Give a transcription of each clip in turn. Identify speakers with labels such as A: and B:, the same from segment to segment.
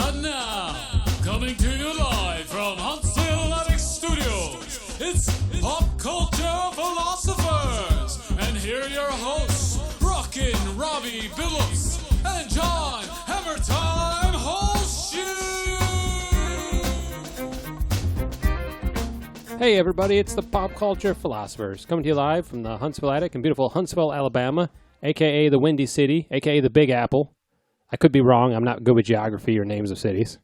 A: And now, coming to you live from Huntsville Attic Studios, it's Pop Culture Philosophers. And here are your hosts, Rockin, Robbie, Billups, and John Hammertime Holshoe.
B: Hey everybody, it's the Pop Culture Philosophers, coming to you live from the Huntsville Attic in beautiful Huntsville, Alabama, a.k.a. the Windy City, a.k.a. the Big Apple. I could be wrong. I'm not good with geography or names of cities.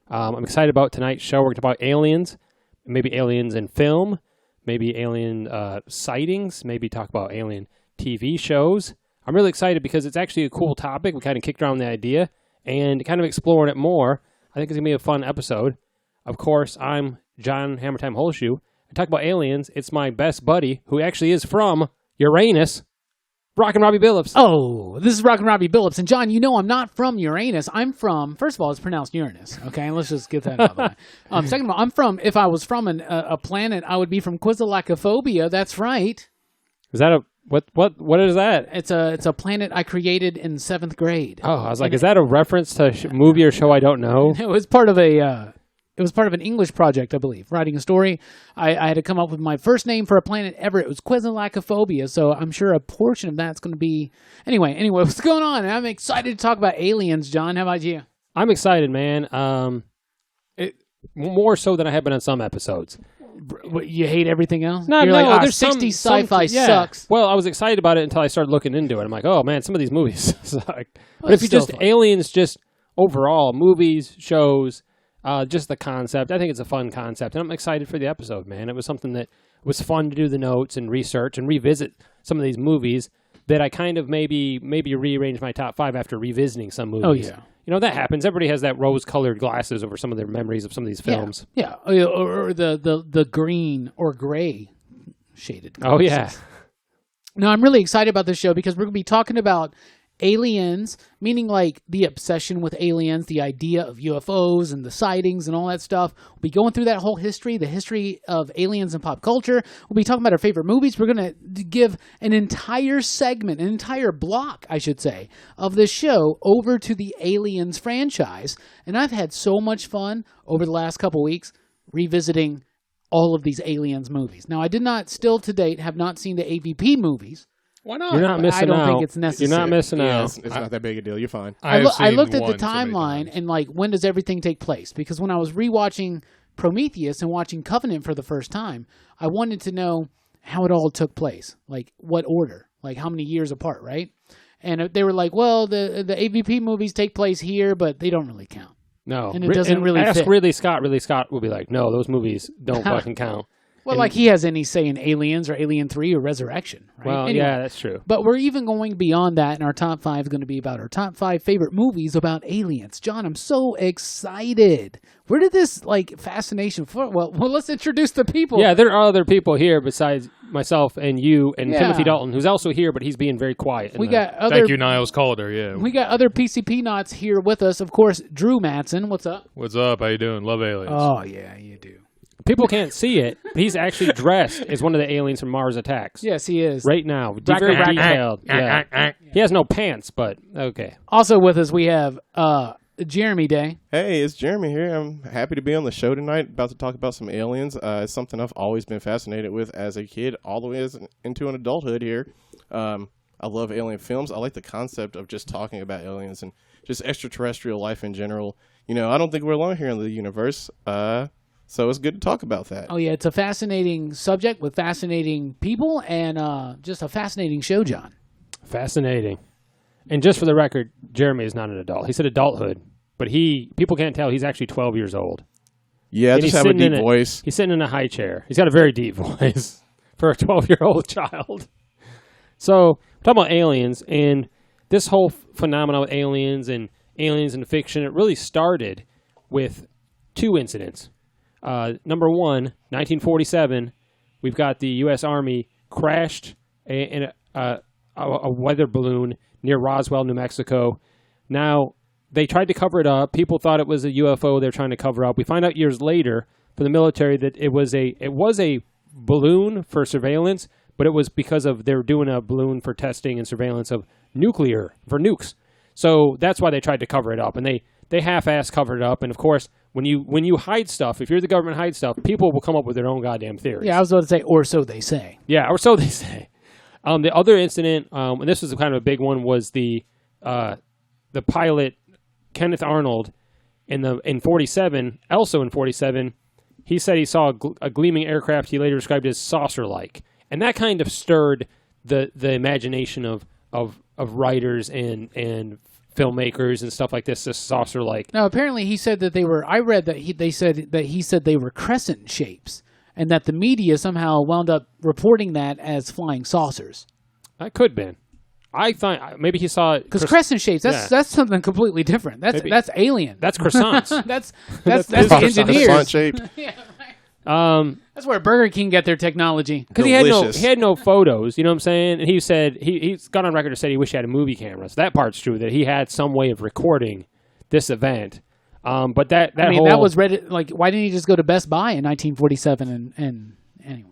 B: I'm excited about tonight's show. We're going to talk about aliens, maybe aliens in film, maybe alien sightings, maybe talk about alien TV shows. I'm really excited because it's actually a cool topic. We kind of kicked around the idea and kind of exploring it more. I think it's going to be a fun episode. Of course, I'm John Hammertime Holshoe. I talk about aliens. It's my best buddy, who actually is from Uranus, Rockin' Robbie Billups.
C: Oh, this is Rockin' Robbie Billups. And John, you know I'm not from Uranus. I'm from, first of all, it's pronounced Uranus. Okay, let's just get that out of the way. Second of all, I'm from, if I was from a planet, I would be from Quizzalacophobia. That's right.
B: Is that what is that?
C: It's a planet I created in 7th grade.
B: Oh, I was like, is that a reference to a movie or show I don't know?
C: It was part of an English project, I believe, writing a story. I had to come up with my first name for a planet ever. It was Quizzalacophobia, so I'm sure a portion of that's going to be... Anyway, what's going on? I'm excited to talk about aliens, John. How about you?
B: I'm excited, man. More so than I have been on some episodes.
C: What, you hate everything else?
B: No,
C: You're
B: no,
C: like,
B: there's
C: 60s sci-fi sucks.
B: Well, I was excited about it until I started looking into it. I'm like, oh, man, some of these movies suck. But if you
C: still
B: just...
C: fun.
B: Aliens, just overall, movies, shows... just the concept. I think it's a fun concept, and I'm excited for the episode, man. It was something that was fun to do the notes and research and revisit some of these movies that I kind of maybe rearrange my top 5 after revisiting some movies.
C: Oh, yeah.
B: You know, that happens. Everybody has that rose-colored glasses over some of their memories of some of these films.
C: Yeah. Or the green or gray shaded glasses.
B: Oh, yeah.
C: No, I'm really excited about this show because we're going to be talking about aliens, meaning like the obsession with aliens, the idea of UFOs and the sightings and all that stuff. We'll be going through that whole history, the history of aliens in pop culture. We'll be talking about our favorite movies. We're going to give an entire segment, an entire block, I should say, of this show over to the Aliens franchise. And I've had so much fun over the last couple weeks revisiting all of these aliens movies. Now, I did not, still to date, have not seen the AVP movies.
D: Why not?
B: You're not missing out.
C: I don't think it's necessary.
B: You're not missing out.
D: It's not that big a deal. You're fine.
C: I looked at the timeline and like, when does everything take place? Because when I was rewatching Prometheus and watching Covenant for the first time, I wanted to know how it all took place. Like, what order? Like, how many years apart, right? And they were like, well, the AVP movies take place here, but they don't really count.
B: No.
C: And it doesn't really
B: ask
C: fit.
B: Ridley Scott. Ridley Scott will be like, no, those movies don't fucking count.
C: Well, like he has any say in Aliens or Alien 3 or Resurrection, right?
B: Well,
C: anyway,
B: yeah, that's true.
C: But we're even going beyond that, and our top 5 is going to be about our top 5 favorite movies about aliens. John, I'm so excited. Where did this, like, fascination... Well, let's introduce the people.
B: Yeah, there are other people here besides myself and you and Timothy Dalton, who's also here, but he's being very quiet.
D: Thank you, Niles Calder. Yeah.
C: We got other PCP knots here with us. Of course, Drew Madsen. What's up?
D: What's up? How you doing? Love aliens.
C: Oh, yeah, you do.
B: People can't see it, but he's actually dressed as one of the aliens from Mars Attacks.
C: Yes, he is.
B: Right now. Very detailed. Yeah. He has no pants, but okay.
C: Also with us, we have Jeremie Day.
E: Hey, it's Jeremie here. I'm happy to be on the show tonight, about to talk about some aliens. It's something I've always been fascinated with as a kid, all the way into an adulthood here. I love alien films. I like the concept of just talking about aliens and just extraterrestrial life in general. You know, I don't think we're alone here in the universe. So it's good to talk about that.
C: Oh, yeah. It's a fascinating subject with fascinating people and just a fascinating show, John.
B: Fascinating. And just for the record, Jeremie is not an adult. He said adulthood, but people can't tell he's actually 12 years old.
E: Yeah, I just have a deep voice.
B: He's sitting in a high chair. He's got a very deep voice for a 12-year-old child. So, we're talking about aliens, and this whole phenomenon with aliens and fiction, it really started with 2 incidents. Number 1, 1947, we've got the U.S. Army crashed in a weather balloon near Roswell, New Mexico. Now, they tried to cover it up. People thought it was a UFO they're trying to cover up. We find out years later from the military that it was a balloon for surveillance, but it was because of they were doing a balloon for testing and surveillance of nukes. So that's why they tried to cover it up. And they they half-ass covered it up. And of course, when you hide stuff, if you're the government hide stuff, people will come up with their own goddamn theories.
C: Yeah, I was about to say, or so they say.
B: Yeah, or so they say. The other incident, and this was kind of a big one, was the pilot Kenneth Arnold in 47. Also in 47, he said he saw a gleaming aircraft he later described as saucer-like, and that kind of stirred the imagination of writers and filmmakers and stuff like this saucer-like.
C: Now, apparently, he said that they were. I read that he said they were crescent shapes, and that the media somehow wound up reporting that as flying saucers.
B: That could have been. I thought maybe he saw it
C: because crescent shapes. That's something completely different. That's alien.
B: That's croissants.
C: that's engineers.
E: Croissant shaped.
C: Yeah, right. That's where Burger King got their technology.
B: Because he had no photos. You know what I'm saying? And he said he's got on record to say he wished he had a movie camera. So that part's true, that he had some way of recording this event. But that
C: was Reddit. Like, why didn't he just go to Best Buy in 1947 and anyway?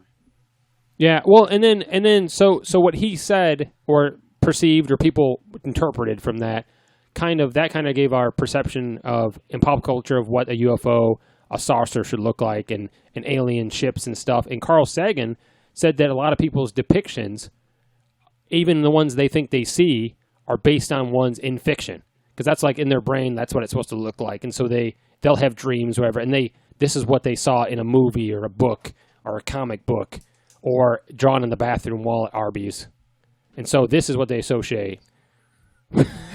C: Yeah.
B: Well, and then so what he said or perceived or people interpreted from that kind of gave our perception of in pop culture of what a UFO, a saucer should look like, and alien ships and stuff. And Carl Sagan said that a lot of people's depictions, even the ones they think they see, are based on ones in fiction. Because that's like in their brain, that's what it's supposed to look like. And so they'll have dreams, whatever, and this is what they saw in a movie or a book or a comic book or drawn in the bathroom wall at Arby's. And so this is what they associate.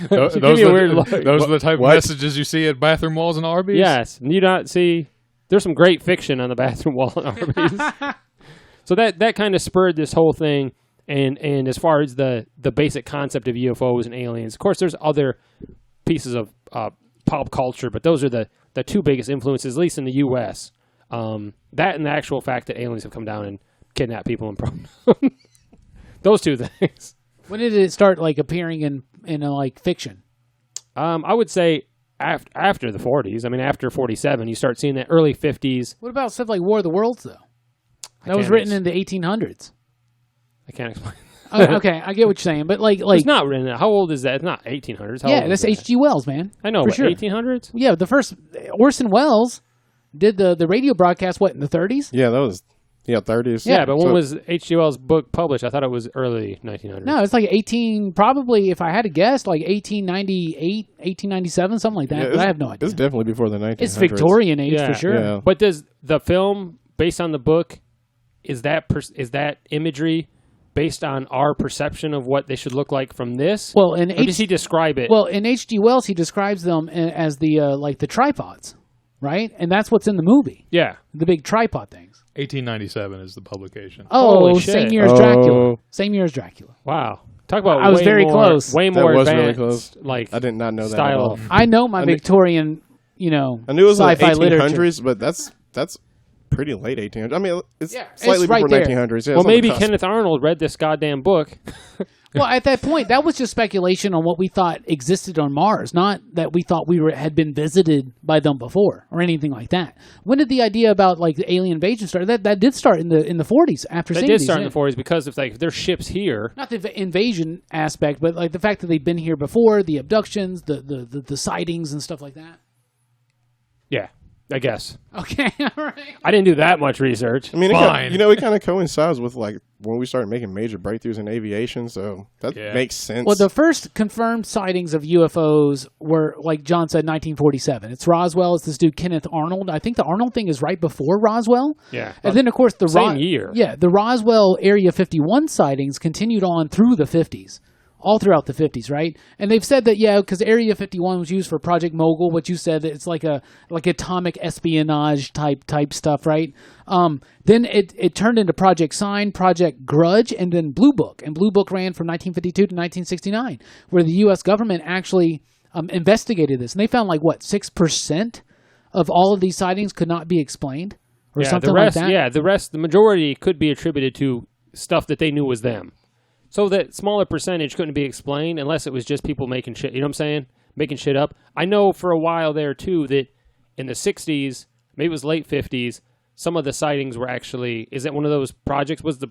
D: Those are the type of messages you see at bathroom walls in Arby's?
B: Yes. And you not see, there's some great fiction on the bathroom wall in Arby's. So that kind of spurred this whole thing. And as far as the basic concept of UFOs and aliens, of course, there's other pieces of pop culture, but those are the two biggest influences, at least in the U.S. That and the actual fact that aliens have come down and kidnapped people and brought those two things.
C: When did it start appearing in like fiction?
B: I would say after the 40s. I mean, after 47, you start seeing that early 50s.
C: What about stuff like War of the Worlds, though? That was written in the 1800s.
B: I can't explain.
C: Okay, I get what you're saying, but
B: it's not written. How old is that? It's not 1800s.
C: Yeah, that's H.G. Wells, man.
B: I know,
C: for
B: but
C: sure.
B: 1800s.
C: Yeah, the first Orson Welles did the radio broadcast. What, in the 30s?
E: Yeah, that was 30s.
B: Yeah, but when was H.G. Wells' book published? I thought it was early 1900s.
C: No, it's like probably if I had to guess, like 1898, 1897, something like that.
E: Yeah,
C: but I have no idea.
E: It's definitely before the 1900s.
C: It's Victorian age for sure.
E: Yeah.
B: But does the film based on the book is that imagery based on our perception of what they should look like from this?
C: Well,
B: or does he describe it?
C: Well, in H.G. Wells, he describes them as the tripods, right? And that's what's in the movie.
B: Yeah,
C: the big tripod things.
D: 1897 is the publication.
C: Oh, same year as Dracula. Same year as Dracula.
B: Wow. Talk about
C: I was very close.
B: Way more
E: that was
B: advanced.
E: Really close.
B: Like
E: I did not know that
B: style
E: at all.
C: I know my Victorian,
E: I knew it was like
C: sci-fi
E: 1800s,
C: literature.
E: but that's pretty late 1800s. I mean, it's
C: it's
E: slightly
C: right
E: before
C: there.
E: 1900s. Yeah,
B: well, maybe Kenneth Arnold read this goddamn book.
C: Well, at that point, that was just speculation on what we thought existed on Mars, not that we thought had been visited by them before or anything like that. When did the idea about the alien invasion start? That did start in the 40s after
B: That
C: seeing
B: did
C: these,
B: start in the 40s because if there's ships here.
C: Not the invasion aspect, but the fact that they've been here before, the abductions, the sightings and stuff like that.
B: Yeah, I guess.
C: Okay, all right.
B: I didn't do that much research.
E: I mean,
D: Fine.
E: it kind of coincides with when we started making major breakthroughs in aviation, so that makes sense.
C: Well, the first confirmed sightings of UFOs were, like John said, 1947. It's Roswell. It's this dude Kenneth Arnold. I think the Arnold thing is right before Roswell.
B: Yeah,
C: and then of course the
B: same year.
C: Yeah, the Roswell Area 51 sightings continued on through the 50s. All throughout the 50s, right? And they've said that, because Area 51 was used for Project Mogul, what you said, that it's like atomic espionage type stuff, right? Then it turned into Project Sign, Project Grudge, and then Blue Book. And Blue Book ran from 1952 to 1969, where the U.S. government actually investigated this. And they found 6% of all of these sightings could not be explained or something like that?
B: Yeah, the majority could be attributed to stuff that they knew was them. So that smaller percentage couldn't be explained unless it was just people making shit, you know what I'm saying? Making shit up. I know for a while there, too, that in the 60s, maybe it was late 50s, some of the sightings were actually, is that one of those projects? Was the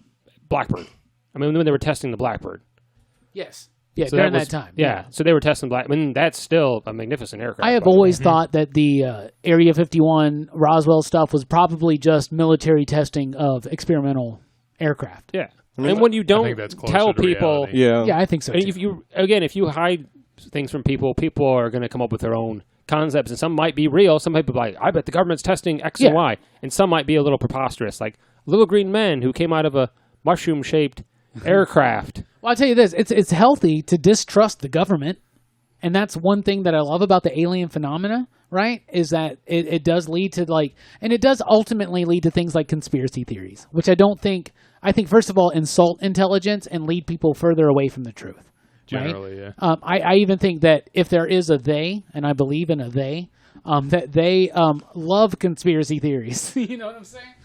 B: Blackbird. I mean, when they were testing the Blackbird.
C: Yes. Yeah,
B: So
C: during
B: was-
C: that time.
B: Yeah. So they were testing black. I mean, that's still a magnificent aircraft.
C: I have
B: by the way.
C: always thought that the Area 51 Roswell stuff was probably just military testing of experimental aircraft.
B: Yeah.
E: mean,
B: And when you
D: I
B: don't
D: think that's closer
B: tell
D: to
B: people,
D: reality.
E: Yeah.
C: Yeah, I think so.
B: and
C: Too.
B: if you hide things from people, people are going to come up with their own concepts, and some might be real. Some might be like, I bet the government's testing X and
C: Yeah.
B: Y, and some might be a little preposterous, like little green men who came out of a mushroom-shaped aircraft.
C: Well, I'll tell you this: it's healthy to distrust the government, and that's one thing that I love about the alien phenomena. Right? Is that it does lead to and it does ultimately lead to things like conspiracy theories, which I don't think. I think first of all insult intelligence and lead people further away from the truth.
D: Generally,
C: right?
D: yeah.
C: I even think that if there is a they, and I believe in a they, that they love conspiracy theories. You know what I'm saying?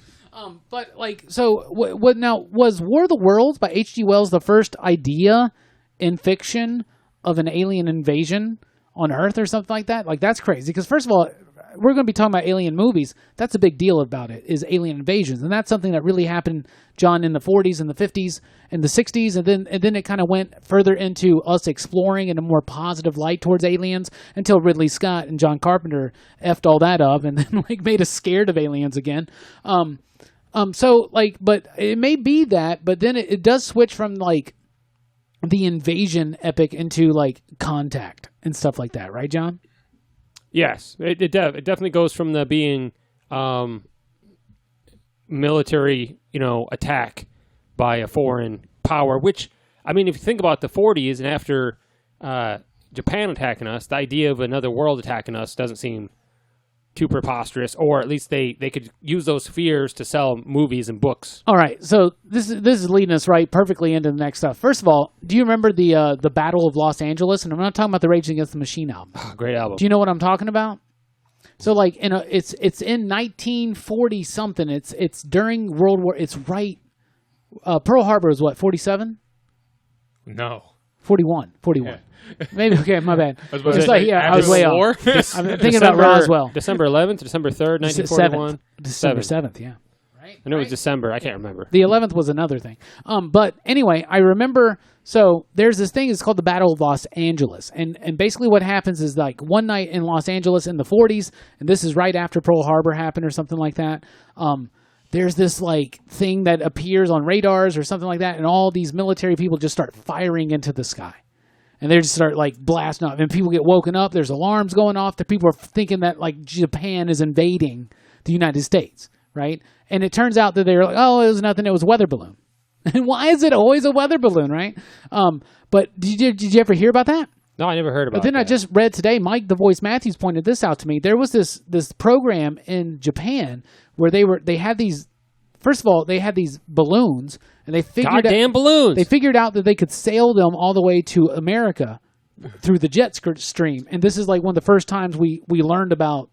C: But so what now was War of the Worlds by H.G. Wells the first idea in fiction of an alien invasion on Earth or something like that? Like, that's crazy. Because first of all, we're going to be talking about alien movies. That's a big deal about it, is alien invasions. And that's something that really happened, John, in the 40s and the 50s and the 60s. And then it kind of went further into us exploring in a more positive light towards aliens until Ridley Scott and John Carpenter effed all that up and then made us scared of aliens again. So but it may be that, but then it does switch from the invasion epic into Contact and stuff like that, right, John?
B: Yes, it definitely goes from the being military, attack by a foreign power. Which, I mean, if you think about the 40s and after Japan attacking us, the idea of another world attacking us doesn't seem too preposterous, or at least they could use those fears to sell movies and books.
C: All right, so this is leading us right perfectly into the next stuff. First of all, do you remember the Battle of Los Angeles? And I'm not talking about the Rage Against the Machine album.
B: Oh, great album.
C: Do you know what I'm talking about? So it's in 1940 something. It's during World War. It's right. Pearl Harbor is what, 47?
D: No.
C: 41.
D: Yeah.
C: Maybe, okay, my bad.
D: I was about to
C: It's
D: say,
C: I was
D: after
C: way
D: the
C: off.
D: war?
C: I'm thinking about Roswell.
B: December 11th, December 3rd, 1941.
C: December 7th, yeah.
B: I know it was December. I can't remember.
C: The 11th was another thing. But anyway, I remember, so there's this thing, it's called the Battle of Los Angeles. And basically what happens is one night in Los Angeles in the 40s, and this is right after Pearl Harbor happened or something like that, there's this thing that appears on radars or something like that, and all these military people just start firing into the sky. And they just start blasting off, and people get woken up. There's alarms going off. The people are thinking that Japan is invading the United States, right? And it turns out that they're oh, it was nothing. It was a weather balloon. And why is it always a weather balloon, right? But did you ever hear about that?
B: No, I never heard about
C: But then
B: that.
C: I just read today, Mike the Voice Matthews pointed this out to me. There was this program in Japan where they had these. First of all, they had these balloons, and they figured
B: Goddamn balloons.
C: They figured out that they could sail them all the way to America through the jet stream. And this is one of the first times we learned about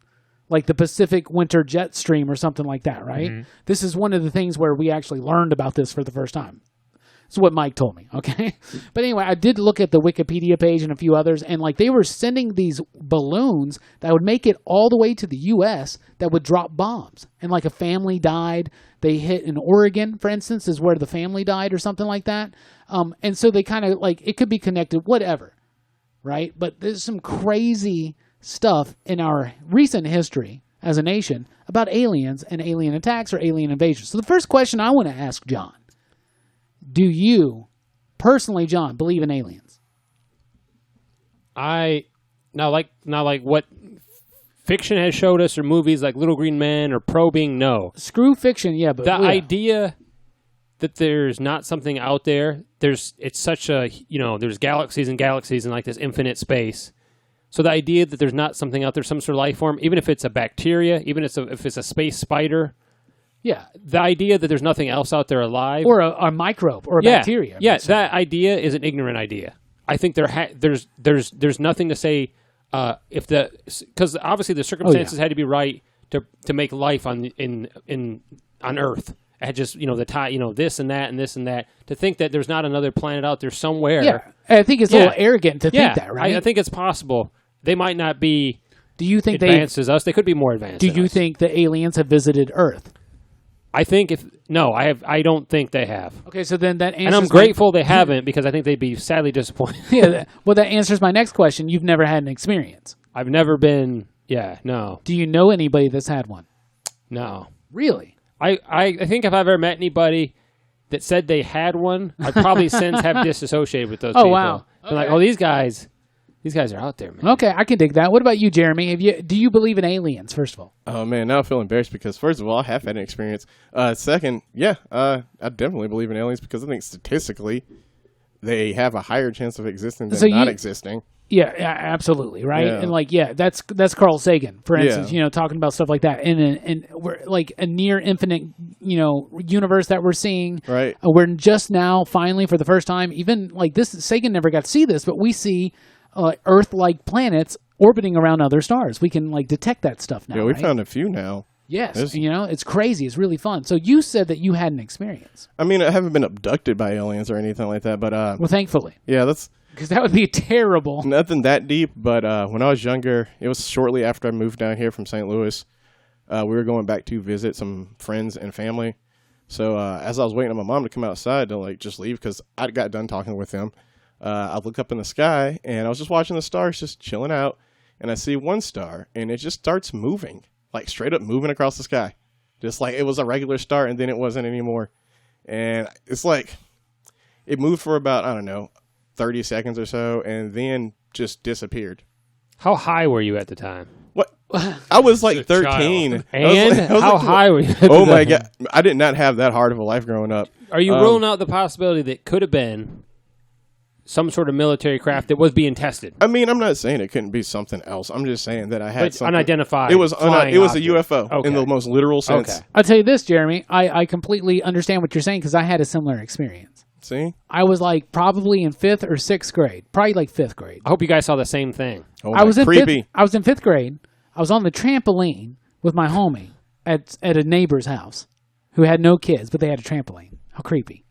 C: the Pacific Winter Jet Stream or something like that, right? Mm-hmm. This is one of the things where we actually learned about this for the first time. That's what Mike told me, okay? But anyway, I did look at the Wikipedia page and a few others, and they were sending these balloons that would make it all the way to the U.S. that would drop bombs. And a family died. They hit in Oregon, for instance, is where the family died or something like that. And so they kind of it could be connected, whatever, right? But there's some crazy stuff in our recent history as a nation about aliens and alien attacks or alien invasions. So the first question I want to ask John, do you personally, John, believe in aliens?
B: Now what fiction has showed us, or movies like Little Green Men or Probing, no.
C: Screw fiction, yeah, but
B: the idea that there's not something out there, it's such a, there's galaxies and galaxies and this infinite space. So the idea that there's not something out there, some sort of life form, even if it's a bacteria, even if it's a space spider,
C: yeah,
B: the idea that there's nothing else out there alive,
C: or a microbe or a bacteria,
B: yeah, that idea is an ignorant idea. I think there's nothing to say because obviously the circumstances had to be right to make life on Earth. It had just this and that and this and that. To think that there's not another planet out there somewhere.
C: Yeah, I think it's a little arrogant to think that, right?
B: I think it's possible. They might not be.
C: Do you think
B: advanced as us? They could be more advanced.
C: Do you think the aliens have visited Earth?
B: I think I don't think they have.
C: Okay, so then that answers.
B: And I'm grateful they haven't because I think they'd be sadly disappointed.
C: Yeah, well, that answers my next question. You've never had an experience.
B: I've never been. Yeah, no.
C: Do you know anybody that's had one?
B: No.
C: Really?
B: I think if I've ever met anybody that said they had one, I'd probably since have disassociated with those people.
C: Oh, wow.
B: Been like, these guys are out there, man.
C: Okay, I can dig that. What about you, Jeremie? Do you believe in aliens, first of all?
E: Oh, man, now I feel embarrassed because, first of all, I have had an experience. Second, I definitely believe in aliens because I think statistically they have a higher chance of existing than not existing.
C: Yeah, absolutely, right?
E: Yeah.
C: And that's Carl Sagan, for instance, talking about stuff like that. And we're like a near infinite, universe that we're seeing.
E: Right.
C: We're just now, finally, for the first time, even like this, Sagan never got to see this, but we see Earth-like planets orbiting around other stars. We can detect that stuff now.
E: Yeah, we found a few now.
C: Yes, it's crazy. It's really fun. So you said that you had an experience.
E: I mean, I haven't been abducted by aliens or anything like that, but
C: well, thankfully.
E: Yeah, that's
C: because that would be terrible.
E: Nothing that deep, but when I was younger, it was shortly after I moved down here from St. Louis. We were going back to visit some friends and family. So as I was waiting on my mom to come outside to just leave because I got done talking with them, I look up in the sky and I was just watching the stars, just chilling out, and I see one star and it just starts moving, straight up moving across the sky, just like it was a regular star and then it wasn't anymore, and it's it moved for about 30 seconds or so, and then just disappeared.
B: How high were you at the time?
E: What? I was 13.
B: And how high were you?
E: Oh my God. I did not have that hard of a life growing up.
B: Are you ruling out the possibility that could have been some sort of military craft that was being tested?
E: I mean, I'm not saying it couldn't be something else. I'm just saying that I had something.
B: Unidentified.
E: It was a UFO in the most literal sense.
B: Okay.
C: I'll tell you this, Jeremie. I completely understand what you're saying because I had a similar experience.
E: See?
C: I was probably in 5th or 6th grade. Probably 5th grade.
B: I hope you guys saw the same thing.
E: Oh,
C: I was
E: creepy.
C: I was in 5th grade. I was on the trampoline with my homie at a neighbor's house who had no kids, but they had a trampoline. How creepy.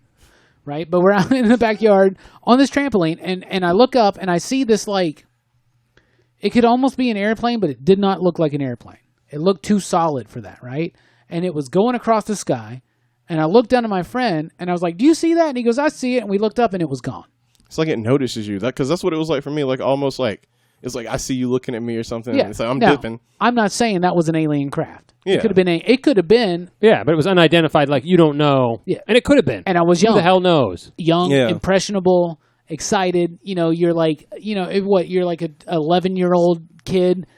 C: Right? But we're out in the backyard on this trampoline, and I look up and I see this it could almost be an airplane, but it did not look like an airplane. It looked too solid for that, right? And it was going across the sky. And I looked down at my friend, and I was like, "Do you see that?" And he goes, "I see it." And we looked up, and it was gone.
E: It's like it notices you, because that's what it was like for me. Almost it's like I see you looking at me or something.
C: Yeah.
E: It's like I'm
C: now,
E: dipping.
C: I'm not saying that was an alien craft.
E: Yeah.
C: It could have been.
B: Yeah, but it was unidentified. You don't know.
C: Yeah,
B: and it could have been.
C: And I was young.
B: Who the hell knows?
C: Young, impressionable, excited. You're you're like an 11-year-old kid.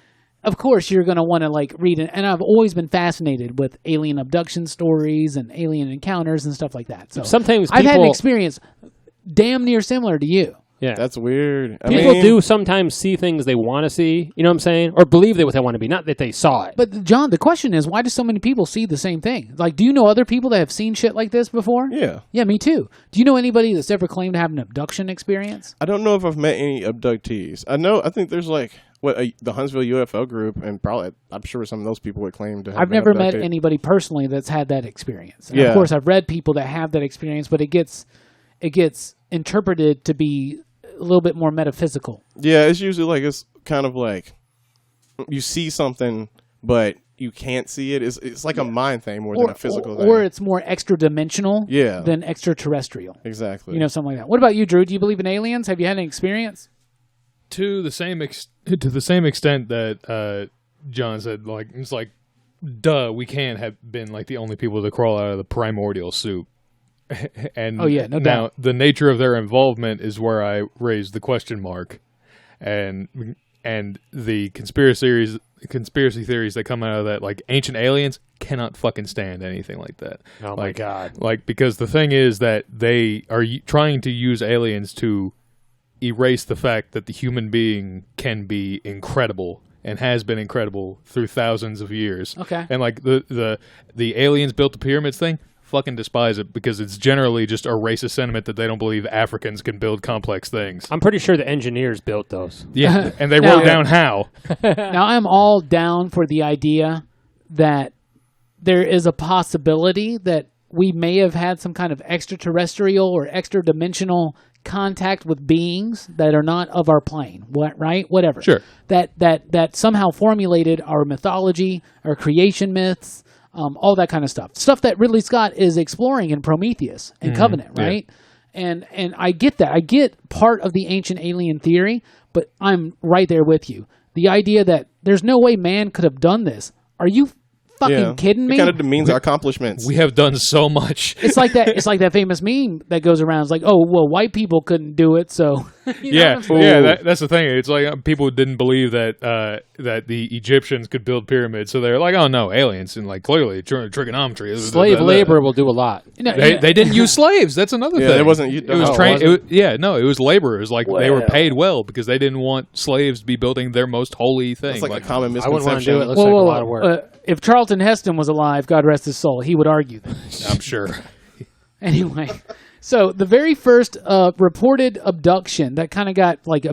C: Of course, you're going to want to read it. And I've always been fascinated with alien abduction stories and alien encounters and stuff like that. So
B: sometimes
C: I've had an experience damn near similar to you.
B: Yeah,
E: that's weird.
B: People do sometimes see things they want to see. You know what I'm saying? Or believe they what they want to be, not that they saw it.
C: But John, the question is, why do so many people see the same thing? Do you know other people that have seen shit like this before?
E: Yeah.
C: Yeah, me too. Do you know anybody that's ever claimed to have an abduction experience?
E: I don't know if I've met any abductees. I think there's the Huntsville UFO group, and probably I'm sure some of those people would claim to have
C: I've
E: been
C: never
E: abducted.
C: met anybody personally that's had that experience. And
E: yeah.
C: Of course, I've read people that have that experience, but it gets interpreted to be a little bit more metaphysical.
E: Yeah, it's usually it's kind of you see something, but you can't see it. It's like a mind thing more than a physical thing.
C: Or it's more extra-dimensional than extraterrestrial.
E: Exactly.
C: Something like that. What about you, Drew? Do you believe in aliens? Have you had an experience?
D: To the same extent that John said, it's duh, we can't have been the only people to crawl out of the primordial soup. And
C: no doubt.
D: Now the nature of their involvement is where I raised the question mark, and the conspiracy theories that come out of that, ancient aliens cannot fucking stand anything like that.
B: Oh my God!
D: Because the thing is that they are trying to use aliens to erase the fact that the human being can be incredible and has been incredible through thousands of years.
C: Okay.
D: And the aliens built the pyramids thing, fucking despise it because it's generally just a racist sentiment that they don't believe Africans can build complex things.
B: I'm pretty sure the engineers built those.
D: Yeah, and they wrote down how.
C: Now, I'm all down for the idea that there is a possibility that we may have had some kind of extraterrestrial or extra-dimensional contact with beings that are not of our plane, right? Whatever.
D: Sure.
C: That somehow formulated our mythology, our creation myths, all that kind of stuff that Ridley Scott is exploring in Prometheus and Covenant, right? And I get that. I get part of the ancient alien theory, but I'm right there with you. The idea that there's no way man could have done this. Are you fucking kidding me?
E: It kind of demeans our accomplishments.
D: We have done so much.
C: It's like that. It's like that famous meme that goes around. It's like, oh well, white people couldn't do it, so you know what I'm saying?
D: That's the thing. It's like people didn't believe that that the Egyptians could build pyramids, so they're like, oh no, aliens, and like clearly trigonometry.
B: Slave labor will do a lot.
D: They didn't use slaves. That's another thing.
E: It wasn't.
D: It was trained. It was laborers. Like they were paid well because they didn't want slaves to be building their most holy thing.
E: It's like a common
B: I wouldn't want to
E: misconception.
B: do it. It looks like a lot of work.
C: If Charlton Heston was alive, God rest his soul, he would argue that.
D: I'm sure.
C: Anyway, so the very first reported abduction that kind of got like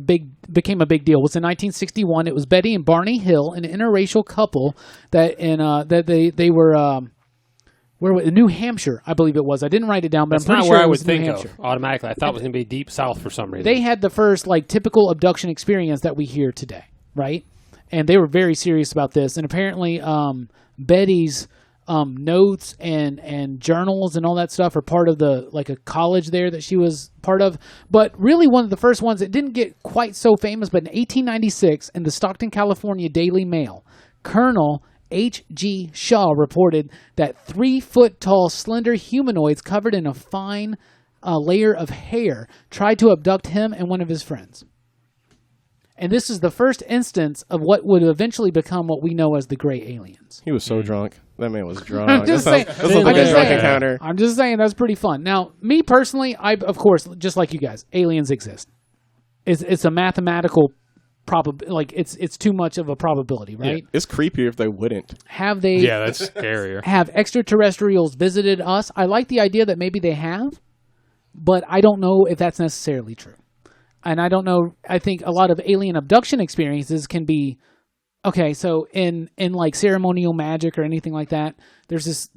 C: became a big deal was in 1961. It was Betty and Barney Hill, an interracial couple that they were where in New Hampshire, I believe it was. I didn't write it down, but
B: That's
C: I'm pretty
B: not
C: sure
B: where I
C: it
B: would
C: was New
B: think
C: Hampshire.
B: of automatically. I thought it was going to be deep south for some reason.
C: They had the first like typical abduction experience that we hear today, right? And they were very serious about this. And apparently, Betty's notes and journals and all that stuff are part of the like a college there that she was part of. But really, one of the first ones that didn't get quite so famous, but in 1896, in the Stockton, California Daily Mail, Colonel H.G. Shaw reported that 3-foot-tall, slender humanoids covered in a fine layer of hair tried to abduct him and one of his friends. And this is the first instance of what would eventually become what we know as the gray aliens.
E: He was so drunk. That man was drunk.
C: I'm just saying.
E: That sounds like a drunk encounter.
C: I'm just saying that's pretty fun. Now, me personally, of course, just like you guys, aliens exist. It's a mathematical probability. Like it's too much of a probability, right?
E: It's creepier if they wouldn't.
C: Have they?
D: Yeah, that's scarier.
C: Have extraterrestrials visited us? I like the idea that maybe they have, but I don't know if that's necessarily true. And I don't know. I think a lot of alien abduction experiences can be okay. So in like ceremonial magic or anything like that, there's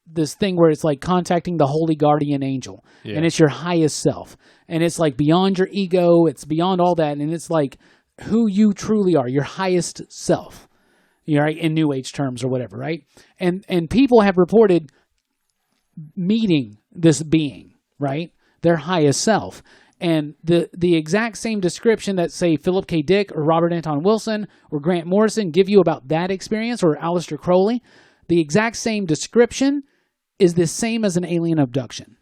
C: this thing where it's like contacting the holy guardian angel, and it's your highest self, and it's like beyond your ego. It's beyond all that, and it's like who you truly are, your highest self. You know, right? In New Age terms or whatever, right? And people have reported meeting this being, right? Their highest self. And the exact same description that, say, Philip K. Dick or Robert Anton Wilson or Grant Morrison give you about that experience, or Aleister Crowley, the exact same description is the same as an alien abduction.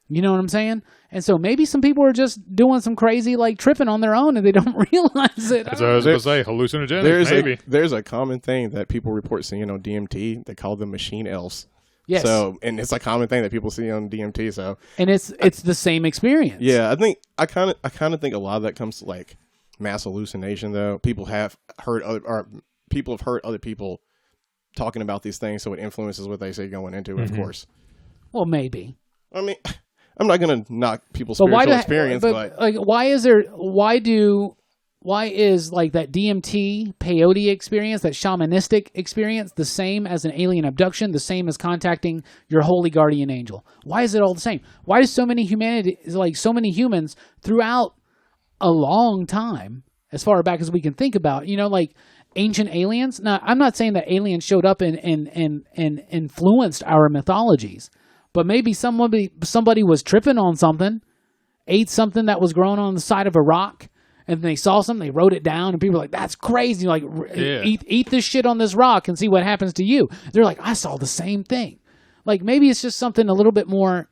C: You know what I'm saying? And so maybe some people are just doing some crazy, like, tripping on their own and they don't realize it.
D: That's what I was going to say. Hallucinogenic, maybe.
E: There's a common thing that people report seeing on DMT. They call them machine elves.
C: Yes.
E: So, and it's a common thing that people see on DMT. So,
C: and it's the same experience.
E: Yeah, I kind of think a lot of that comes to like mass hallucination. Though people have heard other people talking about these things, so it influences what they say going into it. Of course.
C: Well, maybe.
E: I mean, I'm not gonna knock people's spiritual experience, but
C: like, why is like that DMT peyote experience, that shamanistic experience, the same as an alien abduction, the same as contacting your holy guardian angel? Why is it all the same? Why does so many humans throughout a long time, as far back as we can think about, like ancient aliens? Now, I'm not saying that aliens showed up and influenced our mythologies, but maybe somebody was tripping on something, ate something that was growing on the side of a rock, and they saw something, they wrote it down, and people were like, that's crazy. Like, eat this shit on this rock and see what happens to you. They're like, I saw the same thing. Like, maybe it's just something a little bit more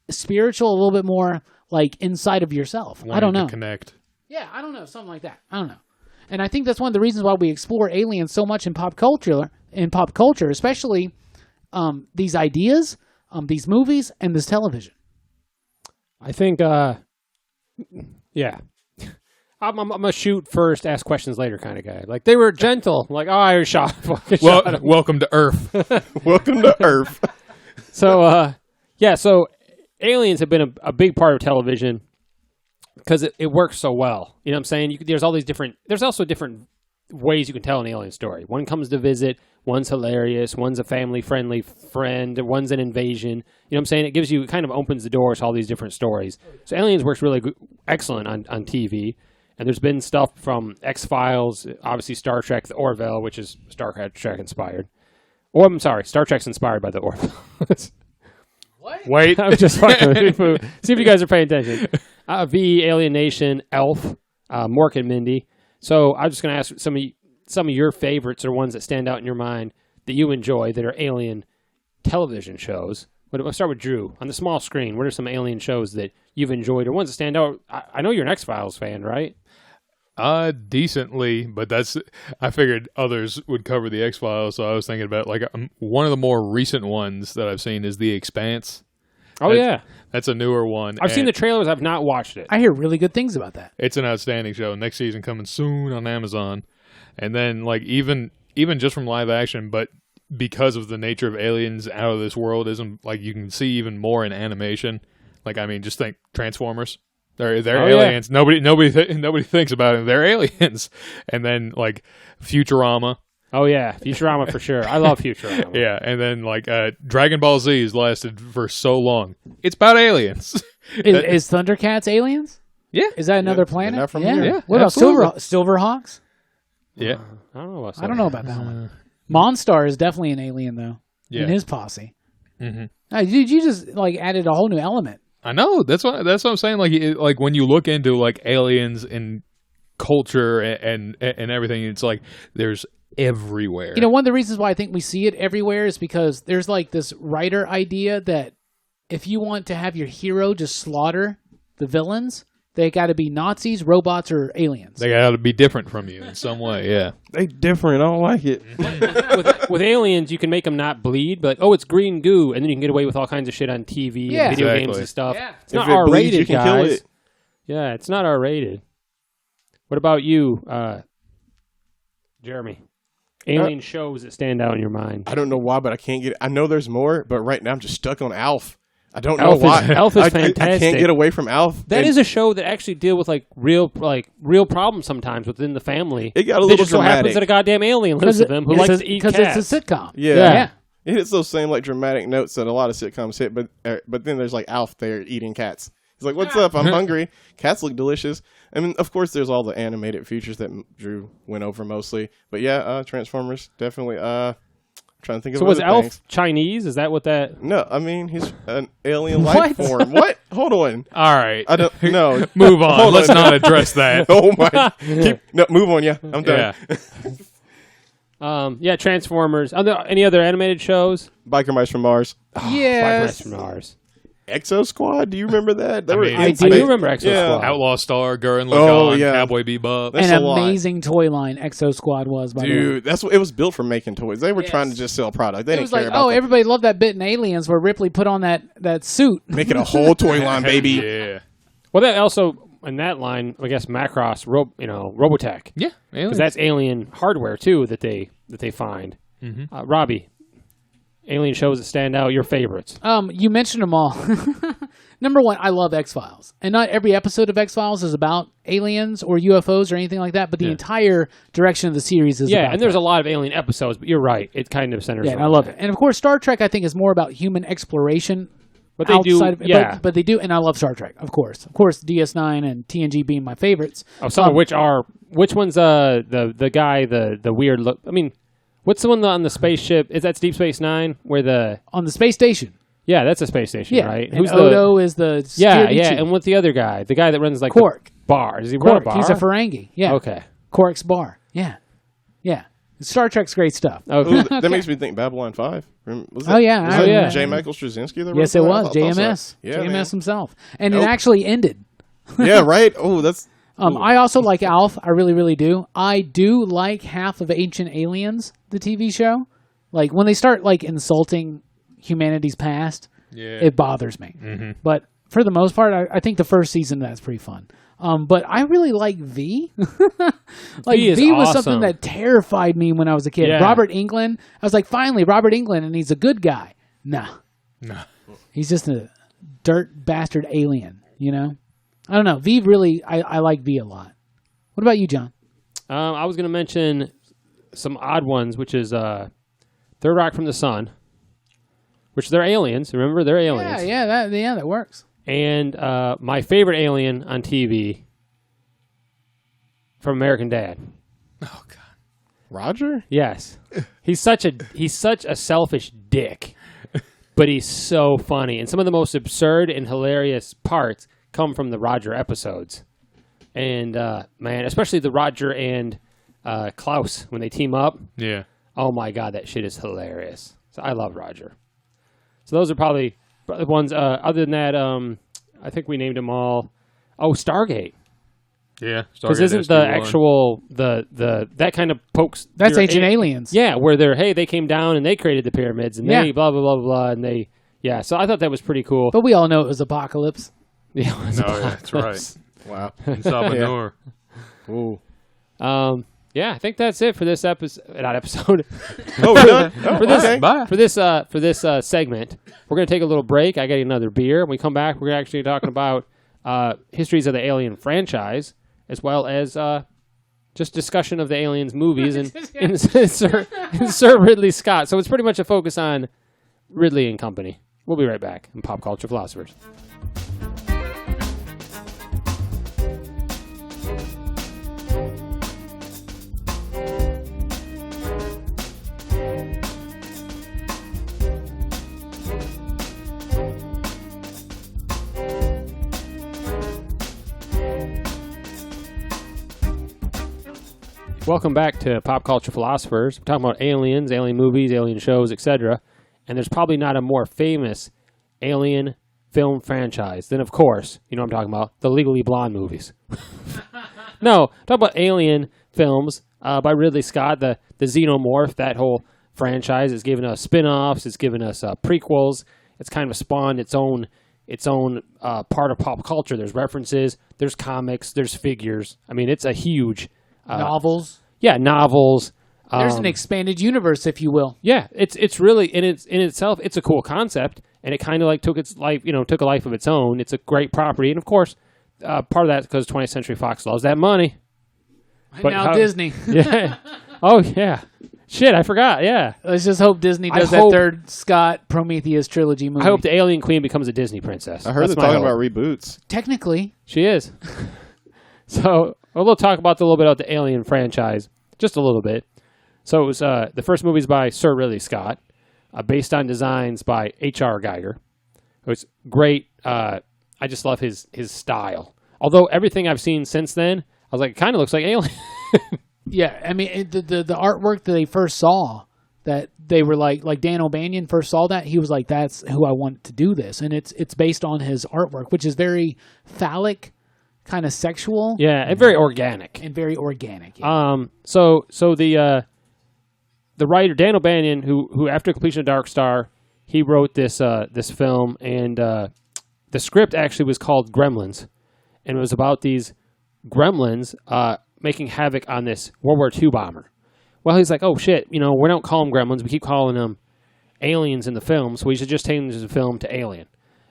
C: spiritual, a little bit more, like, inside of yourself. I don't know.
D: Connect.
C: Yeah, I don't know. Something like that. I don't know. And I think that's one of the reasons why we explore aliens so much in pop culture, especially these ideas, these movies, and this television.
B: I think, yeah. I'm a shoot first, ask questions later kind of guy. Like, they were gentle. Like, oh, I shot.
D: Welcome to Earth.
E: Welcome to Earth.
B: So, so aliens have been a big part of television because it works so well. You know what I'm saying? There's also different ways you can tell an alien story. One comes to visit, one's hilarious, one's a family-friendly friend, one's an invasion. You know what I'm saying? It kind of opens the doors to all these different stories. So aliens works really excellent on TV. And there's been stuff from X-Files, obviously Star Trek, the Orville, which is Star Trek inspired. Or I'm sorry, Star Trek's inspired by the Orville.
D: Wait.
B: I'm just fucking with you. See if you guys are paying attention. V, Alien Nation, Elf, Mork and Mindy. So I'm just going to ask some of your favorites or ones that stand out in your mind that you enjoy that are alien television shows. Let's start with Drew. On the small screen, what are some alien shows that you've enjoyed or ones that stand out? I know you're an X-Files fan, right?
D: Decently, but I figured others would cover the X-Files, so I was thinking about one of the more recent ones that I've seen is The Expanse. That's a newer one.
B: I've seen the trailers. I've not watched it.
C: I hear really good things about that.
D: It's an outstanding show. Next season coming soon on Amazon. And then even just from live action, but because of the nature of aliens out of this world, you can see even more in animation. Just think Transformers. They're aliens. Yeah. Nobody thinks about them. They're aliens. And then Futurama.
B: Oh yeah, Futurama for sure. I love Futurama.
D: Yeah, and then Dragon Ball Z has lasted for so long. It's about aliens.
C: Is Thundercats aliens?
D: Yeah.
C: Is that another planet?
E: Not from here.
C: Yeah. What about Silverhawks?
D: Yeah.
B: I don't know
C: about that one. Monstar is definitely an alien though. Yeah. In his posse. Mm-hmm. Dude, you just added a whole new element.
D: I know. That's what I'm saying. When you look into aliens and culture and everything, it's there's everywhere.
C: One of the reasons why I think we see it everywhere is because there's this writer idea that if you want to have your hero just slaughter the villains, they got to be Nazis, robots, or aliens.
D: They got to be different from you in some way. Yeah,
E: they different. I don't like it.
B: with aliens, you can make them not bleed, but it's green goo, and then you can get away with all kinds of shit on TV and video games and stuff. Yeah. It's not R-rated, guys. Yeah, it's not R-rated. What about you, Jeremie? Alien shows that stand out in your mind.
E: I don't know why, but I know there's more, but right now I'm just stuck on Alf. I don't know why.
B: Elf is fantastic.
E: I can't get away from Alf.
B: That is a show that actually deal with real problems sometimes within the family.
E: It got a little
B: just
E: dramatic.
B: So happens that a goddamn alien lives with them who likes to eat cats.
C: Because it's a sitcom.
E: Yeah. It hits those same dramatic notes that a lot of sitcoms hit, but then there's Alf there eating cats. He's what's up? I'm hungry. Cats look delicious. I mean, of course, there's all the animated features that Drew went over mostly. But yeah, Transformers, definitely. Trying to think of
B: so was Elf
E: things.
B: Chinese? Is that what that?
E: No, I mean he's an alien life form. What? Hold on.
D: All right.
E: I don't know.
D: Move on. Let's not address that.
E: Oh my. Move on. Yeah, I'm done.
B: Yeah. Transformers. Are there any other animated shows?
E: Biker Mice from Mars.
C: Yes.
B: Biker Mice from Mars.
E: Exo Squad. Do you remember that?
B: I do remember Exo Squad.
D: Outlaw Star, Gurren Lagann, Cowboy Bebop.
C: That's an amazing toy line Exo Squad was, by the way.
E: Dude, it was built for making toys. They were trying to just sell product. They didn't care about that.
C: Everybody loved that bit in Aliens where Ripley put on that suit.
E: Make it a whole toy line, baby.
D: Yeah.
B: Well, that also, in that line, I guess Macross, Robotech.
D: Yeah.
B: Because that's alien hardware, too, that they find. Mm-hmm. Robbie, alien shows that stand out, your favorites.
C: You mentioned them all. Number one, I love X-Files. And not every episode of X-Files is about aliens or UFOs or anything like that, but the entire direction of the series is about
B: and there's a lot of alien episodes, but you're right. It kind of centers around
C: I love it. And of course, Star Trek, I think, is more about human exploration.
B: But they do,
C: but they do, and I love Star Trek, of course. Of course, DS9 and TNG being my favorites.
B: Oh, some of which one's the guy, the weird look? I mean, what's the one on the spaceship? Is that Deep Space Nine?
C: On the space station.
B: Yeah, that's a space station, right?
C: And Odo is the security chief.
B: And what's the other guy? The guy that runs
C: Quark.
B: The bar. Does he
C: run a
B: bar?
C: He's a Ferengi. Yeah.
B: Okay.
C: Quark's bar. Yeah. Star Trek's great stuff.
B: Okay.
E: Ooh, that makes me think Babylon 5. Was
C: that,
E: was J. Michael Straczynski that
C: Yes, it was. JMS.
E: Yeah,
C: JMS himself. And it actually ended.
E: Yeah, right? Oh, that's...
C: I also like Alf. I really, really do. I do like half of Ancient Aliens, the TV show. When they start, insulting humanity's past, it bothers me. Mm-hmm. But for the most part, I think the first season, that's pretty fun. But I really like V. V was
B: awesome.
C: something that terrified me when I was a kid.
B: Yeah.
C: Robert Englund. I was like, finally, Robert Englund, and he's a good guy. Nah. He's just a dirt bastard alien, I don't know. V really, I like V a lot. What about you, John?
B: I was going to mention some odd ones, which is Third Rock from the Sun, which they're aliens. Remember, they're aliens.
C: Yeah, that works.
B: And my favorite alien on TV from American Dad.
D: Oh, God.
E: Roger?
B: Yes. He's such a selfish dick. But he's so funny. And some of the most absurd and hilarious parts come from the Roger episodes. And, man, especially the Roger and Klaus, when they team up.
D: Yeah.
B: Oh, my God, that shit is hilarious. So I love Roger. So those are probably the ones. Other than that, I think we named them all. Oh, Stargate.
D: Yeah.
B: Because isn't the actual, that kind of pokes.
C: That's Ancient Aliens.
B: Yeah, where they came down and they created the pyramids and they blah, blah, blah, blah, and they, yeah. So I thought that was pretty cool.
C: But we all know it was Apocalypse.
B: Yeah, it was
D: that's right.
E: Wow.
D: Salvador.
E: Ooh.
B: Yeah, I think that's it for this episode. Not episode.
E: Oh, we're done? Oh,
B: for this,
E: okay.
D: Bye.
B: for this segment, we're going to take a little break. I got another beer. When we come back, we're actually talking about histories of the Alien franchise, as well as just discussion of the Aliens movies and Sir Ridley Scott. So it's pretty much a focus on Ridley and company. We'll be right back in Pop Culture Philosophers. Welcome back to Pop Culture Philosophers. We're talking about aliens, alien movies, alien shows, etc. And there's probably not a more famous alien film franchise than, of course, you know what I'm talking about, the Legally Blonde movies. No, talk about alien films by Ridley Scott, the Xenomorph, that whole franchise. It's given us spin-offs, it's given us prequels. It's kind of spawned its own part of pop culture. There's references, there's comics, there's figures. I mean, it's a huge...
C: novels.
B: Yeah, novels.
C: There's an expanded universe, if you will.
B: Yeah, it's really in itself. It's a cool concept, and it kind of like took its life, took a life of its own. It's a great property, and of course, part of that is because 20th Century Fox loves that money.
C: And now Disney.
B: Yeah. Oh yeah. Shit, I forgot. Yeah.
C: Let's just hope Disney does that third Scott Prometheus trilogy movie.
B: I hope the Alien Queen becomes a Disney princess.
E: I heard they're talking about reboots.
C: Technically,
B: she is. So we'll talk about a little bit about the Alien franchise, just a little bit. So it was the first movie is by Sir Ridley Scott, based on designs by H.R. Geiger. It was great. I just love his style. Although everything I've seen since then, I was like, it kind of looks like Alien.
C: yeah. I mean, the artwork that they first saw, that they were like Dan O'Banion first saw that, he was like, that's who I want to do this, and it's based on his artwork, which is very phallic. Kind of sexual,
B: yeah, and very organic,
C: Yeah.
B: So the writer Dan O'Banion, who after completion of Dark Star, he wrote this film, and the script actually was called Gremlins, and it was about these gremlins making havoc on this World War II bomber. Well, he's like, oh shit, we don't call them gremlins, we keep calling them aliens in the film, so we should just change the film to Alien.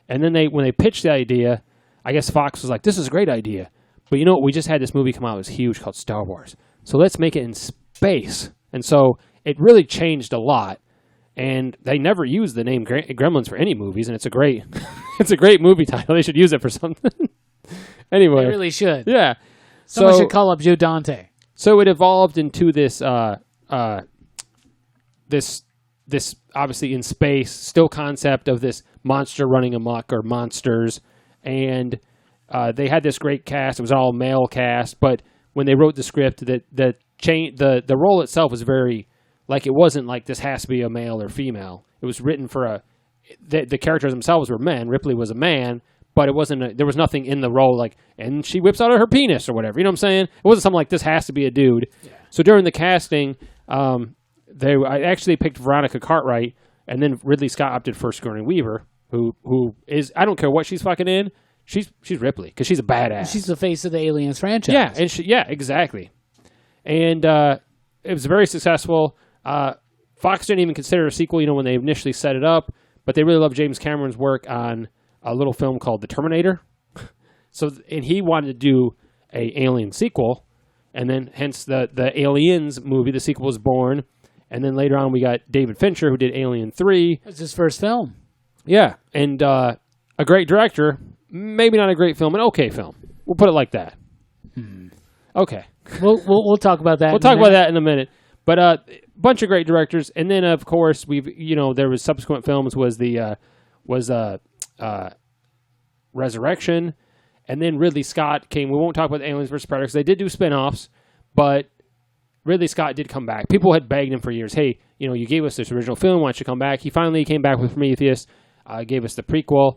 B: And then when they pitched the idea, I guess Fox was like, this is a great idea. But you know what? We just had this movie come out. It was huge called Star Wars. So let's make it in space. And so it really changed a lot. And they never used the name Gremlins for any movies. And it's a great movie title. They should use it for something. Anyway.
C: They really should.
B: Yeah.
C: Someone should call up Joe Dante.
B: So it evolved into this obviously in space, still concept of this monster running amok or monsters. And they had this great cast. It was all male cast, but when they wrote the script, the role itself was very like it wasn't like this has to be a male or female. It was written for the characters themselves were men. Ripley was a man, but it wasn't. There was nothing in the role like, and she whips out her penis or whatever. You know what I'm saying? It wasn't something like this has to be a dude. Yeah. So during the casting, I actually picked Veronica Cartwright, and then Ridley Scott opted for Sigourney Weaver. Who is, I don't care what she's fucking in, she's Ripley, because she's a badass.
C: She's the face of the Aliens franchise.
B: Yeah, and exactly. And it was very successful. Fox didn't even consider a sequel, when they initially set it up, but they really loved James Cameron's work on a little film called The Terminator. And he wanted to do a Alien sequel, and then hence the Aliens movie, the sequel was born. And then later on we got David Fincher, who did Alien 3.
C: It was his first film.
B: Yeah, and a great director, maybe not a great film, an okay film. We'll put it like that. Okay.
C: We'll talk about that.
B: We'll talk about that in a minute. But bunch of great directors, and then of course there was subsequent films was Resurrection, and then Ridley Scott came. We won't talk about Aliens vs. Predator because they did do spinoffs, but Ridley Scott did come back. People had begged him for years, hey, you gave us this original film, why don't you come back? He finally came back with Prometheus, gave us the prequel,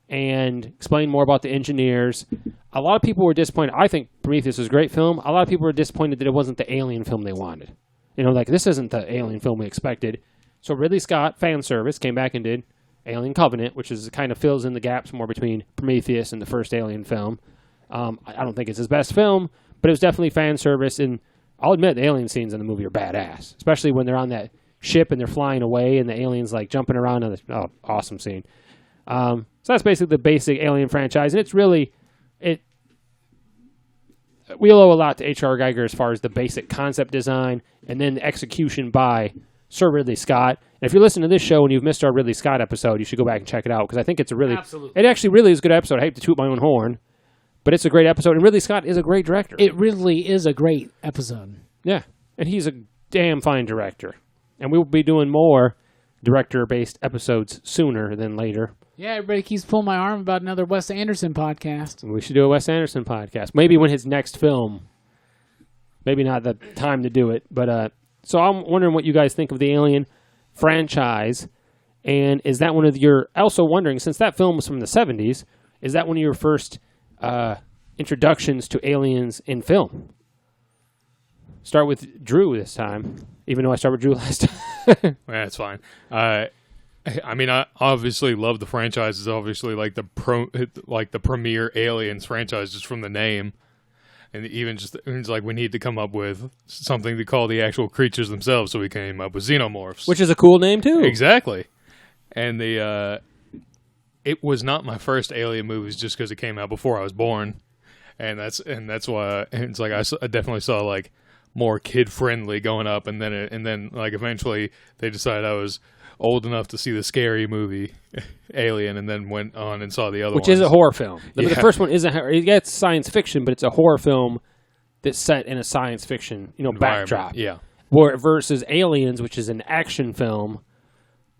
B: and explained more about the engineers. A lot of people were disappointed. I think Prometheus was a great film. A lot of people were disappointed that it wasn't the Alien film they wanted. This isn't the Alien film we expected. So Ridley Scott, fan service, came back and did Alien Covenant, which is kind of fills in the gaps more between Prometheus and the first Alien film. I don't think it's his best film, but it was definitely fan service, and I'll admit the alien scenes in the movie are badass, especially when they're on that ship and they're flying away and the aliens like jumping around on the awesome scene. So that's basically the basic Alien franchise, and it's really we owe a lot to H.R. Geiger as far as the basic concept design and then the execution by Sir Ridley Scott. And if you're listening to this show and you've missed our Ridley Scott episode, you should go back and check it out because I think it's it actually really is a good episode. I hate to toot my own horn, but it's a great episode, and Ridley Scott is a great director.
C: It really is a great episode.
B: Yeah, and he's a damn fine director. And we will be doing more director-based episodes sooner than later.
C: Yeah, everybody keeps pulling my arm about another Wes Anderson podcast.
B: We should do a Wes Anderson podcast. Maybe when his next film. Maybe not the time to do it. But so I'm wondering what you guys think of the Alien franchise. And is that one of your... Also wondering, since that film was from the 70s, is that one of your first introductions to aliens in film? Start with Drew this time, even though I started with Drew last time.
D: That's fine. I obviously love the franchise. It's obviously like the premier Aliens franchise just from the name, and even just it's like we need to come up with something to call the actual creatures themselves, so we came up with xenomorphs,
B: which is a cool name too.
D: Exactly, and it was not my first Alien movies just because it came out before I was born, and that's why it's like I definitely saw like more kid friendly going up, and then like eventually they decided I was old enough to see the scary movie Alien, and then went on and saw the other
B: which
D: ones.
B: is a horror film. The first one isn't. It's science fiction, but it's a horror film that's set in a science fiction backdrop.
D: Yeah.
B: Versus Aliens, which is an action film.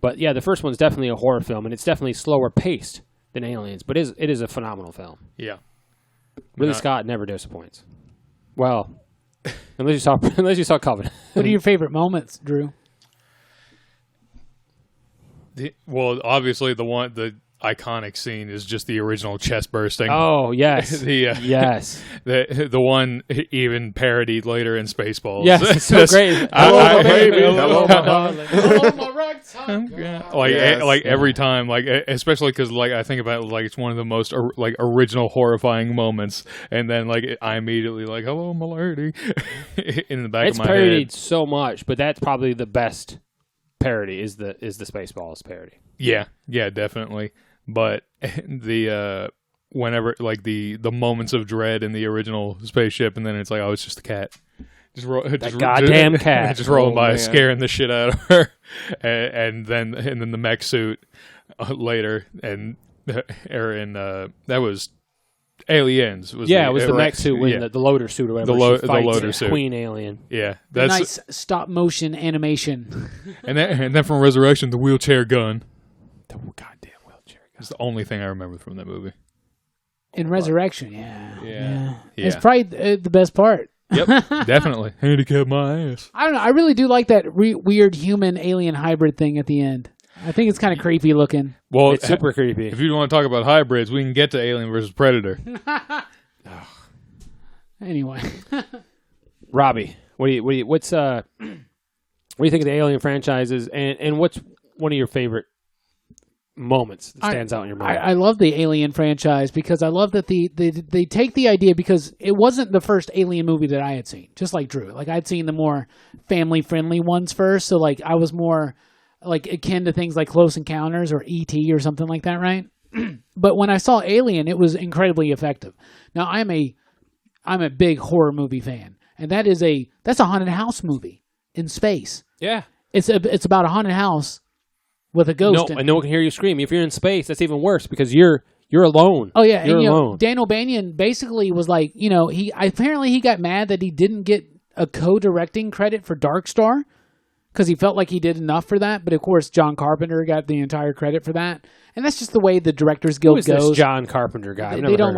B: But yeah, the first one's definitely a horror film, and it's definitely slower paced than Aliens. But it is a phenomenal film.
D: Yeah.
B: Ridley Scott never disappoints. Well, unless you saw Covenant.
C: What are your favorite moments, Drew?
D: Well, obviously the iconic scene is just the original chest bursting.
B: Oh yes,
D: yes. The one even parodied later in Spaceballs.
B: Yes, it's so great.
E: Hello, baby.
C: Hello, my darling. Hello, my rectangle.
D: Like every time, like especially because like I think about it, like it's one of the most like original horrifying moments, and then like I immediately like hello, my lady, in the back of my head.
B: It's parodied so much, but that's probably the best parody is the Spaceballs parody.
D: Yeah, definitely. But the whenever like the moments of dread in the original spaceship, and then it's like, oh, it's just a cat,
B: goddamn cat,
D: just rolling by, scaring the shit out of her, and then the mech suit later, and that was Aliens.
B: It was the mech suit when the loader suit or whatever.
D: The loader suit,
B: Queen Alien.
D: Yeah,
C: that's nice stop motion animation.
D: and then from Resurrection, the wheelchair gun. The goddamn wheelchair gun. It's the only thing I remember from that movie.
C: In Resurrection, yeah.
D: Yeah.
C: It's probably the best part.
D: Yep, definitely. Handicap my ass.
C: I don't know. I really do like that weird human alien hybrid thing at the end. I think it's kind of creepy looking.
B: Well, it's super creepy.
D: If you want to talk about hybrids, we can get to Alien versus Predator.
C: Anyway,
B: Robbie, what do you think of the Alien franchises, and what's one of your favorite moments that stands out in your mind?
C: I love the Alien franchise because I love that they take the idea, because it wasn't the first Alien movie that I had seen, just like Drew. Like I'd seen the more family friendly ones first, so like I was more like akin to things like Close Encounters or E.T. or something like that, right? But when I saw Alien, it was incredibly effective. Now I'm a big horror movie fan, and that's a haunted house movie in space.
B: Yeah,
C: it's about a haunted house with a ghost.
B: And no one can hear you scream. If you're in space, that's even worse because you're alone.
C: Oh yeah,
B: you're alone.
C: Dan O'Banion basically was like, he got mad that he didn't get a co-directing credit for Dark Star because he felt like he did enough for that. But of course, John Carpenter got the entire credit for that, and that's just the way the Directors Guild
B: Who is
C: goes.
B: this John Carpenter guy?
C: They don't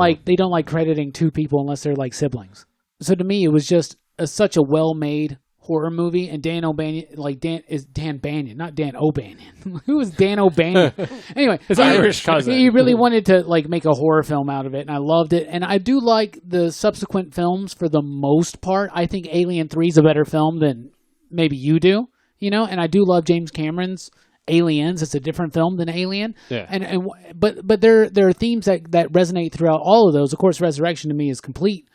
C: like crediting two people unless they're like siblings. So to me, it was just such a well-made horror movie, and Dan O'Banion, Dan Banyan, not Dan O'Banion. Who is Dan O'Banion? Anyway,
B: his Irish cousin.
C: He really wanted to like make a horror film out of it, and I loved it. And I do like the subsequent films for the most part. I think Alien 3 is a better film than maybe you do, and I do love James Cameron's Aliens. It's a different film than Alien.
B: Yeah.
C: But there are themes that resonate throughout all of those. Of course, Resurrection to me is complete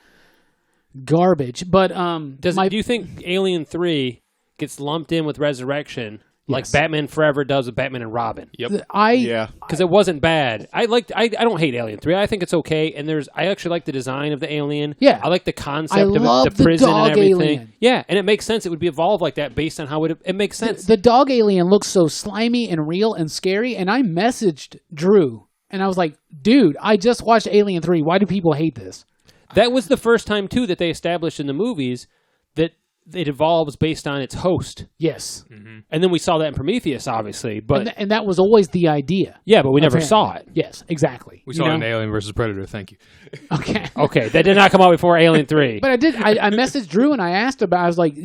C: garbage. But
B: do you think Alien 3 gets lumped in with Resurrection like Batman Forever does with Batman and Robin?
D: Yep.
B: Because it wasn't bad. I don't hate Alien 3. I think it's okay. And I actually like the design of the alien.
C: Yeah.
B: I like the concept
C: I
B: of
C: love
B: the prison
C: dog
B: and everything.
C: alien.
B: Yeah, and it makes sense. It would be evolved like that based on how it makes sense.
C: The dog alien looks so slimy and real and scary. And I messaged Drew and I was like, dude, I just watched Alien 3. Why do people hate this?
B: That was the first time, too, that they established in the movies that it evolves based on its host.
C: Yes.
B: Mm-hmm. And then we saw that in Prometheus, obviously. But
C: and that was always the idea.
B: Yeah, but we never saw it.
C: Yes, exactly.
D: We saw it in Alien versus Predator. Thank you.
C: Okay.
B: Okay, that did not come out before Alien 3.
C: But I messaged Drew and I asked about, I was like,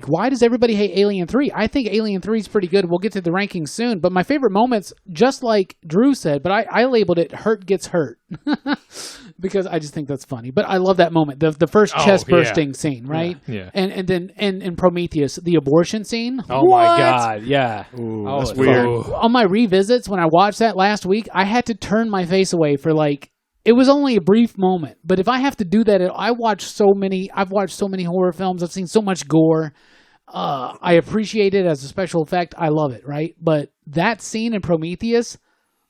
C: why does everybody hate Alien 3? I think Alien 3 is pretty good. We'll get to the rankings soon. But my favorite moments, just like Drew said, but I labeled it Hurt Gets Hurt. Because I just think that's funny. But I love that moment. The first chest bursting scene, right?
D: Yeah.
C: And then in Prometheus, the abortion scene.
B: Oh my God, yeah.
E: Ooh,
B: Oh,
E: that's
B: it's
E: weird.
B: fun.
C: On my revisits, when I watched that last week, I had to turn my face away for it was only a brief moment. But if I have to do that, I've watched so many horror films. I've seen so much gore. I appreciate it as a special effect. I love it, right? But that scene in Prometheus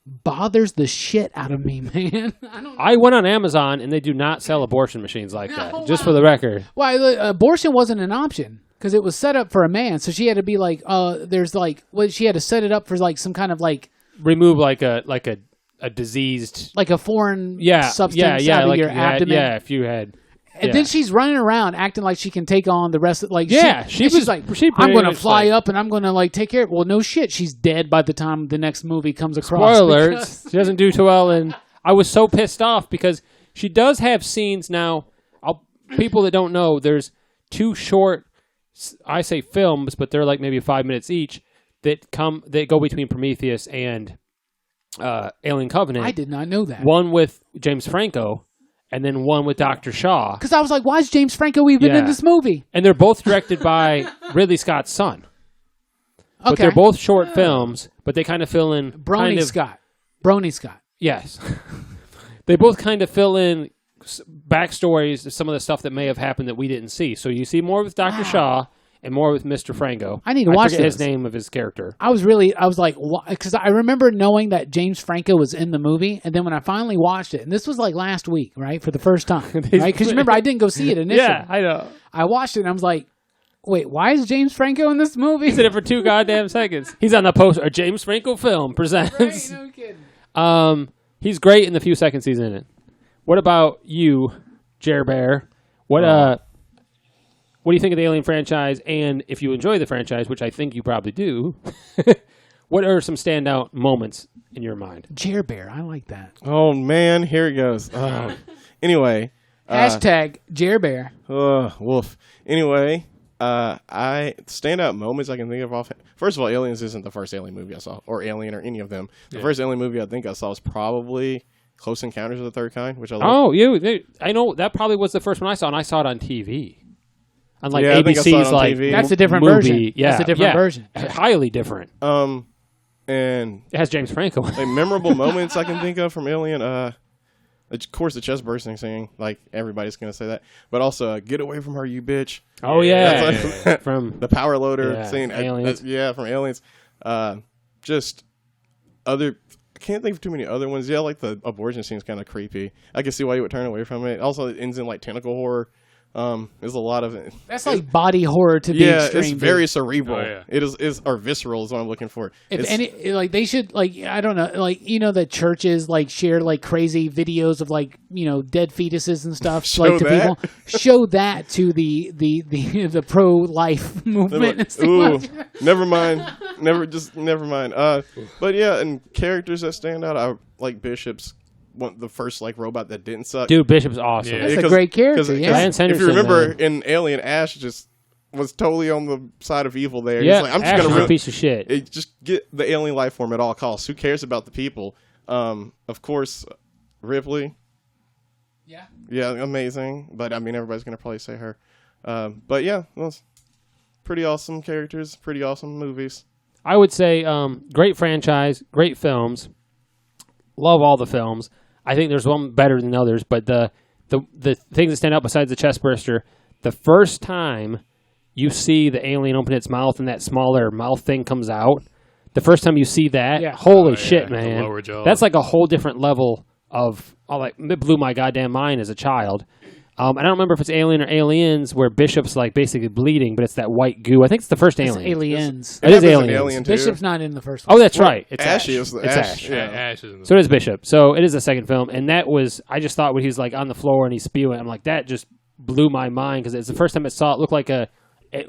C: bothers the shit out of me, man.
B: I went on Amazon and they do not sell abortion machines like that. Just for the record.
C: Why, abortion wasn't an option because it was set up for a man. So she had to be she had to set it up for some kind of
B: remove a diseased
C: a foreign substance
B: out
C: of your abdomen.
B: Yeah, if you had.
C: And then she's running around acting like she can take on the rest of
B: she's like,
C: I'm going to fly up and I'm going to take care of it. Well, no shit. She's dead by the time the next movie comes across.
B: Spoiler alerts. She doesn't do too well. And I was so pissed off because she does have scenes now. People that don't know, there's two short, I say films, but they're maybe 5 minutes each that go between Prometheus and Alien Covenant.
C: I did not know that.
B: One with James Franco. And then one with Dr. Shaw.
C: Because I was like, why is James Franco even in this movie?
B: And they're both directed by Ridley Scott's son. But they're both short films, but they kind of fill in... Brony
C: Scott.
B: Yes. They both kind of fill in backstories of some of the stuff that may have happened that we didn't see. So you see more with Dr. Shaw and more with Mr. Franco.
C: I need to watch
B: forget
C: this.
B: his name of his character.
C: I was like, because I remember knowing that James Franco was in the movie, and then when I finally watched it, and this was last week, right, for the first time, right? Because remember, I didn't go see it initially.
B: Yeah, I know.
C: I watched it, and I was like, wait, why is James Franco in this movie?
B: He's in it for 2 goddamn seconds. He's on the poster. A James Franco film presents.
C: Right, no kidding.
B: He's great in the few seconds he's in it. What about you, Jer Bear? What do you think of the Alien franchise? And if you enjoy the franchise, which I think you probably do, what are some standout moments in your mind?
C: Jer Bear, I like that.
E: Oh, man, here it goes. Anyway.
C: Hashtag Jer Bear.
E: Wolf. Anyway, standout moments I can think of off. First of all, Aliens isn't the first Alien movie I saw, or Alien, or any of them. The first Alien movie I think I saw was probably Close Encounters of the Third Kind, which I love.
B: I know that probably was the first one I saw, and I saw it on TV. On
E: I think I saw it
B: ABC's
E: on TV.
C: That's a different
B: movie.
C: version.
B: Yeah,
C: That's a different version.
B: Highly different.
E: And
B: It has James Franco.
E: memorable moments I can think of from Alien. Of course, the chest bursting scene. Everybody's gonna say that, but also "Get away from her, you bitch."
B: Oh yeah,
E: from the power loader scene.
B: Aliens.
E: From Aliens. Just other. I can't think of too many other ones. Yeah, the abortion scene's kind of creepy. I can see why you would turn away from it. Also, it ends in tentacle horror. There's a lot of
C: That's like body horror to the extreme.
E: it's very cerebral.
D: Oh, yeah.
E: It is or visceral is what I'm looking for.
C: If any, like they should, like I don't know, like the churches like share like crazy videos of like dead fetuses and stuff like to
E: that?
C: people. Show that to the pro life movement. and stuff.
E: Ooh, never mind. Never mind. But yeah, and characters that stand out, I like Bishop's. The first like robot that didn't suck.
B: Dude, Bishop's awesome.
D: Yeah.
C: That's a great character. Yeah.
B: Lance
E: If
B: Henderson,
E: you remember
B: man.
E: in Alien, Ash just was totally on the side of evil there.
B: Yeah,
E: He's like, I'm just
B: Ash
E: gonna
B: is a piece of shit.
E: just get the alien life form at all costs. Who cares about the people? Of course, Ripley. Yeah, amazing. But I mean, everybody's gonna probably say her. But yeah, well, pretty awesome characters, pretty awesome movies.
B: I would say great franchise, great films. Love all the films. I think there's one better than others, but the things that stand out besides the chest burster, the first time you see the alien open its mouth and that smaller mouth thing comes out, the first time you see that, holy shit,
D: the
B: man.
D: lower jaw.
B: That's like a whole different level of, it blew my goddamn mind as a child. I don't remember if it's Alien or Aliens where Bishop's like basically bleeding, but it's that white goo. I think it's the first
C: It's
B: Alien.
C: Aliens.
B: It is
E: happens in
B: Aliens.
E: Alien too.
C: Bishop's not in the first one.
B: Oh, that's right. It's
E: Ash
B: Ash.
E: is the
B: It's
E: Ash.
B: Ash.
E: Yeah.
D: Ash is in the
B: So it is Bishop. So it is the second film, and that was I just thought when he's like on the floor and he's spewing, I'm like that just blew my mind because it's the first time I saw it looked like it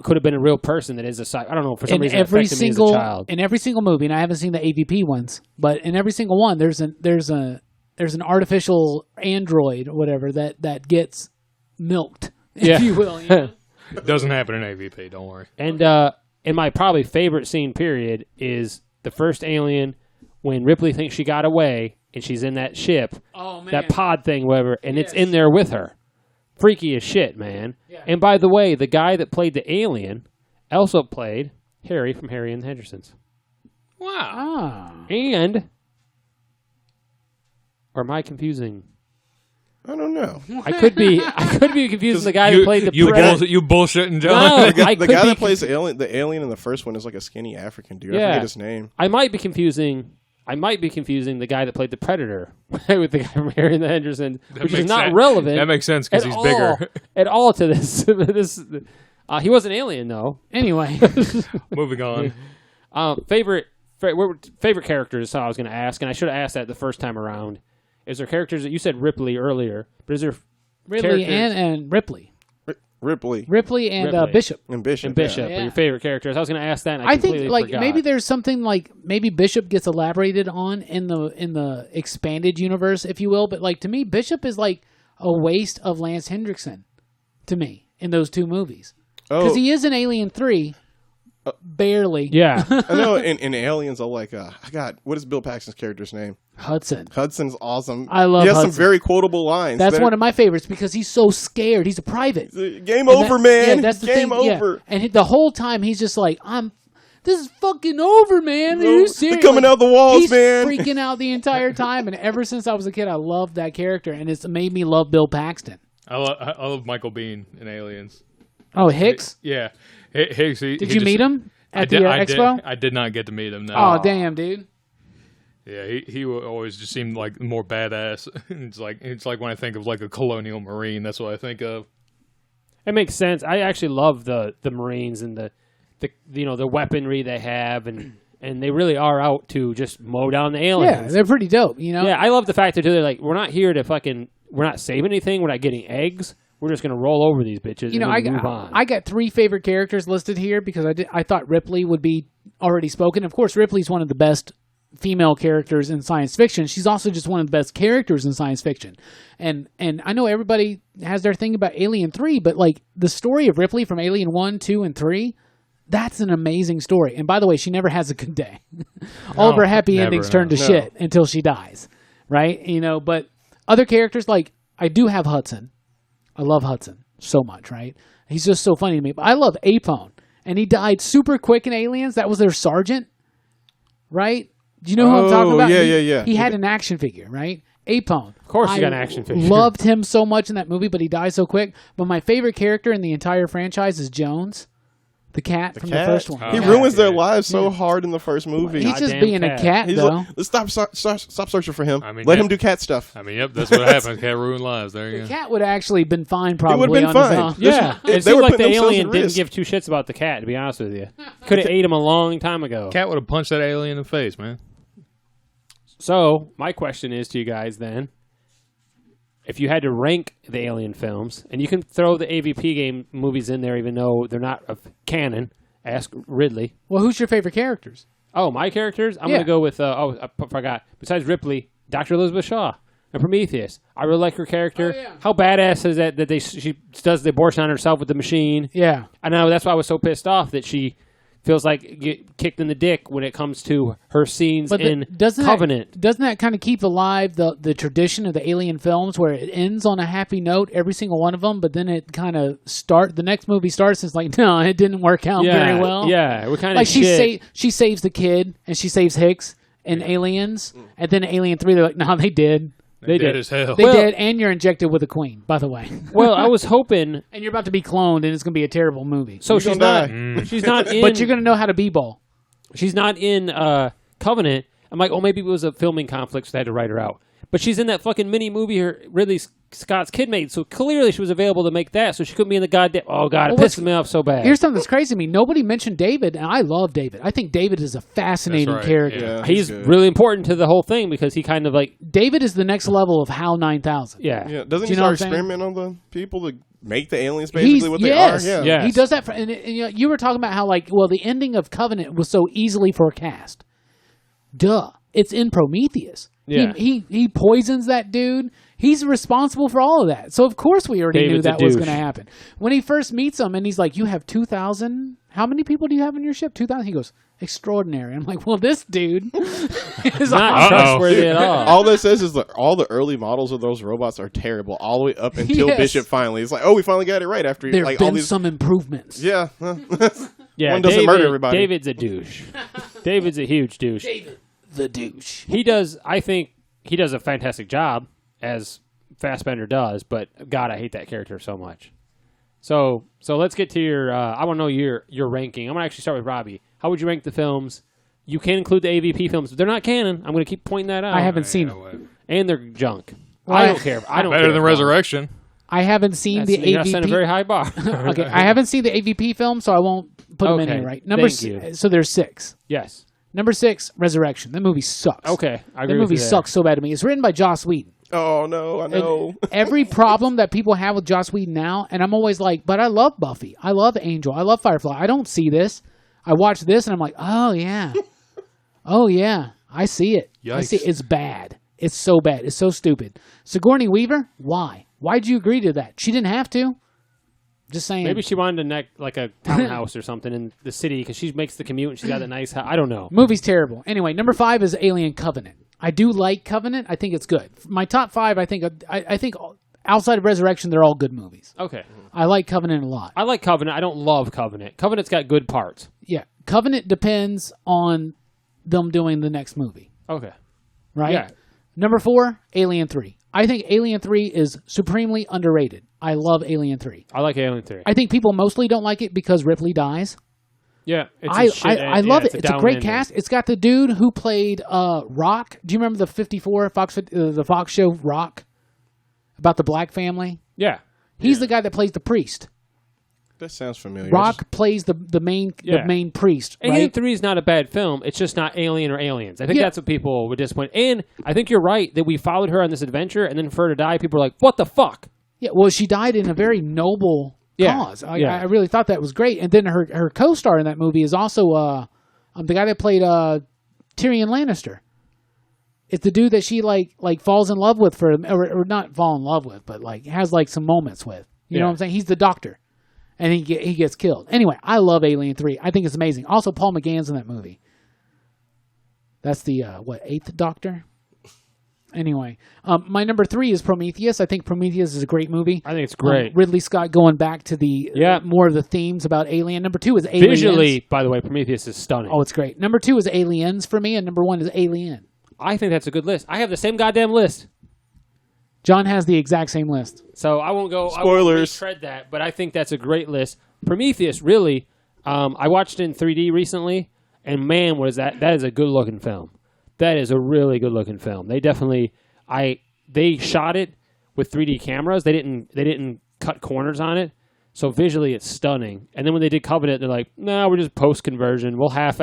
B: could have been a real person that is a I don't know for some reason it affected me as a child.
C: In every single movie, and I haven't seen the AVP ones, but in every single one, there's an artificial android or whatever that gets milked, if you will.
D: It doesn't happen in AVP, don't worry.
B: And my probably favorite scene period is the first Alien when Ripley thinks she got away and she's in that ship, that pod thing, whatever, and it's in there with her. Freaky as shit, man. Yeah. And by the way, the guy that played the alien also played Harry from Harry and the Hendersons.
D: Wow.
B: And, or am I confusing?
E: I don't know.
B: I could be confusing the guy that played the Predator.
D: You bullshitting, John.
B: No,
E: The
B: I
E: guy
B: could be
E: that plays the alien in the first one is like a skinny African dude. I forget his name.
B: I might be confusing the guy that played the Predator with the guy from Harry and the Hendersons, which is not relevant.
D: That makes sense because he's bigger.
B: At all to this. He was an alien though.
C: Anyway,
D: Moving on.
B: Favorite characters is how I was going to ask, and I should have asked that the first time around. Is there characters that you said Ripley earlier, but is there
C: Ridley and Ripley.
E: Ripley
C: and Bishop.
E: and Bishop.
B: And Bishop
C: Yeah.
B: are your favorite characters? I was going to ask that. And
C: I
B: completely
C: think like
B: forgot.
C: maybe there's something like maybe Bishop gets elaborated on in the expanded universe, if you will. But like to me, Bishop is like a waste of Lance Hendrickson to me in those two movies because he is in Alien 3, barely.
B: Yeah.
E: I know in Aliens, I like. What is Bill Paxton's character's name?
C: Hudson.
E: Hudson's awesome.
C: I love
E: He has
C: Hudson.
E: some very quotable lines.
C: That's one of my favorites because he's so scared. He's a private.
E: Game over, man.
C: Yeah, that's the
E: Game
C: thing.
E: over.
C: Yeah. And the whole time he's just like, this is fucking over, man. Are you serious?
E: They're coming out the walls,
C: he's
E: man.
C: freaking out the entire time. And ever since I was a kid, I loved that character, and it's made me love Bill Paxton.
D: I love Michael Biehn in Aliens.
C: Oh, Hicks?
D: Yeah. Hicks.
C: Did you meet him at the expo?
D: I did not get to meet him, no.
C: Oh, damn, dude.
D: Yeah, he always just seemed like more badass. It's like when I think of like a colonial marine, that's what I think of.
B: It makes sense. I actually love the Marines and the weaponry they have, and they really are out to just mow down the aliens.
C: Yeah, they're pretty dope, you know?
B: Yeah, I love the fact that they're like, we're not here to we're not saving anything, we're not getting eggs. We're just going to roll over these bitches and move on.
C: I got 3 favorite characters listed here because I thought Ripley would be already spoken. Of course, Ripley's one of the best female characters in science fiction. She's also just one of the best characters in science fiction. And I know everybody has their thing about Alien 3, but like the story of Ripley from Alien 1, 2, and 3, that's an amazing story. And by the way, she never has a good day. All of her happy endings turn to shit until she dies. Right? You know, but other characters, like I do have Hudson. I love Hudson so much, right? He's just so funny to me. But I love Apone. And he died super quick in Aliens. That was their sergeant. Right? Do you know who I'm talking about?
E: Yeah.
C: He had an action figure, right? Apone.
B: Of course, he got an action figure.
C: Loved him so much in that movie, but he died so quick. But my favorite character in the entire franchise is Jones. The cat from
E: cat?
C: the first one.
E: He
D: Oh,
E: ruins their
D: yeah.
E: lives so hard in the first movie.
C: He's just
B: Goddamn
C: being a
B: cat.
C: cat,
E: He's
C: though.
E: like, let's stop searching for him.
D: I mean,
E: Let
D: yeah.
E: him do cat stuff.
D: I mean, yep, that's what happens. Can't ruin lives. There you
C: The
D: go.
C: cat would have actually been fine,
E: It
C: probably.
E: would have been
C: on his
E: fine.
C: own.
B: Yeah,
E: They
B: it seemed
E: were
B: like the
E: putting themselves
B: alien
E: at
B: didn't
E: risk.
B: give two shits about the cat, to be honest with you. Could have ate him a long time ago.
D: Cat would have punched that alien in the face, man.
B: So, my question is to you guys then, if you had to rank the Alien films, and you can throw the AVP game movies in there even though they're not of canon, ask Ridley.
C: Well, who's your favorite characters?
B: Oh, my characters? I'm
C: Yeah.
B: going to go with, I forgot. Besides Ripley, Dr. Elizabeth Shaw and Prometheus. I really like her character.
C: Oh, yeah.
B: How badass is that she does the abortion on herself with the machine?
C: Yeah.
B: I know, that's why I was so pissed off that she feels like get kicked in the dick when it comes to her scenes in Covenant.
C: Doesn't that kind of keep alive the tradition of the Alien films where it ends on a happy note, every single one of them, but then it kind of the next movie starts and it's like, no, it didn't work out very well.
B: Yeah, we're kind of
C: Like
B: shit.
C: she saves the kid and she saves Hicks and Aliens, and then Alien 3, they're like, no, they did.
B: They
D: Dead
B: did.
D: as hell.
C: They
B: Well-
C: did, and you're injected with a queen, by the way.
B: Well, I was hoping.
C: And you're about to be cloned, and it's going to be a terrible movie.
B: So
E: You're
B: she's
E: gonna
B: not.
E: die.
B: She's not in.
C: But you're going to know how to b-ball.
B: She's not in Covenant. I'm like, oh, maybe it was a filming conflict, so they had to write her out. But she's in that fucking mini movie Ridley Scott's kid made, so clearly she was available to make that, so she couldn't be in the goddamn. Oh god, it
C: Well,
B: pisses me off so bad.
C: Here's something that's crazy to me. Nobody mentioned David, and I love David. I think David is a fascinating
D: That's right,
C: character.
D: yeah.
B: He's
E: good.
B: really important to the whole thing because he kind of like,
C: David is the next level of HAL 9000.
B: yeah.
E: Yeah, doesn't
C: Do
E: he
C: you know what
E: start
C: I'm saying?
E: experimenting on the people to make the aliens basically what they
C: yes.
E: are? Yeah.
B: Yeah.
C: He does that for, and you know, you were talking about how the ending of Covenant was so easily forecast. Duh. It's in Prometheus.
B: Yeah.
C: He poisons that dude. He's responsible for all of that. So of course we already
B: David's
C: knew
B: a
C: that was
B: douche.
C: going to happen. When he first meets him and he's like, "You have 2,000. How many people do you have in your ship? 2,000." He goes, "Extraordinary." I'm like, "Well, this dude is
B: Not
C: awesome."
B: trustworthy at all.
E: All that says is that all the early models of those robots are terrible, all the way up until
C: Yes.
E: Bishop finally. It's like, oh, we finally got it right after
C: There have
E: like all
C: been
E: these.
C: some improvements.
E: Yeah,
B: Yeah,
E: one doesn't murder everybody.
B: David's a douche. David's a huge douche.
C: David, the douche.
B: He does. I think he does a fantastic job as Fassbender does. But God, I hate that character so much. So let's get to your. I want to know your ranking. I'm gonna actually start with Robbie. How would you rank the films? You can include the AVP films. If they're not canon, I'm gonna keep pointing that out.
C: I haven't seen them.
D: Well,
B: and they're junk.
C: Well,
B: I don't care. I don't
D: better
B: care
D: than
B: if they're
D: Resurrection.
C: I haven't seen the
B: You're not setting a very
C: AVP.
B: high bar.
C: Okay, I haven't seen the AVP film, so I won't put them in
B: Okay,
C: here. Right,
B: thank you.
C: So there's 6.
B: Yes.
C: Number 6, Resurrection. That movie sucks.
B: Okay. I agree
C: That
B: with
C: movie
B: you there.
C: sucks so bad to me. It's written by Joss Whedon.
E: oh no, I know.
C: Every problem that people have with Joss Whedon now, and I'm always like, but I love Buffy. I love Angel. I love Firefly. I don't see this. I watch this, and I'm like, oh, yeah. Oh, yeah. I see it. I see it.
D: Yikes.
C: It's bad. It's so bad. It's so stupid. Sigourney Weaver? Why? Why'd you agree to that? She didn't have to. Just saying.
B: Maybe she wanted to neck like a townhouse or something in the city because she makes the commute and she's got that nice house. I don't know.
C: Movie's terrible. Anyway, number 5 is Alien Covenant. I do like Covenant. I think it's good. My top 5, I think outside of Resurrection, they're all good movies.
B: Okay.
C: I like Covenant a lot.
B: I like Covenant. I don't love Covenant. Covenant's got good parts.
C: Yeah, Covenant depends on them doing the next movie,
B: Okay.
C: right?
B: Yeah.
C: Number 4, Alien 3. I think Alien 3 is supremely underrated. I love Alien 3.
B: I like Alien 3.
C: I think people mostly don't like it because Ripley dies.
B: Yeah. It's
C: I
B: a shit,
C: I love it. It's a
B: down
C: great
B: ending.
C: cast. It's got the dude who played Rock. Do you remember the 54 the Fox show Rock about the black family?
B: Yeah.
C: He's the guy that plays the priest.
E: That sounds familiar.
C: Rock plays the main
B: Yeah.
C: priest,
B: Alien
C: right?
B: 3 is not a bad film. It's just not Alien or Aliens. I think
C: Yeah.
B: that's what people were disappointed. And I think you're right that we followed her on this adventure and then for her to die, people were like, what the fuck?
C: Yeah, well, she died in a very noble cause. I really thought that was great. And then her co-star in that movie is also the guy that played Tyrion Lannister. It's the dude that she like falls in love with or not fall in love with, but like has like some moments with. You know what I'm saying? He's the doctor, and he gets killed. Anyway, I love Alien 3. I think it's amazing. Also, Paul McGann's in that movie. That's the 8th Doctor. Anyway, my number 3 is Prometheus. I think Prometheus is a great movie.
B: I think it's great.
C: Ridley Scott going back to the more of the themes about Alien. Number 2 is Aliens.
B: Visually, by the way, Prometheus is stunning.
C: Oh, it's great. Number 2 is Aliens for me, and number 1 is Alien.
B: I think that's a good list. I have the same goddamn list.
C: John has the exact same list.
B: So I won't go.
E: Spoilers.
B: I won't retread that, but I think that's a great list. Prometheus, really, I watched it in 3D recently, and man, was that is a good-looking film. That is a really good-looking film. They definitely, they shot it with 3D cameras. They didn't cut corners on it, so visually it's stunning. And then when they did Covenant, they're like, no, we're just post-conversion. We're not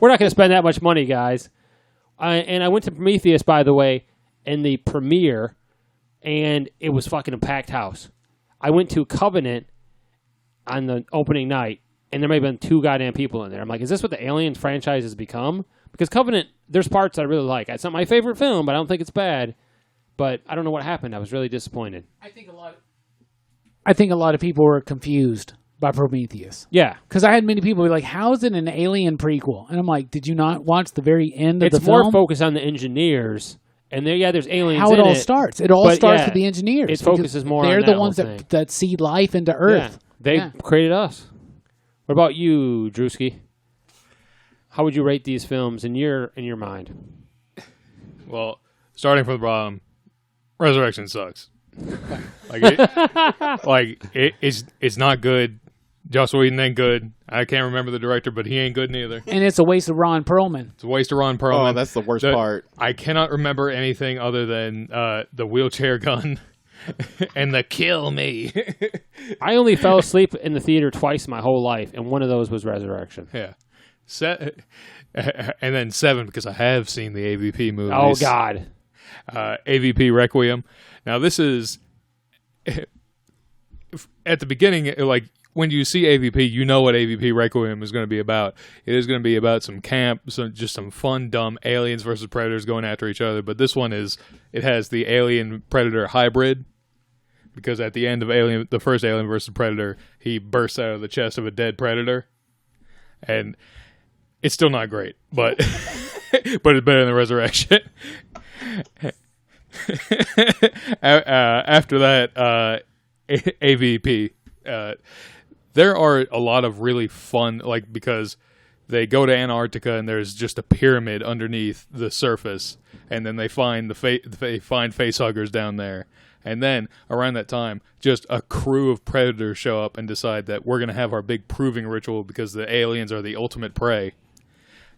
B: going to spend that much money, guys. And I went to Prometheus, by the way, in the premiere, and it was fucking a packed house. I went to Covenant on the opening night, and there may have been 2 goddamn people in there. I'm like, is this what the Aliens franchise has become? Because Covenant, there's parts I really like. It's not my favorite film, but I don't think it's bad. But I don't know what happened. I was really disappointed.
C: I think a lot of people were confused by Prometheus.
B: Yeah.
C: Because I had many people be like, how is it an Alien prequel? And I'm like, did you not watch the very end of the film?
B: It's more focused on the engineers. And there's aliens
C: how
B: in
C: it all starts. It all starts with the engineers.
B: It focuses more on
C: they're
B: that
C: the ones
B: whole thing.
C: that seed life into Earth.
B: Yeah. They created us. What about you, Drewski? How would you rate these films in your mind?
D: Well, starting from the bottom, Resurrection sucks. It's not good. Joss Whedon ain't good. I can't remember the director, but he ain't good neither.
C: And it's a waste of Ron Perlman.
D: It's a waste of Ron Perlman.
E: Oh, that's the worst part.
D: I cannot remember anything other than the wheelchair gun and the kill me.
B: I only fell asleep in the theater twice my whole life, and one of those was Resurrection.
D: Yeah. And then 7, because I have seen the AVP movies.
B: Oh, God.
D: AVP Requiem. Now, this is... At the beginning, like... When you see AVP, you know what AVP Requiem is going to be about. It is going to be about some camp, just some fun, dumb aliens versus predators going after each other. But this one it has the alien-predator hybrid. Because at the end of the first Alien versus Predator, he bursts out of the chest of a dead predator. And it's still not great, but but it's better than the Resurrection. After that, AVP. There are a lot of really fun, like, because they go to Antarctica and there's just a pyramid underneath the surface, and then they find they find facehuggers down there, and then around that time, just a crew of predators show up and decide that we're gonna have our big proving ritual because the aliens are the ultimate prey,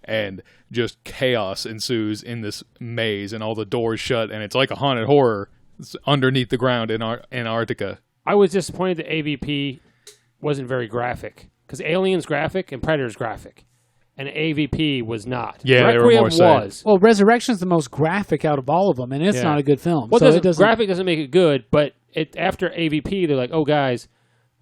D: and just chaos ensues in this maze, and all the doors shut, and it's like a haunted horror underneath the ground in Antarctica.
B: I was disappointed that AVP wasn't very graphic, because Alien's graphic and Predator's graphic, and AVP was not.
D: Yeah,
B: Requiem
D: they were more sad.
B: was.
C: Well, Resurrection's the most graphic out of all of them, and it's not a good film.
B: Well,
C: so
B: graphic doesn't make it good, but after AVP, they're like, oh, guys,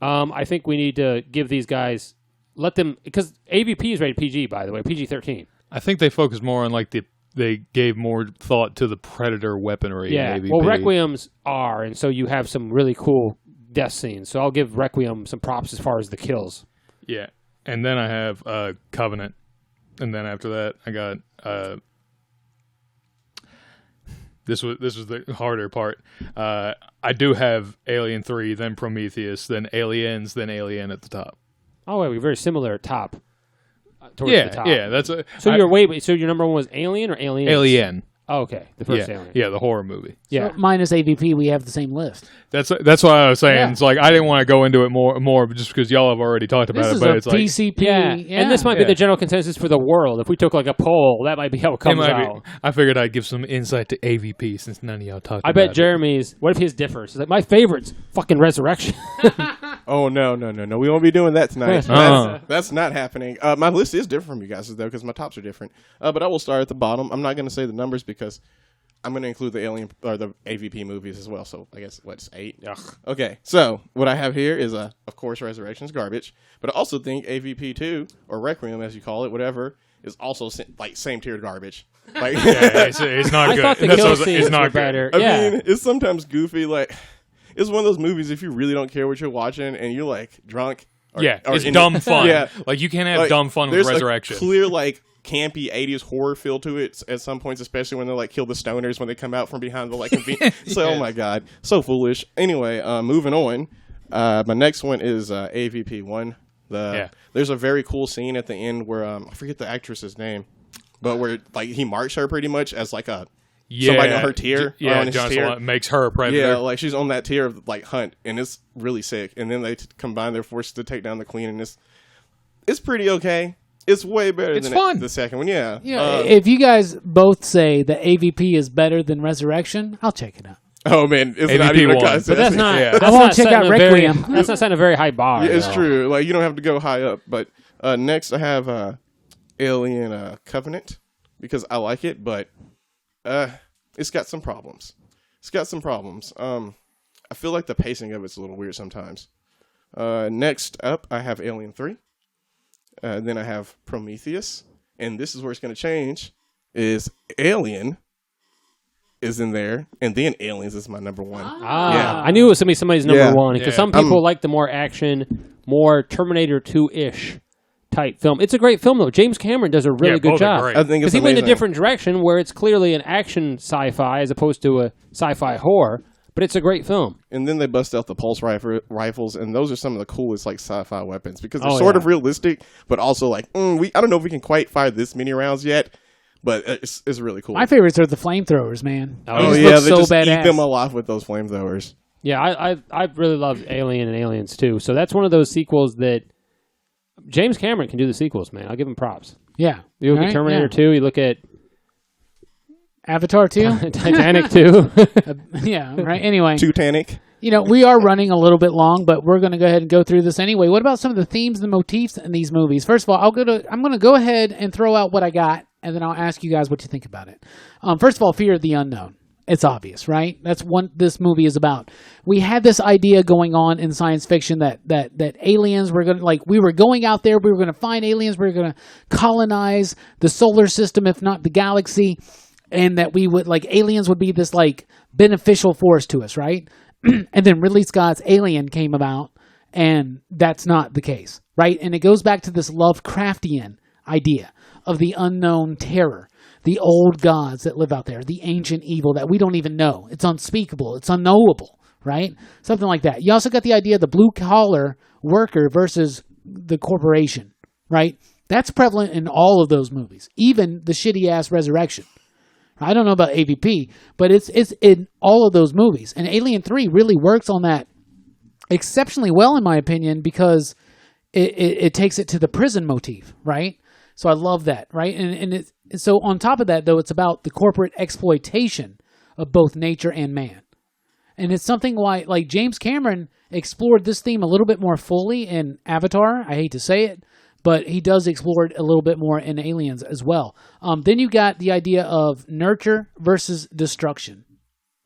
B: I think we need to give these guys, let them, because AVP is rated PG, by the way, PG-13.
D: I think they focus more on, like, they gave more thought to the Predator weaponry in AVP.
B: Well, Requiems are, and so you have some really cool death scenes. So I'll give Requiem some props as far as the kills.
D: Yeah. And then I have Covenant. And then after that, I got... This was the harder part. I do have Alien 3, then Prometheus, then Aliens, then Alien at the top.
B: Oh, wait, we're very similar at top. Towards the top.
D: Yeah, that's a...
B: So so your number one was Alien or Aliens?
D: Alien.
B: Oh, okay. The first Alien.
D: Yeah, the horror movie.
B: Yeah.
C: So minus AVP, we have the same list.
D: That's what I was saying. Yeah. It's like I didn't want to go into it more just because y'all have already talked about it. But it's like
C: PCP.
B: Yeah. And this might be the general consensus for the world. If we took like a poll, that might be how it comes out.
D: I figured I'd give some insight to AVP since none of y'all talked about it.
B: I bet Jeremie's, what if his differs? He's like, my favorite's fucking Resurrection.
E: Oh, no. We won't be doing that tonight. That's not happening. My list is different from you guys, though, because my tops are different. But I will start at the bottom. I'm not going to say the numbers because I'm going to include the Alien or the AVP movies as well. So I guess, what's 8? Ugh. Okay. So what I have here is, of course, Resurrection's garbage. But I also think AVP 2, or Requiem, as you call it, whatever, is also like same tier garbage. Like,
D: it's not good.
B: I thought the kill scenes were better.
E: I mean, it's sometimes goofy. Like, it's one of those movies if you really don't care what you're watching and you're like drunk.
D: It's dumb fun. Yeah. Like you can't have dumb fun with Resurrection.
E: There's a clear like campy 80s horror feel to it at some points, especially when they like kill the stoners when they come out from behind the like So oh my god, so foolish. Anyway, moving on. My next one is AVP 1. There's a very cool scene at the end where I forget the actress's name, but where like he marks her pretty much as like a somebody on her tier. On his tier.
D: Makes her a predator.
E: Yeah, like she's on that tier of like Hunt, and it's really sick. And then they combine their forces to take down the Queen, and It's pretty okay. It's way better
D: It's
E: than
D: fun.
E: the second one. Yeah.
C: If you guys both say that AVP is better than Resurrection, I'll check it out.
E: Oh man, it's
D: AVP
E: not even a
D: won.
E: contest.
B: But that's not.
D: Yeah.
B: That's
C: I won't
B: not
C: check out
B: setting a very-
C: Requiem.
B: That's not setting a very high bar.
E: Yeah, it's
B: though.
E: true. Like you don't have to go high up. But next I have Alien Covenant because I like it, but it's got some problems. I feel like the pacing of it's a little weird sometimes. Next up, I have Alien 3. Then I have Prometheus. And this is where it's going to change, is Alien is in there, and then Aliens is my number one.
B: Yeah. I knew it was going to be somebody's number one, because some people like the more action, more Terminator 2-ish type film. It's a great film, though. James Cameron does a really good
D: both are
B: job.
D: great.
E: I think
B: Because
E: it's
B: he went in a
E: amazing.
B: different direction where it's clearly an action sci-fi as opposed to a sci-fi horror, but it's a great film.
E: And then they bust out the pulse rifles, and those are some of the coolest like sci-fi weapons because they're
B: Oh,
E: sort
B: yeah.
E: of realistic, but also like I don't know if we can quite fire this many rounds yet, but it's really cool.
C: My favorites are the flamethrowers, man.
B: Oh,
C: They
E: yeah,
C: just
E: they
C: look
E: just
C: so
E: eat
C: badass.
E: them alive with those flamethrowers.
B: Yeah, I really love Alien and Aliens, too. So that's one of those sequels that James Cameron can do the sequels, man. I'll give him props.
C: Yeah.
B: You look
C: Right?
B: at Terminator
C: Yeah.
B: 2, you look at
C: Avatar 2?
B: Titanic 2.
C: Yeah, right. Anyway,
E: Titanic.
C: we are running a little bit long, but we're going to go ahead and go through this anyway. What about some of the themes and motifs in these movies? First of all, I'm going to go ahead and throw out what I got, and then I'll ask you guys what you think about it. First of all, fear of the unknown. It's obvious, right? That's what this movie is about. We had this idea going on in science fiction that aliens were going to, we were going out there, we were going to find aliens, we were going to colonize the solar system, if not the galaxy, and that we would, aliens would be this, beneficial force to us, right? And then Ridley Scott's Alien came about, and that's not the case, right? And it goes back to this Lovecraftian idea of the unknown terror, the old gods that live out there, the ancient evil that we don't even know. It's unspeakable. It's unknowable, right? Something like that. You also got the idea of the blue-collar worker versus the corporation, right? That's prevalent in all of those movies, even the shitty-ass Resurrection. I don't know about AVP, but it's in all of those movies. And Alien 3 really works on that exceptionally well, in my opinion, because it takes it to the prison motif, right? So I love that, right? And so on top of that, though, it's about the corporate exploitation of both nature and man. And it's something like James Cameron explored this theme a little bit more fully in Avatar. I hate to say it, but he does explore it a little bit more in Aliens as well. Then you got the idea of nurture versus destruction,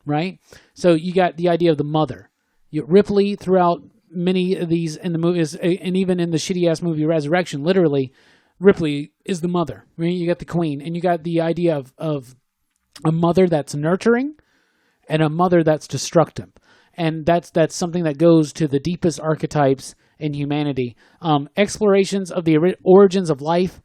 C: right? So you got the idea of the mother. Ripley, throughout many of these in the movies, and even in the shitty-ass movie Resurrection, literally, Ripley is the mother. I mean, you got the queen, and you got the idea of a mother that's nurturing and a mother that's destructive. And that's something that goes to the deepest archetypes in humanity. Explorations of the origins of life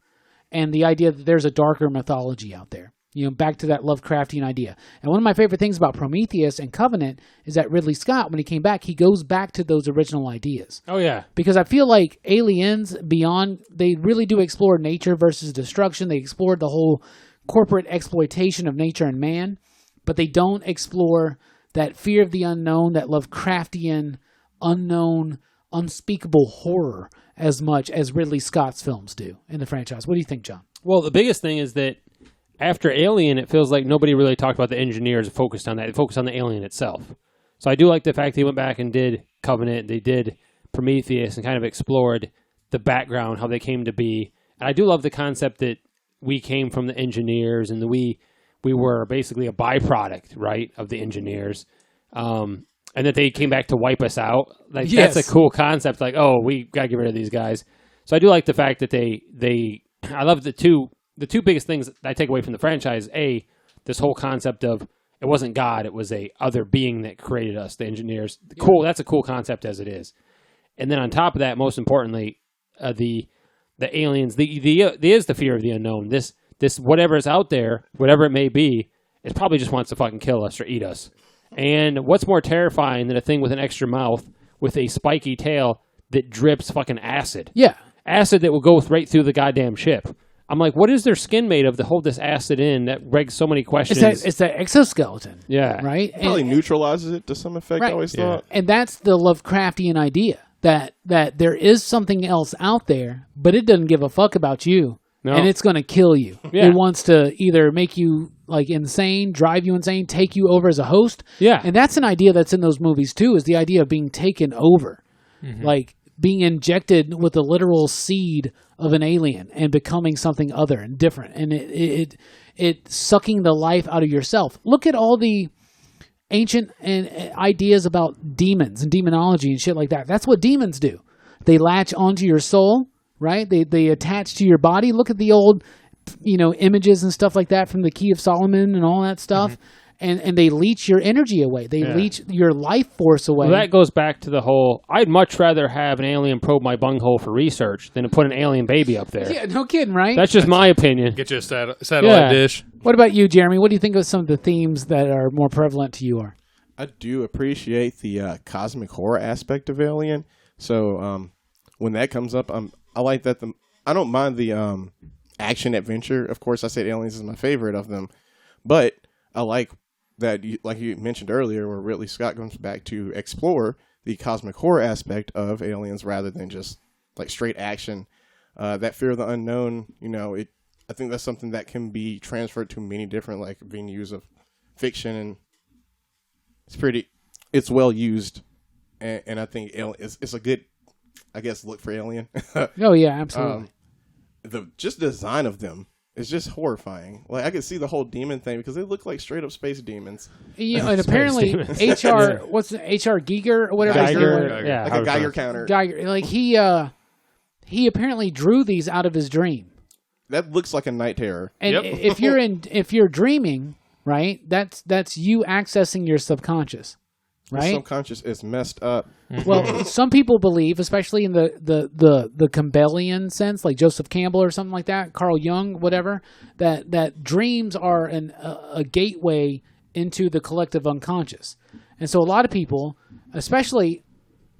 C: and the idea that there's a darker mythology out there. Back to that Lovecraftian idea. And one of my favorite things about Prometheus and Covenant is that Ridley Scott, when he came back, he goes back to those original ideas.
B: Oh, yeah.
C: Because I feel like Aliens Beyond, they really do explore nature versus destruction. They explored the whole corporate exploitation of nature and man, but they don't explore that fear of the unknown, that Lovecraftian, unknown, unspeakable horror as much as Ridley Scott's films do in the franchise. What do you think, John?
B: Well, the biggest thing is that after Alien, it feels like nobody really talked about the engineers and focused on that. They focused on the alien itself. So I do like the fact they went back and did Covenant, they did Prometheus, and kind of explored the background, how they came to be. And I do love the concept that we came from the engineers and we were basically a byproduct, right, of the engineers. And that they came back to wipe us out. That's a cool concept. We got to get rid of these guys. So I do like the fact that I love the two biggest things I take away from the franchise. This whole concept of it wasn't God, it was a other being that created us, the engineers. Cool, that's a cool concept as it is. And then on top of that, most importantly, the aliens, is the fear of the unknown. This whatever is out there, whatever it may be, it probably just wants to fucking kill us or eat us. And what's more terrifying than a thing with an extra mouth with a spiky tail that drips fucking acid?
C: Yeah.
B: Acid that will go right through the goddamn ship. I'm like, what is their skin made of to hold this acid in? That begs so many questions.
C: It's that exoskeleton.
B: Yeah.
C: Right?
E: Probably neutralizes it to some effect,
C: Right.
E: I always thought.
C: And that's the Lovecraftian idea. that there is something else out there, but it doesn't give a fuck about you.
B: No.
C: And it's going to kill you.
B: Yeah.
C: It wants to either make you like insane, drive you insane, take you over as a host.
B: Yeah.
C: And that's an idea that's in those movies too, is the idea of being taken over. Like being injected with the literal seed of an alien and becoming something other and different. And it sucking the life out of yourself. Look at all the ancient ideas about demons and demonology and shit like that. That's what demons do. They latch onto your soul, right? They attach to your body. Look at the old, images and stuff like that from the Key of Solomon and all that stuff. And they leech your energy away. They leech your life force away.
B: Well, that goes back to the whole, I'd much rather have an alien probe my bunghole for research than to put an alien baby up there.
C: Yeah, no kidding, right?
B: That's just my opinion.
D: Get you a satellite dish.
C: What about you, Jeremy? What do you think of some of the themes that are more prevalent to you are?
E: I do appreciate the cosmic horror aspect of Alien. So when that comes up, I like that. I don't mind the action adventure. Of course, I said Aliens is my favorite of them, but I like that, like you mentioned earlier, where Ridley Scott comes back to explore the cosmic horror aspect of Aliens rather than just like straight action. That fear of the unknown, I think that's something that can be transferred to many different like venues of fiction, and it's well used, and I think it's a good, I guess, look for Alien.
C: Oh yeah, absolutely.
E: The design of them is just horrifying. Like I could see the whole demon thing because they look like straight up space demons.
C: And apparently HR, what's the HR Giger or whatever,
B: Geiger,
E: like a Geiger counter.
C: Geiger, like he apparently drew these out of his dream.
E: That looks like a night terror.
C: And if you're dreaming, right? That's you accessing your subconscious, right?
E: The subconscious is messed up.
C: Well, some people believe, especially in the Campbellian sense, like Joseph Campbell or something like that, Carl Jung, whatever, that dreams are a gateway into the collective unconscious. And so a lot of people, especially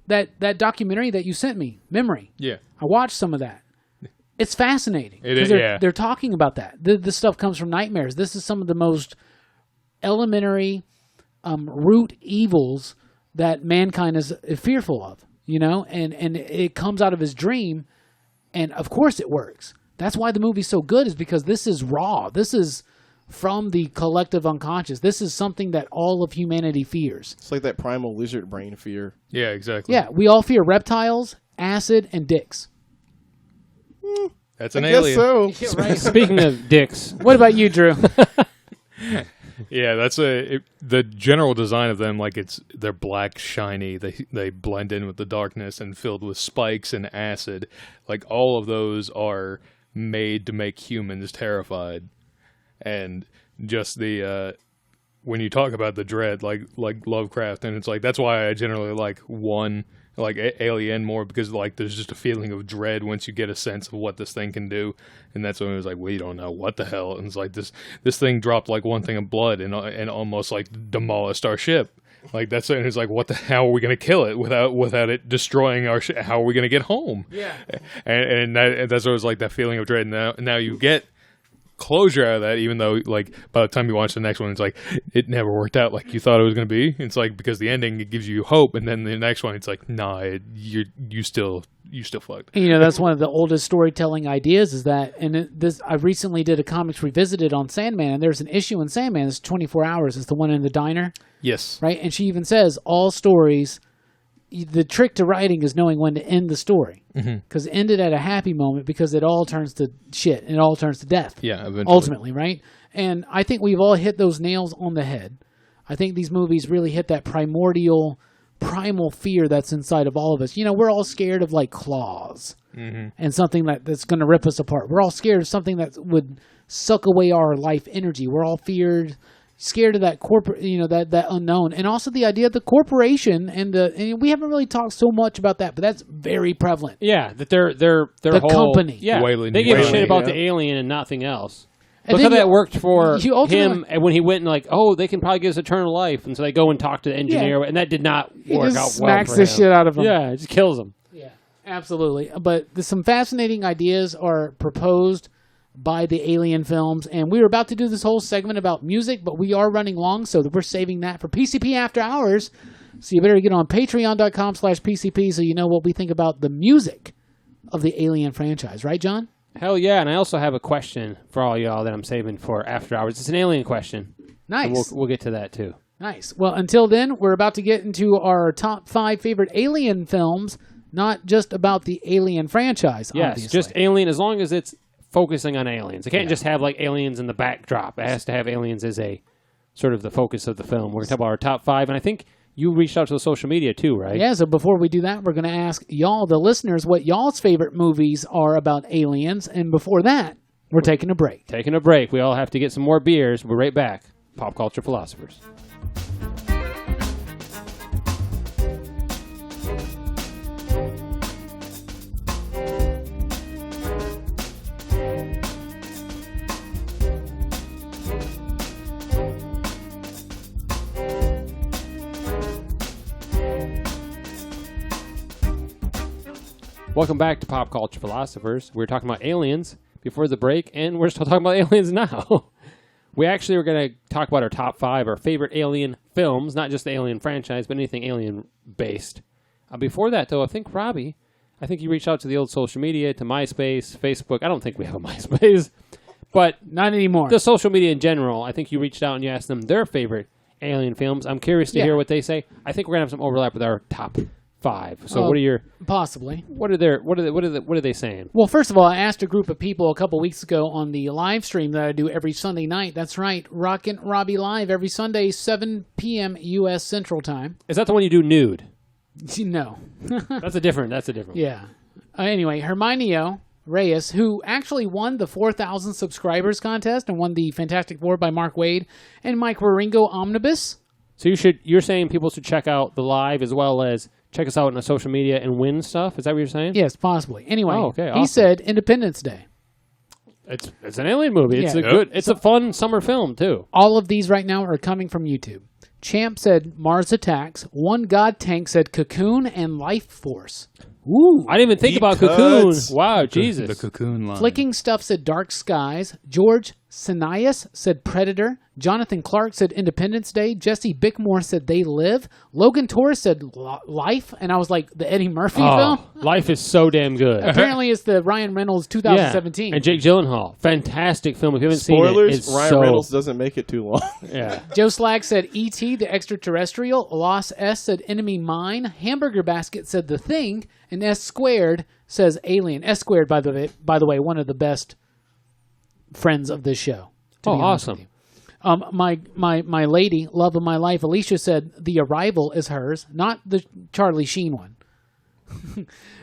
C: that documentary that you sent me, Memory.
D: Yeah.
C: I watched some of that. It's fascinating.
D: It is,
C: they're talking about that. This stuff comes from nightmares. This is some of the most elementary root evils that mankind is fearful of, and it comes out of his dream, and of course it works. That's why the movie's so good, is because this is raw. This is from the collective unconscious. This is something that all of humanity fears.
E: It's like that primal lizard brain fear.
D: Yeah, exactly.
C: Yeah, we all fear reptiles, acid, and dicks.
D: That's an
E: I
D: alien.
E: guess so.
C: Yeah, right.
B: Speaking of dicks,
C: What about you, Drew?
D: Yeah, that's the general design of them. Like they're black, shiny. They blend in with the darkness and filled with spikes and acid. Like all of those are made to make humans terrified. And just the when you talk about the dread, like Lovecraft, and it's like that's why I generally like Alien more, because like there's just a feeling of dread once you get a sense of what this thing can do, and that's when it was like we don't know what the hell, and it's like this thing dropped like one thing of blood and almost like demolished our ship. Like that's and it's like how are we gonna kill it without it destroying our ship? How are we gonna get home?
C: Yeah,
D: and that's always like that feeling of dread. Now you get closure out of that, even though like by the time you watch the next one, it's like it never worked out like you thought it was going to be. It's like because the ending, it gives you hope, and then the next one, it's like nah, you still fucked.
C: That's one of the oldest storytelling ideas, is that, and I recently did a Comics Revisited on Sandman, and there's an issue in Sandman that's 24 hours. It's the one in the diner.
D: Yes.
C: Right, and she even says all stories, the trick to writing is knowing when to end the story, because end it at a happy moment, because it all turns to shit and it all turns to death.
D: Yeah, eventually.
C: Ultimately, right? And I think we've all hit those nails on the head. I think these movies really hit that primal fear that's inside of all of us. We're all scared of like claws and something that's going to rip us apart. We're all scared of something that would suck away our life energy. We're all scared of that corporate, that unknown, and also the idea of the corporation and we haven't really talked so much about that, but that's very prevalent.
B: yeah, that their
C: The
B: whole
C: company.
B: Yeah,
D: Wayland
B: they give a
D: Yutani,
B: shit about
E: yeah.
B: the alien and nothing else.
C: And
B: Look how
C: then
B: that worked for
C: you ultimately-
B: him, and when he went and like, oh, they can probably give us eternal life, and so they go and talk to the engineer, and that did not
C: He
B: work
C: just
B: out
C: smacks
B: well for
C: the
B: him.
C: shit out of him.
B: Yeah, it just kills him.
C: Yeah, absolutely. But some fascinating ideas are proposed by the Alien films, and we were about to do this whole segment about music, but we are running long, so we're saving that for PCP After Hours. So you better get on patreon.com/PCP so you know what we think about the music of the Alien franchise. Right, John?
B: Hell yeah, and I also have a question for all y'all that I'm saving for after hours. It's an alien question.
C: Nice.
B: We'll get to that, too.
C: Nice. Well, until then, we're about to get into our top 5 favorite Alien films, not just about the Alien franchise,
B: Yes,
C: obviously.
B: just Alien, as long as it's focusing on aliens. It can't just have, like, aliens in the backdrop. It has to have aliens as a sort of the focus of the film. We're going to talk about our top 5, and I think you reached out to the social media, too, right?
C: Yeah, so before we do that, we're going to ask y'all, the listeners, what y'all's favorite movies are about aliens, and before that, we're taking a break.
B: Taking a break. We all have to get some more beers. We're right back. Pop Culture Philosophers. Welcome back to Pop Culture Philosophers. We were talking about aliens before the break, and we're still talking about aliens now. We actually were going to talk about our top 5, our favorite alien films, not just the Alien franchise, but anything alien-based. Before that, though, I think, Robbie, you reached out to the old social media, to MySpace, Facebook. I don't think we have a MySpace, but
C: Not anymore.
B: the social media in general. I think you reached out and you asked them their favorite alien films. I'm curious to hear what they say. I think we're going to have some overlap with our top 5. So what are your...
C: Possibly.
B: What are they saying?
C: Well, first of all, I asked a group of people a couple weeks ago on the live stream that I do every Sunday night. That's right, Rockin' Robbie Live every Sunday, 7 p.m. U.S. Central Time.
B: Is that the one you do nude?
C: No.
B: That's a different one.
C: Yeah. Anyway, Herminio Reyes, who actually won the 4,000 subscribers contest and won the Fantastic Four by Mark Waid, and Mike Waringo Omnibus.
B: So you're saying people should check out the live as well as check us out on the social media and win stuff? Is that what you're saying?
C: Yes, possibly. Anyway,
B: okay,
C: he
B: awesome.
C: said Independence Day.
B: It's an alien movie. It's
C: Yeah.
B: it's a fun summer film too.
C: All of these right now are coming from YouTube. Champ said Mars Attacks. One God Tank said Cocoon and Life Force. Ooh.
B: I didn't even think
E: Deep
B: about
E: cuts.
B: Cocoon. Wow, Jesus.
D: The Cocoon line.
C: Flicking Stuff said Dark Skies. George Sinias said Predator. Jonathan Clark said Independence Day. Jesse Bickmore said They Live. Logan Torres said Life. And I was like, the Eddie Murphy film?
B: Life is so damn good.
C: Apparently it's the Ryan Reynolds 2017.
B: Yeah. And Jake Gyllenhaal. Fantastic film. If you haven't
E: Spoilers,
B: seen it, it's
E: Ryan Reynolds doesn't make it too long.
B: Yeah.
C: Joe Slag said E.T. the Extraterrestrial. Loss S said Enemy Mine. Hamburger Basket said The Thing. And S Squared says Alien. S Squared, by the way, one of the best friends of this show. To be honest with
B: Awesome.
C: you. My lady, love of my life, Alicia said The Arrival is hers, not the Charlie Sheen one.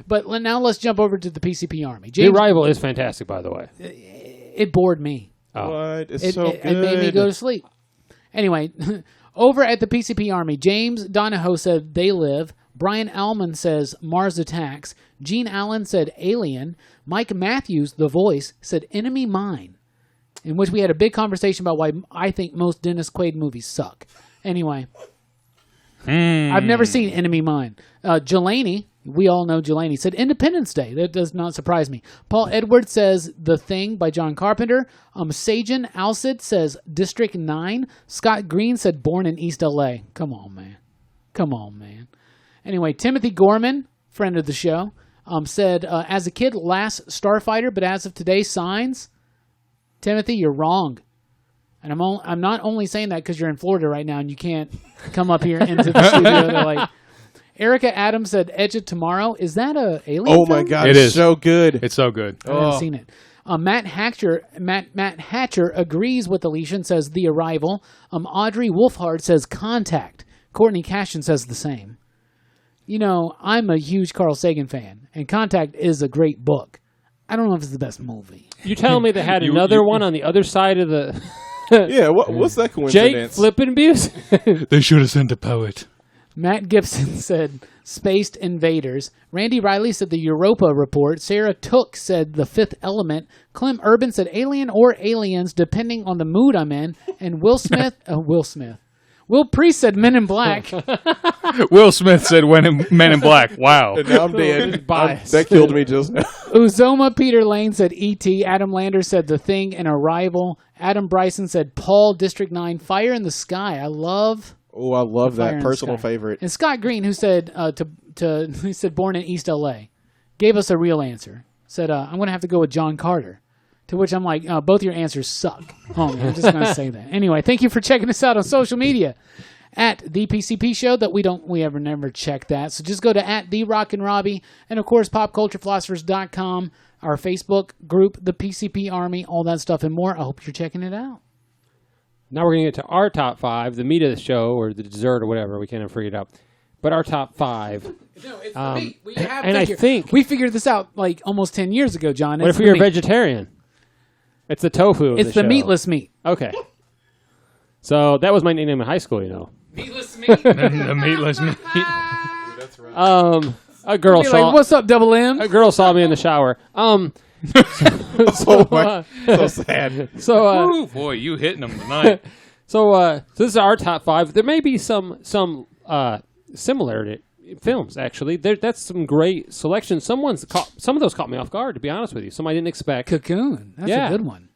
C: But now let's jump over to the PCP Army.
B: The Arrival is fantastic, by the way.
C: It bored me.
E: What? It's
C: It,
E: so
C: it,
E: good.
C: it made me go to sleep. Anyway, over at the PCP Army, James Donahoe said They Live. Brian Allman says Mars Attacks. Gene Allen said Alien. Mike Matthews, The Voice, said Enemy Mine, in which we had a big conversation about why I think most Dennis Quaid movies suck. Anyway, I've never seen Enemy Mine. Jelani, we all know Jelani, said Independence Day. That does not surprise me. Paul Edwards says The Thing by John Carpenter. Sajan Alcid says District 9. Scott Green said Born in East LA. Come on, man. Anyway, Timothy Gorman, friend of the show, said, as a kid, Last Starfighter, but as of today, Signs. Timothy, you're wrong. And I'm not only saying that because you're in Florida right now and you can't come up here into the studio. They're like, Erica Adams said Edge of Tomorrow. Is that a alien
E: Oh
C: film?
E: my God,
D: It
E: it's
D: is.
E: so good.
D: It's so good.
C: I haven't seen it. Matt Hatcher agrees with Alicia and says The Arrival. Audrey Wolfhard says Contact. Courtney Cashin says the same. You know, I'm a huge Carl Sagan fan, and Contact is a great book. I don't know if it's the best movie.
B: You telling me they had another one on the other side of the
E: Yeah, what's that
B: Jake
E: coincidence?
B: flippin' Busey?
D: They should have sent a poet.
C: Matt Gibson said Spaced Invaders. Randy Riley said The Europa Report. Sarah Took said The Fifth Element. Clem Urban said Alien or Aliens, depending on the mood I'm in. And Will Priest said Men in Black.
D: Will Smith said Men in Black. Wow.
E: And now I'm dead.
B: Bias.
E: That killed me just now.
C: Uzoma Peter Lane said E.T. Adam Lander said The Thing and Arrival. Adam Bryson said Paul, District 9, Fire in the Sky. I love
E: Oh, I love
C: Fire
E: that
C: in the
E: personal
C: Sky.
E: favorite.
C: And Scott Green, who said he said born in East LA, gave us a real answer. Said I'm going to have to go with John Carter. To which I'm like, both your answers suck. Oh, I'm just going to say that. Anyway, thank you for checking us out on social media at the PCP Show. That we ever never check that. So just go to at the Rockin Robbie, and of course popculturephilosophers.com, our Facebook group, the PCP Army, all that stuff and more. I hope you're checking it out.
B: Now we're going to get to our top 5, the meat of the show, or the dessert, or whatever. We can't figure it out. But our top 5.
C: No, it's the meat. We have
B: and I think
C: we figured this out like almost 10 years ago, John.
B: What if you're a vegetarian? It's the tofu of
C: It's the
B: show.
C: meatless meat.
B: Okay. So that was my nickname in high school, you know.
C: Meatless meat.
D: The meatless meat.
E: That's right.
B: A girl saw
C: Like, what's up, Double M?
B: a girl saw me in the shower.
E: So sad.
B: So
D: Ooh, boy, you hitting them tonight.
B: so this is our top 5. There may be some similarity films, actually. That's some great selection. Some of those caught me off guard, to be honest with you. Some I didn't expect.
C: Cocoon. That's
B: Yeah.
C: a good one.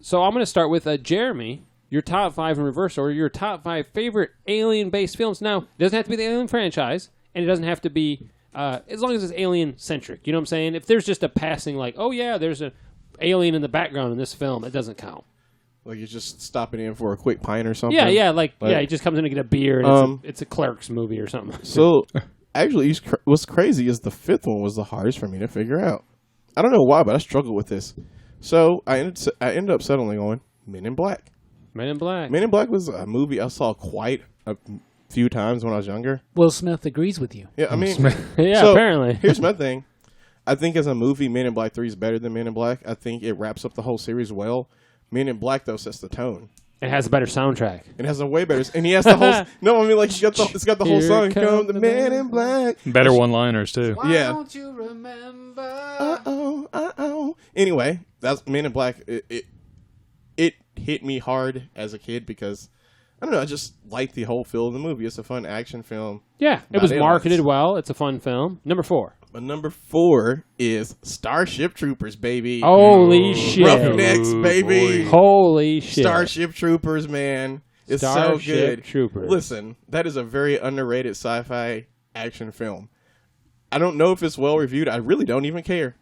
B: So I'm going to start with Jeremie, your top 5 in reverse order, your top 5 favorite alien-based films. Now, it doesn't have to be the Alien franchise, and it doesn't have to be, as long as it's alien-centric. You know what I'm saying? If there's just a passing, like, oh yeah, there's an alien in the background in this film, it doesn't count.
E: Like you're just stopping in for a quick pint or something.
B: Yeah, he just comes in to get a beer, and it's a Clerks movie or something.
E: So, actually, what's crazy is the 5th one was the hardest for me to figure out. I don't know why, but I struggled with this. So, I ended up settling on Men in Black.
B: Men in Black.
E: Men in Black was a movie I saw quite a few times when I was younger.
C: Will Smith agrees with you.
E: Yeah, I mean,
B: Yeah,
E: so,
B: apparently.
E: Here's my thing. I think as a movie, Men in Black 3 is better than Men in Black. I think it wraps up the whole series well. Men in Black, though, sets the tone.
B: It has a better soundtrack.
E: It has a way better, and he has the whole. No, I mean like it's got the whole
B: Here
E: song.
B: come
E: Come the
B: the
E: Man
B: man
E: in Black.
D: Better one-liners, too.
C: Why
E: Yeah.
C: don't you remember?
E: Uh-oh. Anyway, that's Men in Black. It hit me hard as a kid because I don't know. I just liked the whole feel of the movie. It's a fun action film.
B: Yeah, it
E: About
B: was
E: aliens.
B: marketed well. It's a fun film. Number 4.
E: But number 4 is Starship Troopers, baby.
B: Holy shit.
E: Roughnecks, baby.
D: boy.
B: Holy shit.
E: Starship Troopers, man. It's so
B: Starship
E: good.
B: Troopers.
E: Listen, that is a very underrated sci-fi action film. I don't know if it's well reviewed. I really don't even care.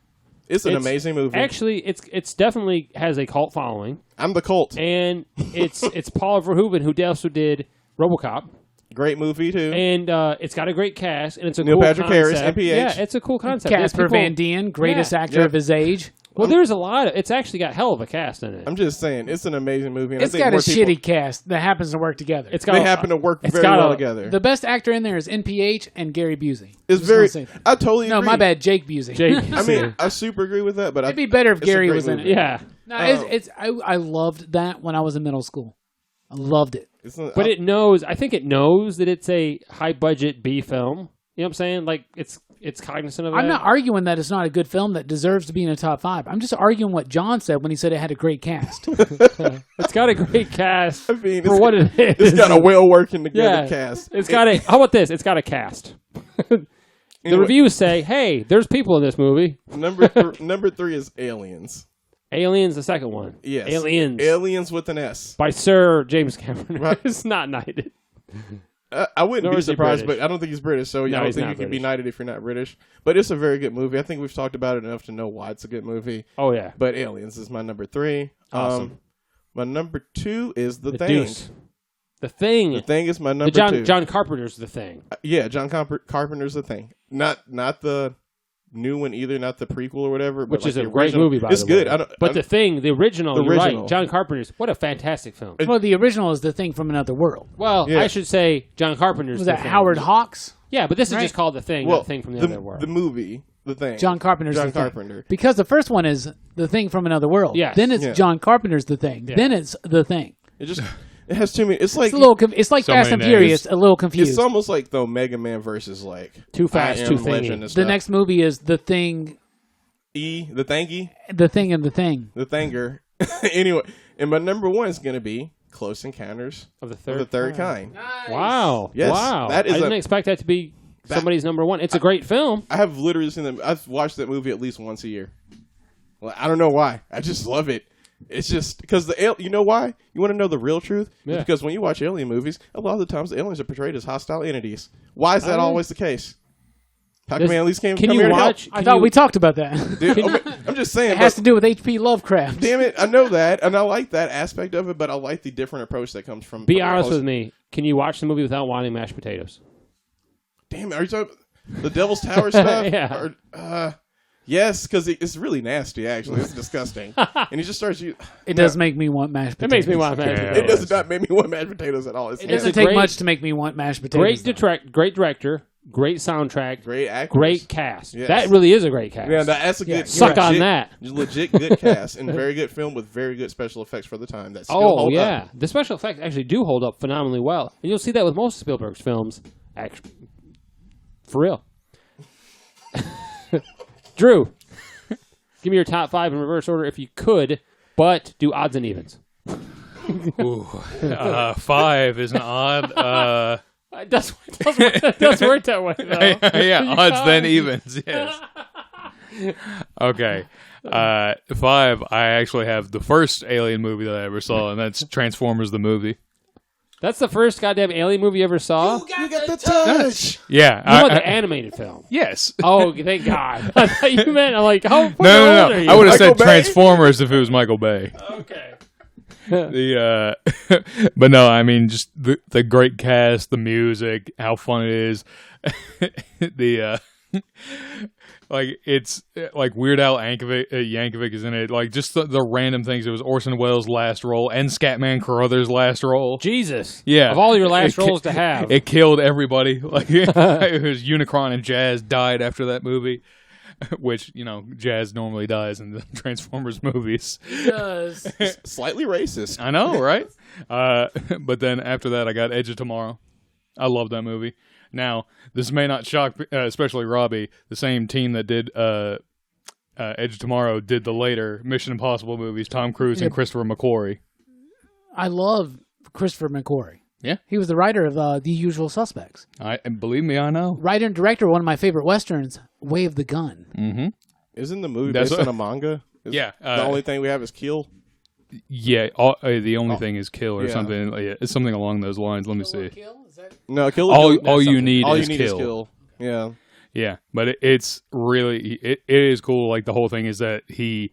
E: It's an amazing movie.
B: Actually, it's definitely has a cult following,
E: I'm the cult.
B: and it's Paul Verhoeven who also did RoboCop,
E: Great movie too.
B: and it's got a great cast, and it's a
E: Neil
B: cool
E: Patrick Harris,
B: concept.
E: NPH.
B: Yeah, it's a cool concept. There's
C: Casper
B: people-
C: Van Dien, greatest
B: Yeah.
C: actor of his age.
B: Well, there's a lot of. It's actually got hell of a cast in it.
E: I'm just saying, it's an amazing movie. And
C: It's
E: I think
C: got a
E: more people,
C: shitty cast that happens to work together.
B: It's got.
E: They
B: a-
E: happen to work
B: it's
E: very
B: got
E: well
B: a-
E: together.
C: the best actor in there is NPH and Gary Busey.
E: It's
C: Just
E: very.
C: gonna say that.
E: I totally
C: No,
E: agree.
C: my bad, Jake Busey.
B: Jake.
E: I mean, I super agree with that, but
C: It'd be better if
E: it's a
C: Gary
E: great
C: was in
E: movie.
C: it.
B: Yeah,
C: No, I loved that when I was in middle school. I loved it.
B: but it knows. I think it knows that it's a high budget B film. You know what I'm saying? Like it's cognizant of that.
C: I'm not arguing that it's not a good film that deserves to be in the top 5. I'm just arguing what John said when he said it had a great cast.
B: It's got a great cast
E: I mean,
B: for what it is.
E: It's got a well working together
B: Yeah.
E: cast.
B: It's got a. How about this? It's got a cast. The
E: Anyway.
B: reviews say, "Hey, there's people in this movie."
E: Number 3 is Aliens.
B: Aliens, the second one.
E: Yes,
B: Aliens
E: with an S.
B: by Sir James Cameron.
E: Right.
B: It's not knighted.
E: I wouldn't
B: Nor
E: be
B: is he
E: surprised,
B: British.
E: but I don't think he's British, so
B: No,
E: I don't
B: he's
E: think
B: not
E: you can be
B: British.
E: knighted if you're not British. But it's a very good movie. I think we've talked about it enough to know why it's a good movie.
B: Oh yeah,
E: But Aliens is my number 3.
B: Awesome.
E: My number 2 is The
B: the
E: Thing.
B: Deuce. The Thing.
E: The Thing is my
B: The
E: number 2.
B: John Carpenter's The Thing.
E: Yeah, John Carpenter's The Thing. Not the new one either, not the prequel or whatever. But
B: Which is
E: like
B: a
E: the
B: great
E: original.
B: movie, by
E: it's
B: the
E: good.
B: way. But The Thing, the original,
E: The
B: you're
E: original.
B: right. John Carpenter's. What a fantastic film.
C: Well, the original is The Thing from Another World.
B: Well,
E: Yeah.
B: I should say John Carpenter's
C: Was
B: The
C: that
B: Thing.
C: Howard Hawks?
B: Yeah, but this is
C: Right.
B: just called The Thing,
E: well,
B: not The Thing from the Other World.
E: The movie, The Thing.
C: John Carpenter's
E: John
C: The Thing.
E: Carpenter.
C: Because the first one is The Thing from Another World.
B: Yes.
C: Then it's
E: Yeah.
C: John Carpenter's The Thing.
B: Yeah.
C: Then it's The Thing.
E: It has too many. It's like
C: It's a little. It's like
D: So
C: Fast
D: many
C: and Furious. A little confused.
E: it's almost like the Mega Man versus like
B: Too Fast,
E: I Am
B: Too Thingy.
E: Legend and
C: The
E: stuff.
C: next movie is The Thing,
E: The Thangy,
C: The Thing, and The Thing.
E: The Thanger. Anyway, and my number 1 is going to be Close Encounters
B: of the
E: of the Third Kind.
B: Wow.
E: Yes,
B: Wow.
E: that is
B: I didn't
E: a-
B: expect that to be somebody's number 1. It's a great film.
E: I have literally seen them. I've watched that movie at least once a year. Well, I don't know why. I just love it. It's just because you know why? You want to know the real truth?
B: Yeah.
E: Because when you watch alien movies, a lot of the times the aliens are portrayed as hostile entities. Why is that always the case? How come aliens come
B: Can
E: here
B: you
E: to help?
B: watch?
C: I thought we talked about that.
E: Dude, I'm just saying.
C: It has to do with H.P. Lovecraft.
E: Damn it, I know that, and I like that aspect of it, but I like the different approach that comes from.
B: Be honest with me. Can you watch the movie without wanting mashed potatoes?
E: Damn it, are you talking the Devil's Tower stuff?
B: Yeah.
E: Yes, because it's really nasty, actually. It's disgusting. And he just starts...
C: It does make me want mashed potatoes.
B: It makes me want mashed potatoes.
E: It does not make me want mashed potatoes at all.
C: It doesn't take much to make me want mashed potatoes.
B: Great director, great soundtrack,
E: great actors.
B: Great cast.
E: Yes.
B: That really is a great cast.
E: Yeah, that's a good...
B: Suck on that.
E: Legit good cast and very good film with very good special effects for the time. That still hold up.
B: The special effects actually do hold up phenomenally well. And you'll see that with most of Spielberg's films. Actually, for real. Drew, give me your top 5 in reverse order if you could, but do odds and evens.
D: Ooh, 5 is an odd.
B: It does work that way, though.
D: Yeah, odds then evens, yes. Okay. 5, I actually have the first Alien movie that I ever saw, and that's Transformers the movie.
B: That's the first goddamn Alien movie you ever saw?
E: You got the touch!
D: Yeah.
B: You want the animated film?
D: Yes.
B: Oh, thank God. I thought you meant, I'm like, how old
D: No.
B: are you?
D: I would have said
E: Michael Bay?
D: Transformers if it was Michael Bay.
B: Okay.
D: But no, I mean, just the great cast, the music, how fun it is. Like, it's like Weird Al Yankovic is in it. Like, just the random things. It was Orson Welles' last role and Scatman Carruthers' last role.
B: Jesus.
D: Yeah.
B: Of all your last roles to have.
D: It killed everybody. Like, it was Unicron and Jazz died after that movie. Which, Jazz normally dies in the Transformers movies.
C: It does.
E: Slightly racist.
D: I know, right? But then after that, I got Edge of Tomorrow. I love that movie. Now, this may not shock, especially Robbie. The same team that did Edge of Tomorrow did the later Mission Impossible movies, Tom Cruise and Christopher McQuarrie.
C: I love Christopher McQuarrie.
D: Yeah.
C: He was the writer of The Usual Suspects.
D: And believe me, I know.
C: Writer and director of one of my favorite westerns, Way of the Gun.
D: Mm-hmm.
E: Isn't the movie based on a manga?
D: Yeah.
E: The only thing we have is Kill?
D: Yeah, the only thing is kill or something. Yeah, it's something along those lines. Let me see.
E: No, Kill.
D: All you need
E: all
D: is
E: you need
D: kill.
E: is Kill. Yeah.
D: Yeah, but it's really it is cool. Like, the whole thing is that he's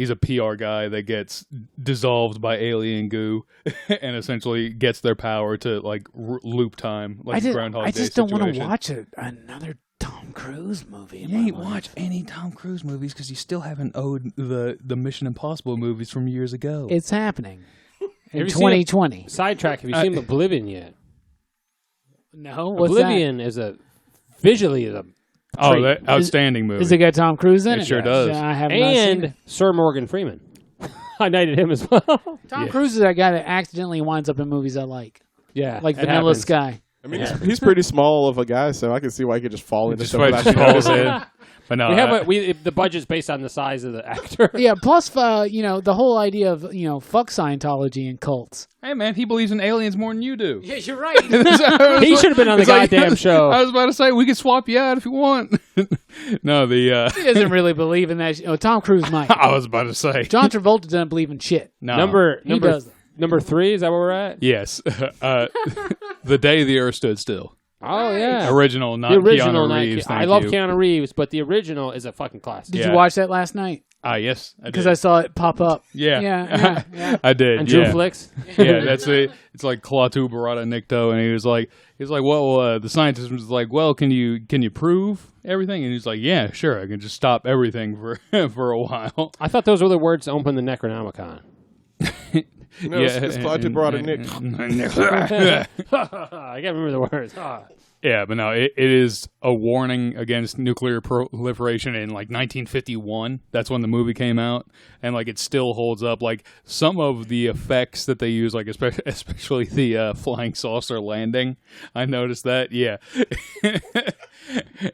D: a PR guy that gets dissolved by alien goo and essentially gets their power to like loop time, like Groundhog Day.
C: I just don't want to watch another Tom Cruise movie.
D: You ain't watch any Tom Cruise movies because you still haven't owed the Mission Impossible movies from years ago.
C: It's happening in
B: Have you
C: 2020.
B: Sidetrack, have you seen Oblivion yet?
C: No, what's
B: Oblivion is visually is a treat.
D: That outstanding movie.
C: Does it got Tom Cruise in it?
D: It sure does.
C: I have not seen it.
B: Sir Morgan Freeman. I knighted him as well.
C: Tom Cruise is that guy that accidentally winds up in movies I like.
B: Yeah,
C: Like
B: it
C: Vanilla
B: happens.
C: Sky.
E: I mean, he's pretty small of a guy, so I can see why he could just fall into
D: Just
E: stuff
D: just
E: without
D: falls
E: noticing.
D: in. But no,
B: The budget's based on the size of the actor.
C: Yeah, plus, the whole idea of, fuck Scientology and cults.
D: hey man, he believes in aliens more than you do.
C: Yeah, you're right.
B: He should have been on the
D: It's like-
B: goddamn show.
D: I was about to say we could swap you out if you want. No,
C: He doesn't really believe in that. Tom Cruise might.
D: I was about to say
C: John Travolta doesn't believe in shit.
D: no.
B: Number 3, is that where we're at?
D: Yes, The Day the Earth Stood Still.
B: Oh yeah,
D: Original, not
B: the original.
D: Keanu
B: not
D: Reeves.
B: I
D: thank
B: love
D: you.
B: Keanu Reeves, but the original is a fucking classic.
C: Did
D: Yeah.
C: you watch that last night?
D: Yes, I did.
C: Because I saw it pop up.
D: Yeah.
C: Yeah.
D: I did.
B: And
D: yeah.
B: Drew Flicks.
D: Yeah, that's it. It's like Klaatu Barada Nikto, and he was like, well, the scientist was like, well, can you prove everything? And he's like, yeah, sure, I can just stop everything for for a while.
B: I thought those were the words to open the Necronomicon.
E: No, it's Claude brought a Nick.
B: I can't remember the words.
D: Yeah, but no, it is a warning against nuclear proliferation in like 1951. That's when the movie came out, and like it still holds up. Like some of the effects that they use, like especially the flying saucer landing, I noticed that. Yeah,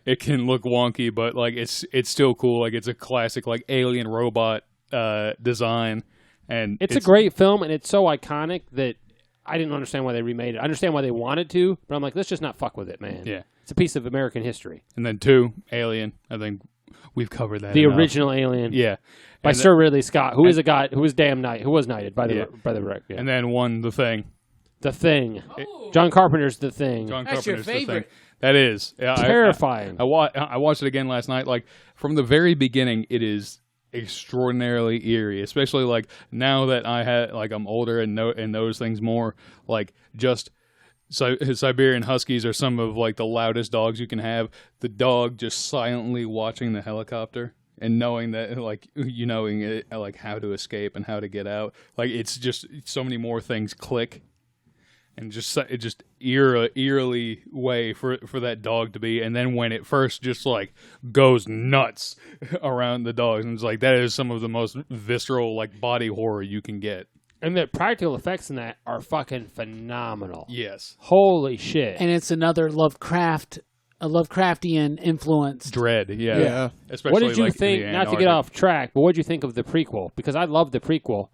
D: it can look wonky, but like it's still cool. Like it's a classic like alien robot design, and
B: It's a great film, and it's so iconic that I didn't understand why they remade it. I understand why they wanted to, but I'm like, let's just not fuck with it, man.
D: Yeah.
B: It's a piece of American history.
D: And then 2, Alien. I think we've covered that.
B: The
D: enough.
B: original Alien.
D: Yeah.
B: By
D: And
B: Sir Ridley Scott, who is a god who was who was knighted by the
D: Yeah.
B: by the wreck. Yeah.
D: And then won The Thing.
B: The Thing. John Carpenter's The Thing.
D: John
C: That's your
D: Carpenter's The Thing.
C: favorite.
D: That is. Yeah,
B: Terrifying.
D: I watched it again last night. Like, from the very beginning, it is extraordinarily eerie, especially like now that I'm older and knows things more. Like, just Siberian Huskies are some of like the loudest dogs you can have. The dog just silently watching the helicopter and knowing that, like, knowing it, like how to escape and how to get out. Like, it's just so many more things click. And it just eerily way for that dog to be, and then when it first just like goes nuts around the dogs, and it's like that is some of the most visceral like body horror you can get.
B: And the practical effects in that are fucking phenomenal.
D: Yes,
B: Holy shit!
C: And it's another Lovecraftian influence.
D: dread. Yeah,
E: Yeah.
D: Especially
B: What did you
D: like
B: think?
D: the
B: Not to get
D: Antarctic.
B: off track, but what did you think of the prequel? Because I love the prequel.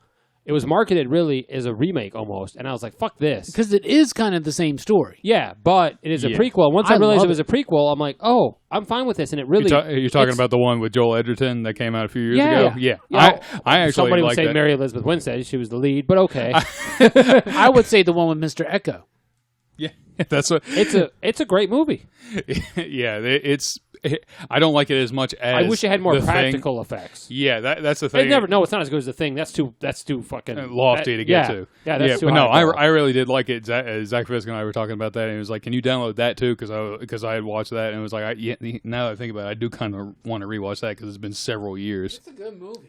B: It was marketed really as a remake almost, and I was like, "Fuck this!"
C: Because it is kind of the same story.
B: Yeah, but it is a
D: Yeah.
B: prequel. Once
C: I
B: I realized
C: love
B: it was a prequel, I'm like, "Oh, I'm fine with this." And it really
D: You're talking
B: it's-
D: about the one with Joel Edgerton that came out a few years
B: Yeah.
D: ago. Yeah,
B: Yeah.
D: I actually
B: somebody would
D: like
B: say
D: that.
B: Mary Elizabeth Winstead. She was the lead, but okay.
C: I would say the one with Mr. Echo.
D: Yeah, that's what.
B: it's a great movie.
D: Yeah, I don't like it as much as.
B: I wish it had more
D: The Thing.
B: practical effects.
D: Yeah, that's the thing.
B: No, it's not as good as The Thing. That's too fucking
D: Lofty to get to.
B: Yeah, that's too
D: but no,
B: high.
D: I really did like it. Zach Fisk and I were talking about that, and he was like, "Can you download that too?" Because I had watched that, and it was like, now that I think about it, I do kind of want to rewatch that because it's been several years.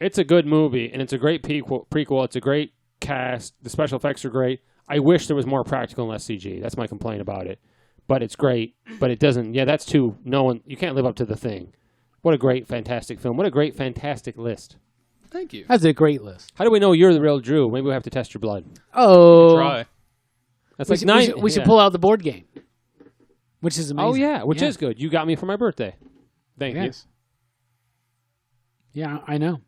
B: It's a good movie, and it's a great prequel. It's a great cast. The special effects are great. I wish there was more practical and less CG. That's my complaint about it. But it's great. But it doesn't. Yeah, that's too. You can't live up to The Thing. What a great, fantastic film. What a great, fantastic list.
D: Thank you.
C: That's a great list.
B: How do we know you're the real Drew? Maybe we have to test your blood.
C: Oh.
D: Try.
B: That's
C: We,
B: like
C: should,
B: 9.
C: we should pull out the board game, which is amazing.
B: Oh, yeah, which is good. You got me for my birthday. Thank
C: Yes. Yeah, I know.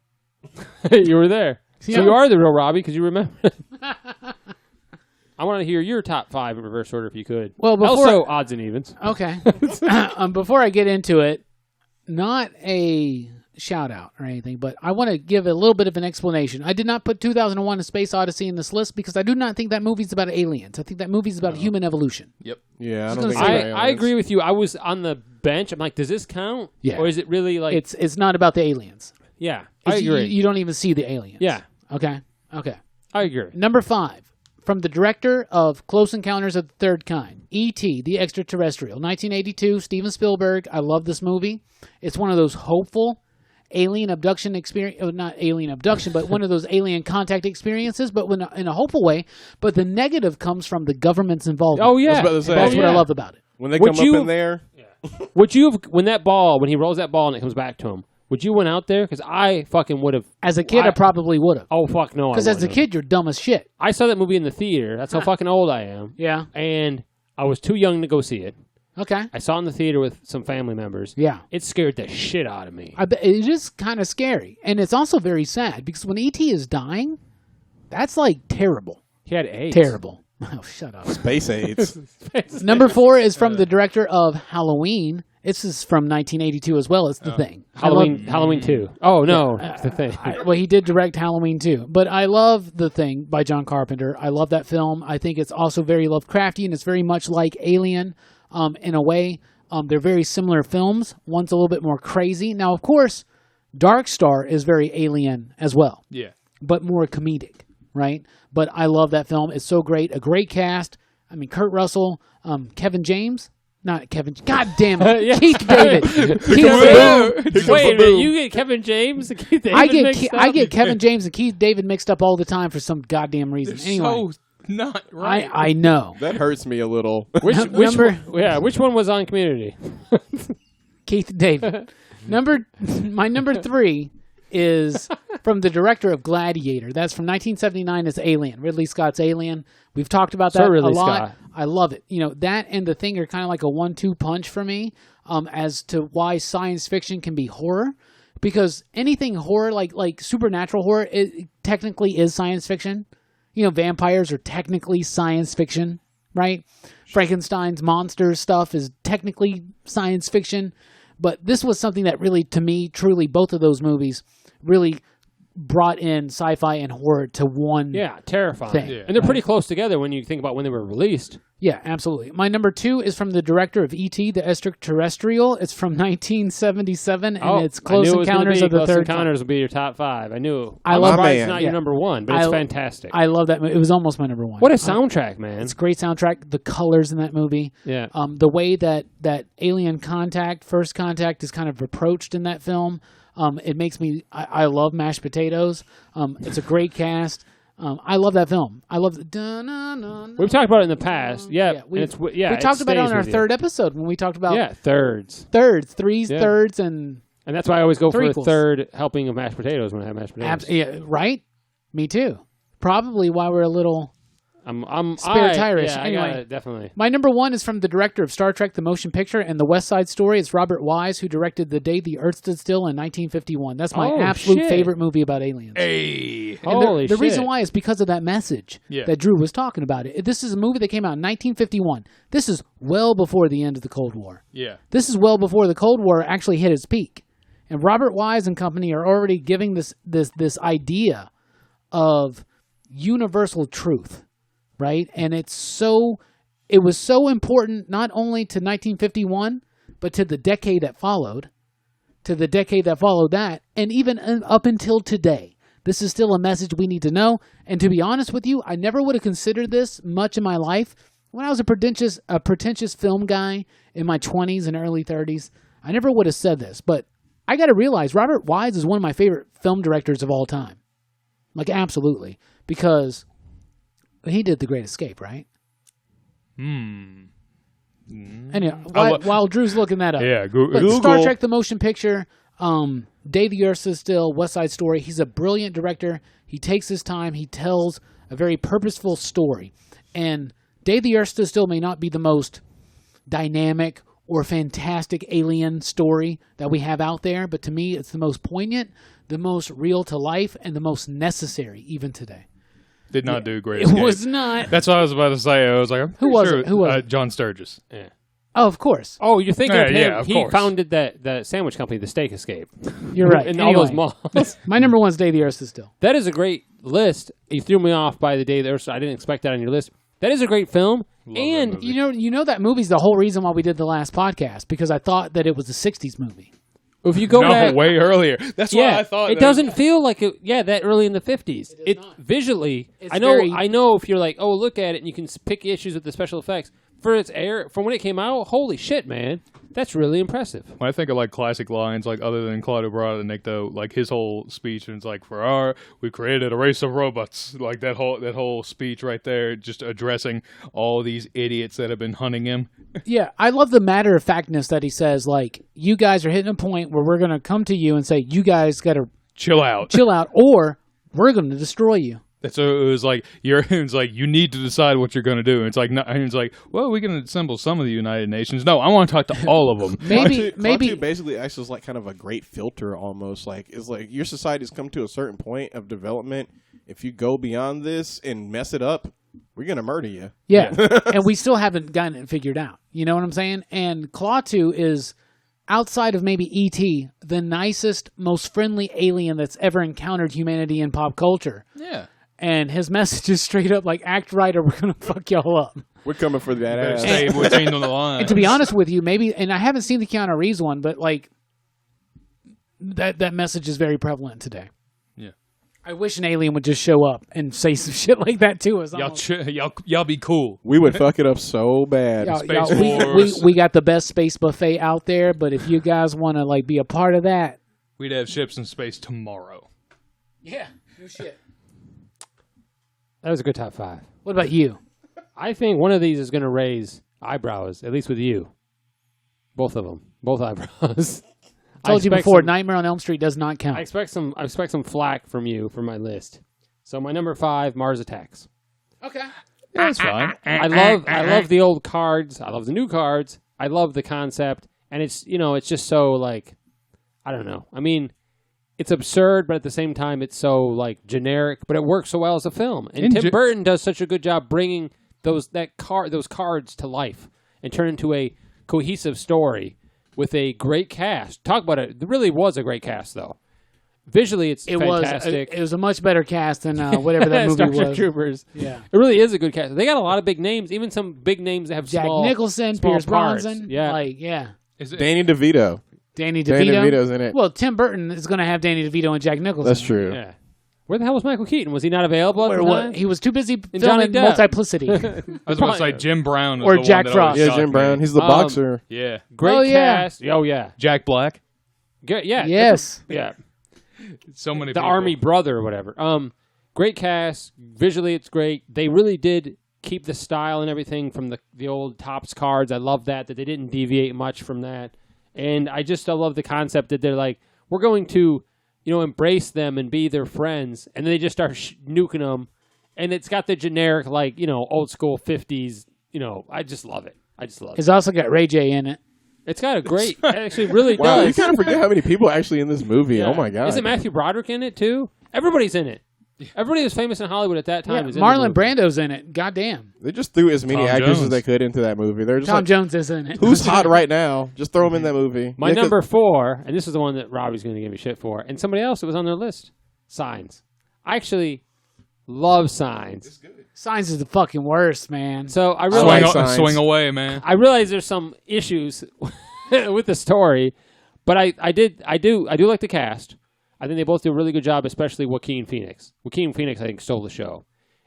B: you. You were there.
C: Yeah.
B: So you are the real Robbie because you remember. I want to hear your top 5 in reverse order if you could.
C: Well, before
B: also odds and evens.
C: Okay. Before I get into it, not a shout out or anything, but I want to give a little bit of an explanation. I did not put 2001: A Space Odyssey in this list because I do not think that movie's about aliens. I think that movie's about human evolution.
D: Yep.
E: Yeah, I
C: Just
E: don't
C: gonna
E: think
C: say
E: it's
B: I agree with you. I was on the bench. I'm like, does this count?
C: Yeah.
B: Or is it really like?
C: It's not about the aliens.
B: Yeah, I
C: It's-
B: agree.
C: You don't even see the aliens.
B: Yeah.
C: Okay.
B: I agree.
C: Number 5. From the director of Close Encounters of the Third Kind, E.T., the Extraterrestrial, 1982, Steven Spielberg. I love this movie. It's one of those hopeful alien abduction experience, not alien abduction, but one of those alien contact experiences, but in a hopeful way. But the negative comes from the government's involvement.
B: Oh yeah,
E: I was about to say,
C: That's what I
B: yeah.
C: love about it.
E: when they
B: Would
E: come
B: you-
E: up in there.
B: Would you have, when he rolls that ball and it comes back to him? Would you went out there? Because I fucking would have.
C: As a kid, I probably would have.
B: Oh fuck no!
C: Because as a kid, you're dumb as shit.
B: I saw that movie in the theater. That's how fucking old I am.
C: Yeah.
B: And I was too young to go see it.
C: Okay.
B: I saw it in the theater with some family members.
C: Yeah.
B: It scared the shit out of me.
C: I bet it is kind of scary. And it's also very sad because when E.T. is dying, that's like terrible.
B: He had AIDS.
C: Terrible. Oh, shut up.
E: Space AIDS.
C: Number 4 is from the director of Halloween. This is from 1982 as well. It's The Thing.
B: Halloween 2. Oh no, it's the thing.
C: Well, he did direct Halloween too. But I love The Thing by John Carpenter. I love that film. I think it's also very Lovecraftian. It's very much like Alien in a way. They're very similar films. One's a little bit more crazy. Now, of course, Dark Star is very Alien as well,
D: Yeah.
C: but more comedic, right? But I love that film. It's so great. A great cast. I mean, Kurt Russell, Kevin James. Not Kevin. God damn it.
B: Yeah.
C: Keith David. Keith David.
B: Wait a minute, you get Kevin James and Keith David mixed up?
C: I get Kevin James and Keith David mixed up all the time for some goddamn reason. Anyway,
D: So not right.
C: I know.
E: That hurts me a little.
B: Which
C: Number-
B: which one was on Community?
C: Keith David. My number 3 is from the director of Gladiator. That's from 1979 as Alien. Ridley Scott's Alien. We've talked about that
B: Sir
C: a
B: Ridley
C: lot.
B: Scott.
C: I love it. You know, that and The Thing are kind of like a 1-2 punch for me as to why science fiction can be horror. Because anything horror, like supernatural horror, it technically is science fiction. You know, vampires are technically science fiction, right? Frankenstein's monsters stuff is technically science fiction. But this was something that really, to me, truly, both of those movies really brought in sci-fi and horror to one
B: terrifying.
C: thing.
D: Yeah.
B: And they're pretty close together when you think about when they were released.
C: Yeah, absolutely. My number 2 is from the director of E.T., the Extraterrestrial. It's from 1977, and it's Close Encounters of the Third Kind.
B: Encounters will be your top 5. I knew.
C: I
B: I'm
C: love
B: surprised
E: it.
B: it's not
C: Yeah.
B: your number 1, but it's fantastic.
C: I love that movie. It was almost my number 1.
B: What a soundtrack, man.
C: It's a great soundtrack. The colors in that movie.
B: Yeah.
C: The way that alien contact, first contact, is kind of approached in that film. It makes me. I love mashed potatoes. It's a great cast. I love that film. I love the.
B: We've talked about it in the past.
C: We
B: it
C: talked about it
B: stays
C: on our
B: with you.
C: third episode when we talked about
B: thirds.
C: threes,
B: Yeah.
C: thirds, and
B: And that's why I always go for a
C: Threequels.
B: third helping of mashed potatoes when I have mashed potatoes.
C: right. Me too. Probably why we're a little. Spirit-irish.
B: Yeah,
C: Anyway.
B: definitely.
C: My number 1 is from the director of Star Trek: The Motion Picture and The West Side Story. It's Robert Wise, who directed The Day the Earth Stood Still in 1951. That's my absolute
B: shit.
C: favorite movie about aliens.
D: Hey.
C: And the
B: Holy shit.
C: reason why is because of that message that Drew was talking about. This is a movie that came out in 1951. This is well before the end of the Cold War.
D: Yeah.
C: This is well before the Cold War actually hit its peak. And Robert Wise and company are already giving this idea of universal truth, right? And it was so important not only to 1951, but to the decade that followed, that, and even up until today. This is still a message we need to know. And to be honest with you, I never would have considered this much in my life. When I was a pretentious film guy in my 20s and early 30s, I never would have said this. But I got to realize Robert Wise is one of my favorite film directors of all time. Like, absolutely. Because he did The Great Escape, right? Anyway, while Drew's looking that up.
D: Yeah,
C: But
D: Google.
C: Star Trek: The Motion Picture, Day the Earth Stood Still, West Side Story. He's a brilliant director. He takes his time. He tells a very purposeful story. And Day the Earth Stood Still may not be the most dynamic or fantastic alien story that we have out there, but to me, it's the most poignant, the most real to life, and the most necessary even today.
D: Did not do great.
C: It was not.
D: That's what I was about to say. I was like, I'm
C: Who was
D: sure
C: it? Who was it?
D: John Sturgis.
B: Yeah.
C: Oh, of course.
B: Oh, you're thinking of him.
D: Yeah, of
B: he
D: course.
B: founded the sandwich company, the Steak Escape.
C: You're right.
B: In all those malls.
C: My number 1 is Day the Earth Stood Still.
B: That is a great list. You threw me off by the day there, so I didn't expect that on your list. That is a great film. And
D: movie.
C: You know that movie's the whole reason why we did the last podcast, because I thought that it was a 60s movie.
B: if you go
D: No,
B: back,
D: way earlier. That's why I thought
B: it doesn't feel like it. Yeah, that early in the 50s. It
C: not.
B: visually.
C: It's
B: I know.
C: very-
B: I know. If you're like, oh, look at it, and you can pick issues with the special effects for its air from when it came out. Holy shit, man, that's really impressive.
D: When I think of like classic lines, like other than Claudio Barada and Nick, though, like his whole speech, and it's like, we created a race of robots. Like that whole speech right there, just addressing all these idiots that have been hunting him.
C: Yeah, I love the matter-of-factness that he says, like, you guys are hitting a point where we're going to come to you and say, you guys got to
D: Chill out.
C: chill out, or we're going to destroy you.
D: So it was like it's like you need to decide what you're going to do. And it's like no, and it's like, well, we can assemble some of the United Nations. No, I want to talk to all of them.
C: Maybe
E: Klaatu basically acts as like kind of a great filter almost. Like it's like your society's come to a certain point of development. If you go beyond this and mess it up, we're gonna murder you.
C: Yeah, and we still haven't gotten it figured out. You know what I'm saying? And Klaatu is, outside of maybe E.T., the nicest, most friendly alien that's ever encountered humanity in pop culture.
D: Yeah.
C: And his message is straight up like, act right or we're going to fuck y'all up.
E: We're coming for that
D: Better
E: ass.
D: stay between the lines.
C: And to be honest with you, maybe, and I haven't seen the Keanu Reeves one, but like, that message is very prevalent today.
D: Yeah.
C: I wish an alien would just show up and say some shit like that to us.
D: Y'all be cool.
E: We would fuck it up so bad.
D: Space
C: we
D: Wars.
C: got the best space buffet out there, but if you guys want to like be a part of that,
D: We'd have ships in space tomorrow.
C: yeah, no shit.
B: That was a good top 5.
C: What about you?
B: I think one of these is going to raise eyebrows, at least with you. Both of them, both eyebrows.
C: Told you before, Nightmare on Elm Street does not count.
B: I expect some flack from you for my list. So my number 5, Mars Attacks.
C: Okay.
D: Yeah, that's fine.
B: I love the old cards. I love the new cards. I love the concept, and it's just so like, I don't know. I mean, it's absurd, but at the same time, it's so like generic. But it works so well as a film, and Tim Burton does such a good job bringing those cards to life and turn into a cohesive story with a great cast. Talk about it. There really was a great cast, though. Visually, it's fantastic.
C: It was a much better cast than whatever that movie
B: Starship
C: was.
B: Troopers.
C: Yeah.
B: It really is a good cast. They got a lot of big names, even some big names that have
C: Jack
B: small
C: Nicholson,
B: small
C: Pierce
B: parts.
C: Bronson.
B: Yeah.
D: Is it,
E: Danny DeVito.
C: Danny DeVito.
E: Danny DeVito's in it.
C: Well, Tim Burton is going to have Danny DeVito and Jack Nicholson.
E: That's true.
B: Yeah. Where the hell was Michael Keaton? Was he not available at the time?
C: He was too busy
B: Johnny
C: filming
B: Depp.
C: Multiplicity.
D: I was about to say Jim Brown was
C: Or
D: the
C: Jack
D: one that
C: Frost.
D: always
E: Yeah,
D: shocked
E: Jim Brown.
D: me.
E: He's the boxer.
D: Yeah.
B: Great
C: Oh, yeah.
B: cast. Oh, yeah.
D: Jack Black.
B: Yeah.
C: Yes.
B: Yeah.
D: So many
B: The
D: people.
B: Army brother or whatever. Great cast. Visually, it's great. They really did keep the style and everything from the old Topps cards. I love that they didn't deviate much from that. And I love the concept that they're like, we're going to, embrace them and be their friends. And then they just start nuking them. And it's got the generic, old school 50s, I just love it.
C: It's also got Ray J in it.
B: It's got a great, it actually really
E: Wow, you
B: does.
E: kind of forget how many people are actually in this movie.
B: Yeah.
E: Oh my god!
B: Isn't Matthew Broderick in it too? Everybody's in it. Everybody who's famous in Hollywood at that time
C: Yeah,
B: is in the
C: Marlon
B: movie.
C: Brando's in it. Goddamn.
E: They just threw as many
D: Tom
E: actors as
D: Jones.
E: they could into that movie. They're just
C: Tom
E: like,
C: Jones is in it.
E: who's hot right now? Just throw him in that movie.
B: My
E: Yeah, 'cause-
B: number 4, and this is the one that Robbie's going to give me shit for, and somebody else that was on their list, Signs. I actually love Signs.
C: Signs is the fucking worst, man.
B: So I
E: like
B: realize
E: Signs.
D: Swing away, man.
B: I realize there's some issues with the story, but I do like the cast. I think they both do a really good job, especially Joaquin Phoenix. Joaquin Phoenix, I think, stole the show.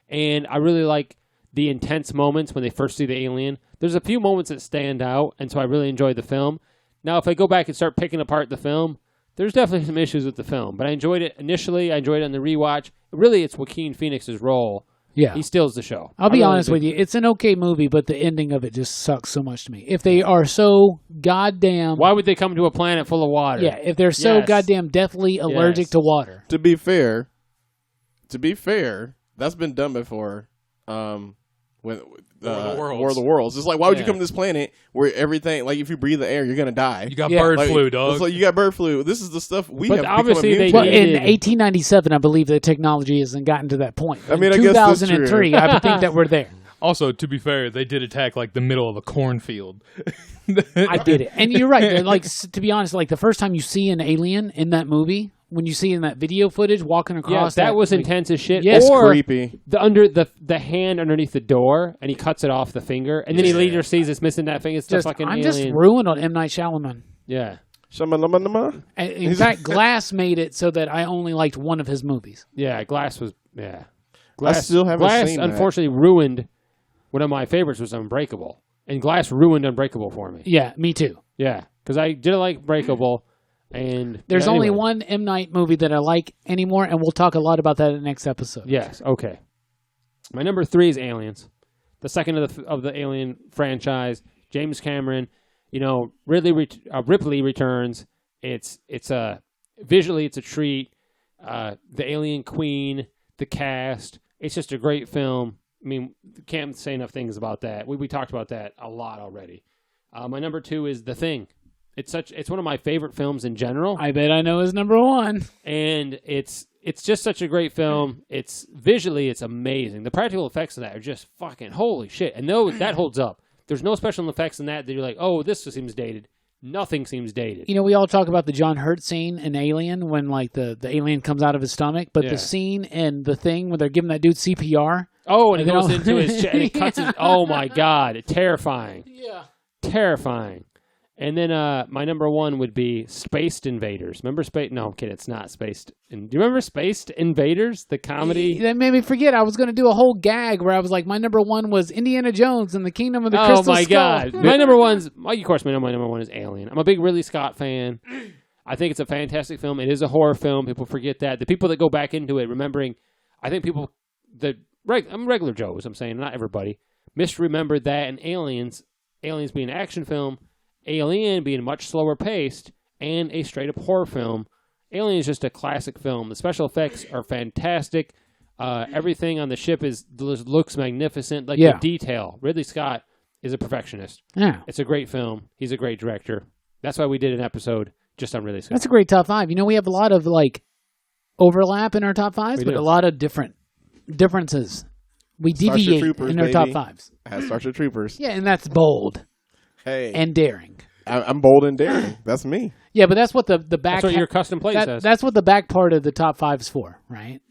B: And I really like the intense moments when they first see the alien. There's a few moments that stand out, and so I really enjoyed the film. Now, if I go back and start picking apart the film, there's definitely some issues with the film. But I enjoyed it initially. I enjoyed it on the rewatch. Really, it's Joaquin Phoenix's role.
C: Yeah.
B: He steals the show.
C: I'll be
B: I really
C: honest
B: do.
C: with you. It's an okay movie, but the ending of it just sucks so much to me. If they are so goddamn...
B: Why would they come to a planet full of water?
C: Yeah, if they're so
B: Yes.
C: goddamn deathly allergic
B: Yes.
C: to water.
E: To be fair, that's been done before. When War of the Worlds. It's like, why would you
B: Yeah.
E: come to this planet where everything, like, if you breathe the air, you're gonna die?
D: You got
C: Yeah.
D: bird
E: Like,
D: flu, dog.
E: It's like you got bird flu. This is the stuff we
B: But
E: have become
B: obviously
E: immune
B: they
E: to.
C: Well, in
B: did.
C: 1897, I believe the technology hasn't gotten to that point.
E: I mean, I
C: in
E: guess that's
C: 2003,
E: true.
C: I think that we're there.
D: Also, to be fair, they did attack like the middle of a cornfield.
C: I did it. And you're right. Like, to be honest, like the first time you see an alien in that movie, when you see in that video footage walking
B: Yeah,
C: across
B: that was
C: like,
B: intense as shit.
C: Yes.
B: Or
E: creepy.
B: the hand underneath the door, and he cuts it off the finger, and then he later sees it's missing that finger. It's just like an
C: I'm
B: alien.
C: just ruined on M. Night Shyamalan.
B: Yeah,
E: Shamalama.
C: In fact, Glass made it so that I only liked one of his movies.
B: yeah. Glass was yeah.
E: I still haven't
B: Glass
E: seen that.
B: unfortunately ruined one of my favorites was Unbreakable, and Glass ruined Unbreakable for me.
C: Yeah, me too.
B: Yeah, because I didn't like Breakable, and
C: There's
B: yeah,
C: only
B: anyway.
C: one M. Night movie that I like anymore, and we'll talk a lot about that in the next episode.
B: Yes. Okay. My number 3 is Aliens, the second of the Alien franchise. James Cameron, Ripley returns. It's visually it's a treat. The Alien Queen, the cast. It's just a great film. I mean, can't say enough things about that. We talked about that a lot already. My number 2 is The Thing. It's one of my favorite films in general.
C: I bet I know his number 1.
B: And it's just such a great film. It's visually it's amazing. The practical effects of that are just fucking holy shit. And no, that holds up. There's no special effects in that you're like, oh, this seems dated. Nothing seems dated.
C: We all talk about the John Hurt scene in Alien when like the alien comes out of his stomach, but
B: Yeah.
C: the scene in The Thing when they're giving that dude CPR.
B: Oh, and it
C: And
B: goes
C: then
B: into his chest and it cuts his. Oh my god, terrifying,
C: Yeah.
B: terrifying. And then my number 1 would be Spaced Invaders. Remember Space? No, I'm kidding. It's not Spaced. Do you remember Spaced Invaders, the comedy?
C: That made me forget. I was going to do a whole gag where I was like, my number 1 was Indiana Jones and the Kingdom of the
B: Oh
C: Crystal
B: my
C: Skull.
B: god! My number 1's, of course, my number 1 is Alien. I'm a big Ridley Scott fan. I think it's a fantastic film. It is a horror film. People forget that. The people that go back into it, remembering, I think people I'm regular Joes. I'm saying not everybody misremembered that. And Aliens being an action film, Alien being much slower paced, and a straight up horror film. Alien is just a classic film. The special effects are fantastic. Everything on the ship looks magnificent. Like
C: Yeah.
B: the detail. Ridley Scott is a perfectionist.
C: Yeah.
B: It's a great film. He's a great director. That's why we did an episode just on Ridley Scott.
C: That's a great top 5. We have a lot of like overlap in our top 5s,
B: We
C: but
B: do.
C: a lot of differences. We
E: Starship
C: deviate
E: Troopers,
C: in our
E: baby.
C: top 5s.
E: Has Starship Troopers.
C: Yeah, and that's bold
E: Hey.
C: and daring.
E: I'm bold and daring. That's me.
C: Yeah, but that's what the back.
B: That's what your custom plate says.
C: That's what the back part of the top 5 is for, right?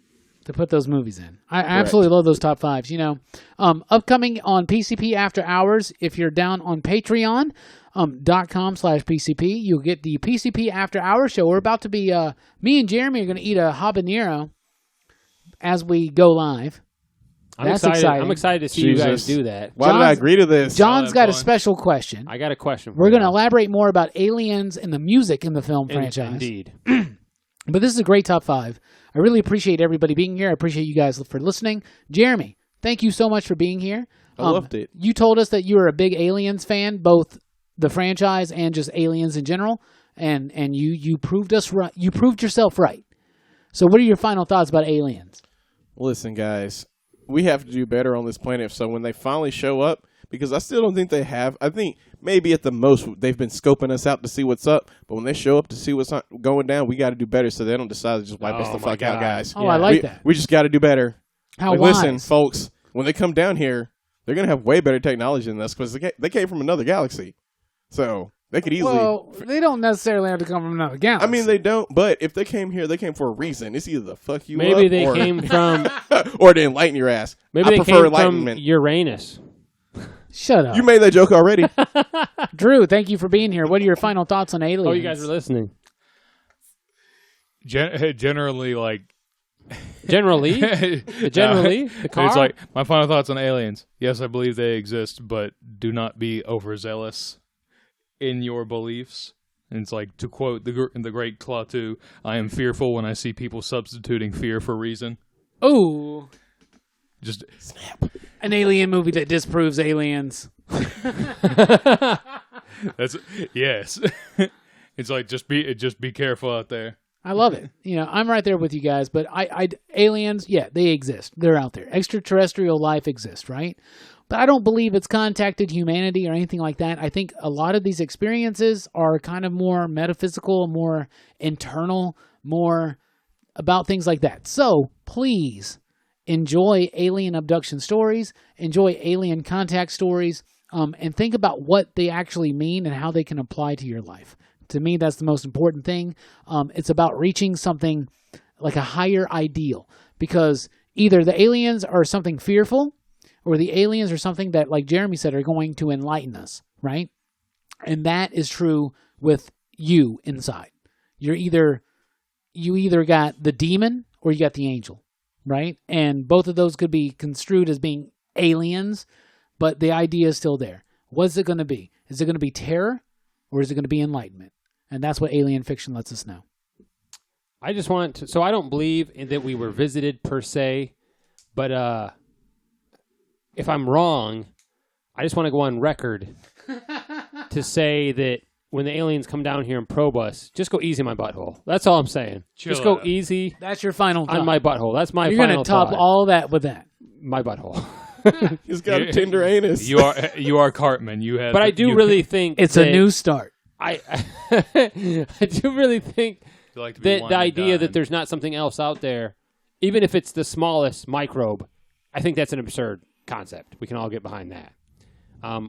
C: To put those movies in. I absolutely love those top 5s. You know, upcoming on PCP After Hours. If you're down on Patreon. .com/PCP. You'll get the PCP After Hours show. We're about to be, me and Jeremie are going to eat a habanero as we go live. That's exciting.
B: I'm excited to see you guys do that.
E: Why did I agree to this?
C: John's got a special question.
B: I got a question.
C: We're going to elaborate more about aliens and the music in the film franchise.
B: Indeed.
C: But this is a great top 5. I really appreciate everybody being here. I appreciate you guys for listening. Jeremie, thank you so much for being here.
E: I loved it.
C: You told us that you were a big Aliens fan, both the franchise and just aliens in general, and you proved us right. You proved yourself right. So what are your final thoughts about aliens?
E: Listen, guys, we have to do better on this planet. So when they finally show up, because I still don't think they have. I think maybe at the most they've been scoping us out to see what's up. But when they show up to see what's going down, we got to do better so they don't decide to just wipe us the fuck out, guys.
C: Oh, I like that.
E: We just got to do better.
C: How wise.
E: Listen, folks, when they come down here, they're going to have way better technology than us because they came from another galaxy. So they could easily.
C: Well, they don't necessarily have to come from another galaxy.
E: I mean, they don't. But if they came here, they came for a reason. It's either to fuck you up.
B: Maybe they came from.
E: Or to enlighten your ass.
B: Maybe
E: I
B: they
E: prefer
B: came
E: enlightenment.
B: from Uranus.
C: Shut up.
E: You made that joke already.
C: Drew, thank you for being here. What are your final thoughts on aliens?
B: Oh, you guys are listening.
D: Generally, like.
B: Generally, the car.
D: It's like my final thoughts on aliens. Yes, I believe they exist, but do not be overzealous in your beliefs. And it's like, to quote the great Klaatu, I am fearful when I see people substituting fear for reason.
C: Oh,
D: just
E: snap.
C: An alien movie that disproves aliens.
D: That's yes. It's like just be careful out there.
C: I love it. You know, I'm right there with you guys, but aliens, yeah, they exist. They're out there. Extraterrestrial life exists, right? But I don't believe it's contacted humanity or anything like that. I think a lot of these experiences are kind of more metaphysical, more internal, more about things like that. So please enjoy alien abduction stories, enjoy alien contact stories, and think about what they actually mean and how they can apply to your life. To me, that's the most important thing. It's about reaching something like a higher ideal, because either the aliens are something fearful or the aliens are something that, like Jeremie said, are going to enlighten us, right? And that is true with you inside. You either got the demon or you got the angel, right? And both of those could be construed as being aliens, but the idea is still there. What's it going to be? Is it going to be terror or is it going to be enlightenment? And that's what alien fiction lets us know.
B: I just want to, so I don't believe that we were visited per se, but if I'm wrong, I just want to go on record to say that when the aliens come down here and probe us, just go easy on my butthole. That's all I'm saying. Just go easy.
C: That's your final thought.
B: On my butthole. That's my
C: You're
B: final
C: thought. You're going to top all that with that.
B: My butthole.
E: He's got a tender anus.
D: You are Cartman. You have.
B: But I do really think
C: it's a new start.
B: I do really think that the idea that there's not something else out there, even if it's the smallest microbe, I think that's an absurd concept. We can all get behind that.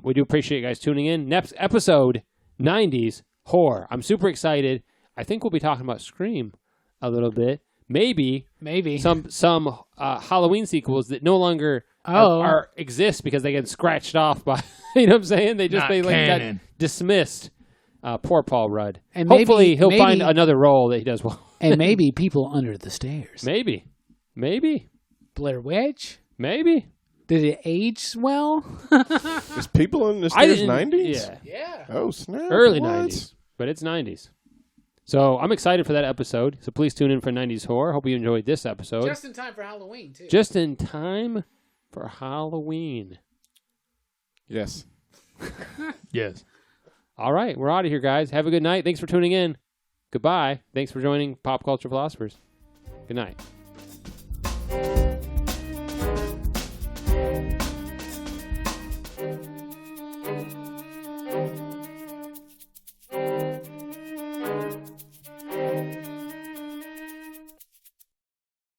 B: We do appreciate you guys tuning in. Next episode, 90s horror. I'm super excited. I think we'll be talking about Scream a little bit. Maybe some Halloween sequels that no longer exist because they get scratched off by, you know what I'm saying? They got dismissed. Poor Paul Rudd. And hopefully he'll find another role that he does well.
C: And maybe People Under the Stairs.
B: Maybe.
C: Blair Witch.
B: Maybe.
C: Did it age well?
E: Is People Under the Stairs 90s?
C: Yeah.
E: Oh, snap.
B: Early 90s. But it's 90s. So I'm excited for that episode. So please tune in for 90s horror. Hope you enjoyed this episode.
C: Just in time for Halloween, too.
B: Just in time for Halloween.
E: Yes.
D: Yes.
B: All right. We're out of here, guys. Have a good night. Thanks for tuning in. Goodbye. Thanks for joining Pop Culture Philosophers. Good night.